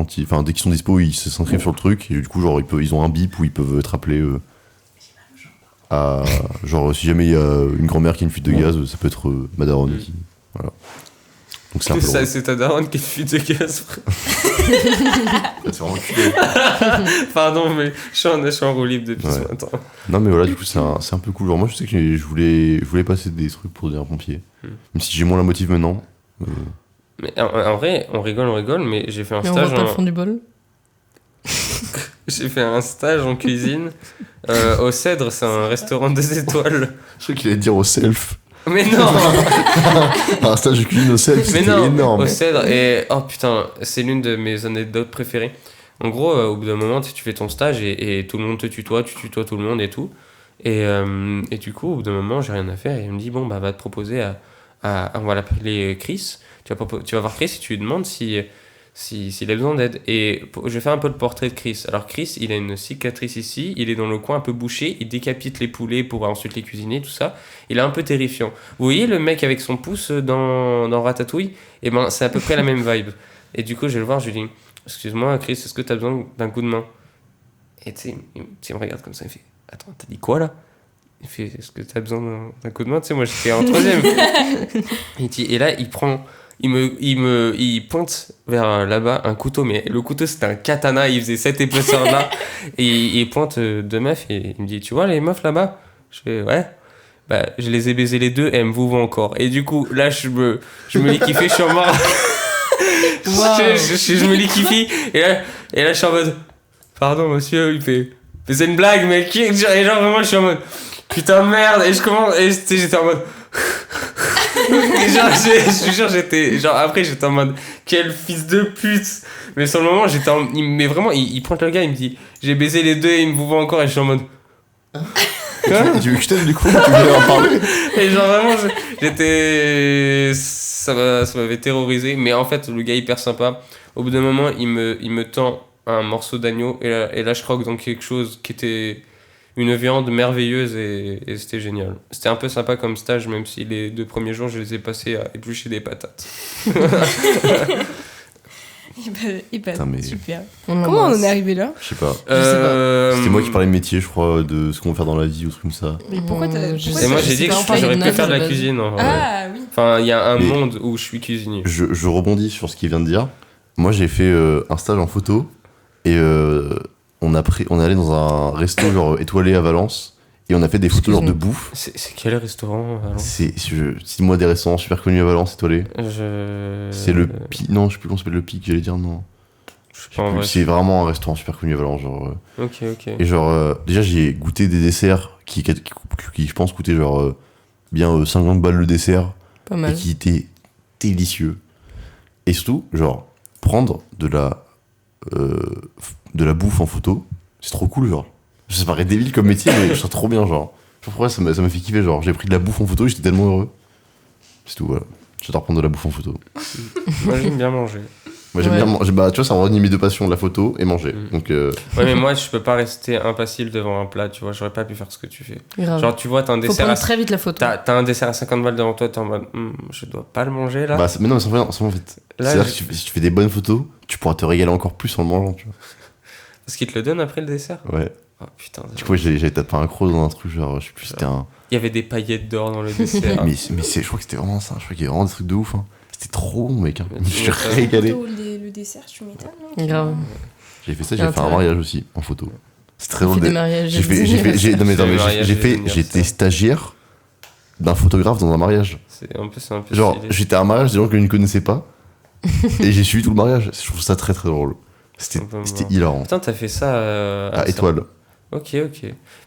dès qu'ils sont dispo, ils s'inscrivent sur le truc, et du coup, genre ils ont un bip où ils peuvent te rappeler. Genre, si jamais il y a une grand-mère qui a une fuite de gaz, ça peut être ma daronne aussi. Voilà. Donc c'est un peu Ça, drôle. c'est ta daronne qui te fuite de gaz. C'est vraiment culé. Pardon, mais je suis en roue libre depuis ce Ouais. matin. Non, mais voilà, du coup, c'est un peu cool. Genre, moi, je sais que je voulais passer des trucs pour devenir pompier. Même si j'ai moins la motive maintenant. Mais en vrai, on rigole, mais j'ai fait un Mais on voit stage pas le fond du bol. J'ai fait un stage en cuisine au Cèdre, c'est un restaurant 2 étoiles. Je crois qu'il allait dire au self. Mais non, Un stage de cuisine au self, mais c'était non, énorme. au Cèdre. Et oh putain, c'est l'une de mes anecdotes préférées. En gros, au bout d'un moment, tu fais ton stage et tout le monde te tutoie, tu tutoies tout le monde et tout. Et du coup, au bout d'un moment, j'ai rien à faire. Et il me dit, bon, bah, va te proposer on va l'appeler Chris. Tu vas voir Chris et tu lui demandes s'il a besoin d'aide. Et je fais un peu le portrait de Chris. Alors Chris, il a une cicatrice ici, il est dans le coin un peu bouché, il décapite les poulets pour ensuite les cuisiner, tout ça. Il est un peu terrifiant. Vous voyez le mec avec son pouce dans Ratatouille? Et ben c'est à peu près la même vibe. Et du coup, je vais le voir, je lui dis, excuse-moi Chris, est-ce que tu as besoin d'un coup de main? Et tu sais, il me regarde comme ça, il fait, attends, t'as dit quoi là? Il fait, est-ce que tu as besoin d'un coup de main? Tu sais, moi j'étais en troisième. Et là, il pointe vers là-bas un couteau, mais le couteau c'était un katana, il faisait cette épaisseur là. Et il pointe deux meufs et il me dit, tu vois les meufs là-bas? Je fais, ouais. Bah, je les ai baisés les deux et elles me vouvoient encore. Et du coup, là, je me l'ai kiffé, je suis en mort. Je me l'ai kiffé. Et là, je suis en mode, pardon monsieur, il fait, mais c'est une blague, mec. Et genre, vraiment, je suis en mode, putain, merde. Et je commence, et tu sais, j'étais en mode, et genre, je te jure, après, j'étais en mode, quel fils de pute. Mais sur le moment, mais vraiment, il pointe le gars, il me dit, j'ai baisé les deux et il me vous voit encore, et je suis en mode, Et tu veux que je t'aide du coup? Tu voulais en parler? et genre, vraiment, ça m'avait terrorisé. Mais en fait, le gars, hyper sympa. Au bout d'un moment, il me tend un morceau d'agneau, et là, je croque dans quelque chose qui était une viande merveilleuse et c'était génial. C'était un peu sympa comme stage, même si les 2 premiers jours, je les ai passés à éplucher des patates. Putain, mais- super. On Comment on l'embrasse. en est arrivé là? Je sais pas. Euh, C'était moi qui parlais de métier, je crois, de ce qu'on veut faire dans la vie ou truc comme ça. Mais pourquoi t'as. je pourquoi Et sais moi, t'as- j'ai dit que pas, on parlait j'aurais de pu faire de la base. cuisine. En vrai. Ah oui. Enfin, il y a un Mais- monde où je suis cuisinier. Je rebondis sur ce qu'il vient de dire. Moi, j'ai fait un stage en photo et on est allé dans un resto genre étoilé à Valence et on a fait des photos genre de bouffe. C'est quel restaurant alors Cite-moi des restaurants super connus à Valence étoilés. C'est le Pic. Non, je sais plus comment s'appelle le Pic, j'allais dire non. Je sais pas en Plus, vrai. c'est vraiment un restaurant super connu à Valence. Genre, Ok. et genre, déjà, j'ai goûté des desserts qui je pense, coûtaient genre bien 50 balles le dessert Pas et mal. qui étaient délicieux. Et surtout, genre, prendre de la bouffe en photo, c'est trop cool, genre. Ça paraît débile comme métier, mais je trouve ça trop bien, genre. Je sais pas pourquoi ça m'a fait kiffer, genre. J'ai pris de la bouffe en photo, j'étais tellement heureux. C'est tout, voilà. J'adore prendre de la bouffe en photo. Moi, j'aime bien manger. Moi, j'aime Ouais. bien manger. Bah, tu vois, ça réunit mes 2 passions, la photo et manger. Mm. Donc, Ouais, mais moi, je peux pas rester impassible devant un plat, tu vois. J'aurais pas pu faire ce que tu fais. Grave. Genre, tu vois, t'as un Faut dessert prendre très vite la photo. T'as un dessert à 50 balles devant toi, t'es en mode, je dois pas le manger là. bah, mais non, mais en fait, Là, c'est-à-dire que si tu fais des bonnes photos, tu pourras te régaler encore plus en le mangeant, tu Parce qu'ils te le donnent après le dessert. vois. Ouais. Oh putain. Du coup, j'avais tapé un croc dans un truc, genre, je sais plus, c'était un. Il y avait des paillettes d'or dans le dessert. Je crois que c'était vraiment ça. Je crois qu'il y avait vraiment des trucs de ouf. Hein. C'était trop bon, mec. Hein. Mais Je me tu suis m'étonnes. régalé. Le dessert, tu m'étonnes. non Grave. J'ai fait ça, Il y j'ai a fait un intérêt. mariage aussi, en photo. C'est très On fait drôle. des mariages. J'ai fait, non, mais attends, Des mais mariages, j'ai des fait, anniversaires. j'étais stagiaire d'un photographe dans un mariage. C'est un peu Genre, stylé. j'étais à un mariage des gens que je ne connaissais pas. Et j'ai suivi tout le mariage. Je trouve ça très très drôle. C'était Un peu marrant. hilarant. Putain, t'as fait ça À ça. Étoile. Ok.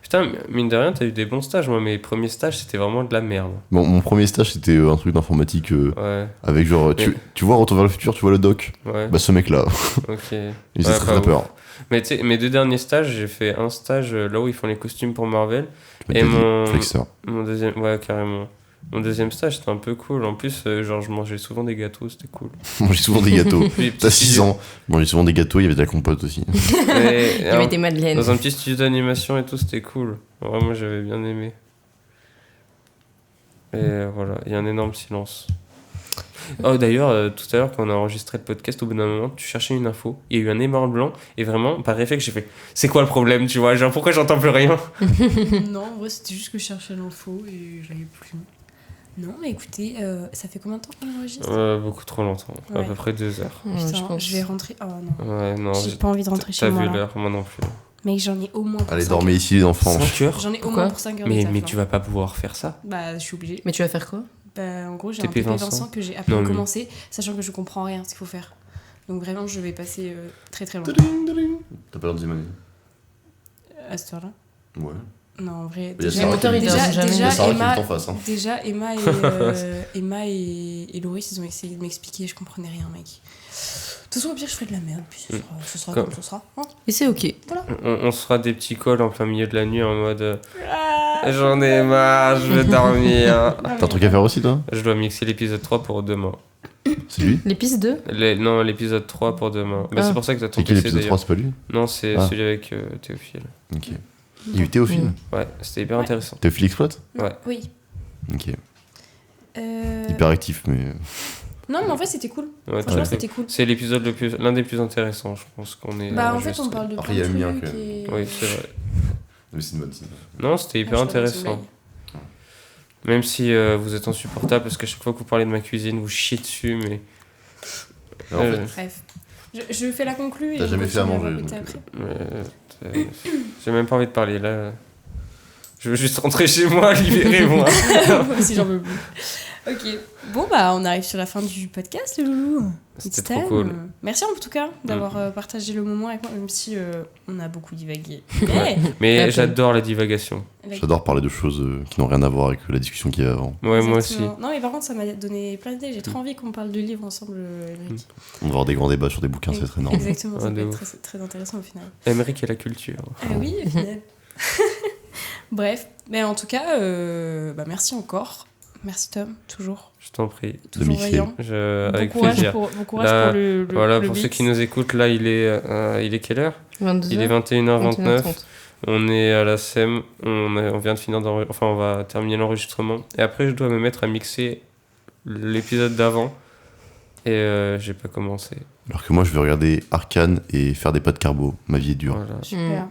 Putain, mine de rien, t'as eu des bons stages. Moi, mes premiers stages, c'était vraiment de la merde. Bon, mon premier stage, c'était un truc d'informatique Ouais, avec genre. Mais- Tu vois, Retour vers le futur, tu vois le doc. ouais. Bah, ce mec-là. Ok. Il faisait Ouais, très pas très ouf. peur. Mais tu sais, mes 2 derniers stages, j'ai fait un stage là où ils font les costumes pour Marvel. Je m'étais Et dit, mon- flexeur. Mon deuxième, ouais, carrément. Mon deuxième stage, c'était un peu cool. En plus, genre, je mangeais souvent des gâteaux, c'était cool. Je mangeais souvent des gâteaux. Puis, T'as 6 ans. Je mangeais souvent des gâteaux, il y avait de la compote aussi. Mais, Il y avait des madeleines. dans un petit studio d'animation et tout, c'était cool. Vraiment, j'avais bien aimé. Et voilà, il y a un énorme silence. Oh, d'ailleurs, tout à l'heure, quand on a enregistré le podcast, au bout d'un moment, tu cherchais une info. Il y a eu un énorme blanc. Et vraiment, par réflexe, j'ai fait c'est quoi le problème, tu vois? Genre, pourquoi j'entends plus rien? Non, en vrai, c'était juste que je cherchais l'info et j'avais plus. Non, mais écoutez, ça fait combien de temps qu'on enregistre? Beaucoup trop longtemps. À Ouais. peu près 2 heures. Ouais, Putain, je pense. je vais rentrer. Oh non. Ouais, non. J'ai pas envie de rentrer chez T'as moi. vu Là. l'heure? Moi non plus. Mec, j'en ai au moins pour Allez, 5 dormez heures. ici, les enfants. 5 heures? J'en ai au Pourquoi moins pour 5 heures. Mais, de taf, mais hein. tu vas pas pouvoir faire ça. Bah, je suis obligée. Mais tu vas faire quoi? Bah, en gros, j'ai un TP TP Vincent. Vincent que j'ai à Non, peine mais- commencé, sachant que je comprends rien à ce qu'il faut faire. Donc vraiment, je vais passer très très longtemps T'as pas l'air de demander. à cette heure-là. Ouais. Non, en vrai. Il y a Déjà, Sarah moteur, qui- il dort jamais. il y a Sarah qui Emma, est en face. Hein. déjà, Emma et Loris, ils ont essayé de m'expliquer, je comprenais rien, mec. De toute façon, au pire, je ferai de la merde, puis ce sera Comme- comme ce sera. Hein. Et c'est ok. On se fera des petits calls en plein milieu de la nuit en mode j'en ai marre, je vais dormir. T'as un truc à faire aussi, toi? Je dois mixer l'épisode 3 pour demain. C'est lui? Les pistes 2? Non, l'épisode 3 pour demain. Bah, Ah. c'est pour ça que t'as ton C'est qui PC l'épisode 3? d'ailleurs. C'est pas lui? Non, c'est Ah. celui avec Théophile. Ok. Il y a eu Théophile. Mm. Ouais, c'était hyper Ouais. intéressant. Théophile exploite? Ouais. Oui. Ok. Euh, Hyper actif, mais. Non, mais en vrai, c'était cool. Ouais, Franchement, très c'était cool. C'est l'épisode l'un des plus intéressants, je pense qu'on est. Bah, en fait, enregistré. on parle de Après, plein il y de a le mien, trucs quand même. et... Oui, c'est vrai. Mais c'est une bonne scène. Non, c'était hyper Ah, je sais pas, c'est intéressant. une Même si vous êtes insupportable parce qu'à chaque fois que vous parlez de ma cuisine, vous chiez dessus, mais. Alors, en fait, blague. Bref. Je fais la conclue et T'as on jamais fait à continue manger, répéter donc, après. J'ai même pas envie de parler là. Je veux juste rentrer chez moi, libérez-moi. Moi aussi, j'en veux plus. Ok. Bon, bah, on arrive sur la fin du podcast, les loulous. C'était It's trop time. cool. Merci en tout cas d'avoir partagé le moment avec moi, même si on a beaucoup divagué. Mais, Mais Apple. j'adore la divagation. J'adore parler de choses qui n'ont rien à voir avec la discussion qu'il y a avant. Ouais, moi aussi. Exactement. Non, mais par contre, ça m'a donné plein d'idées. J'ai trop envie qu'on parle de livres ensemble, Émeric. On va avoir des grands débats sur des bouquins, c'est très normal. Exactement, ça Ah, peut de être ouf. très, très intéressant au final. Émeric et la culture. Ah oui, au final. Bref, mais en tout cas, bah, merci encore. Merci Tom, toujours. Je t'en prie. Toujours mixer. vaillant. Avec bon courage plaisir. Bon courage Là, pour le Voilà, le pour ceux mix. qui nous écoutent, là, il est quelle heure 22 Il est heures, 21h29. 21h30. On est à la SEM. On vient de finir enfin, on va terminer l'enregistrement. Et après, je dois me mettre à mixer l'épisode d'avant. Et j'ai pas commencé. Alors que moi, je vais regarder Arcane et faire des pâtes carbo. Ma vie est dure. Voilà. Super.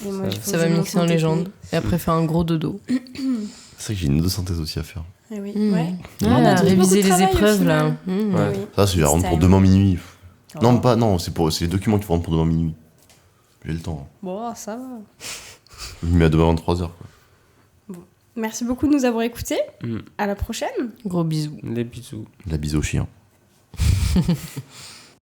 Et moi, il faut Ça que va je monte mixer en mon TP. légende. Et après faire un gros dodo. C'est vrai que j'ai une synthèse aussi à faire. Eh oui, Mm. ouais. Ah, On a tous réviser beaucoup de les travail, au épreuves final. là. Mm. Ouais. Oui. Ça, c'est à rendre pour Time. demain minuit. Oh. Non, c'est les documents qu'il faut rendre pour demain minuit. J'ai le temps. Bon, ça va. Je me mets à demain 23h. Merci beaucoup de nous avoir écoutés. Mm. À la prochaine. Gros bisous. Les bisous. La bise au chien.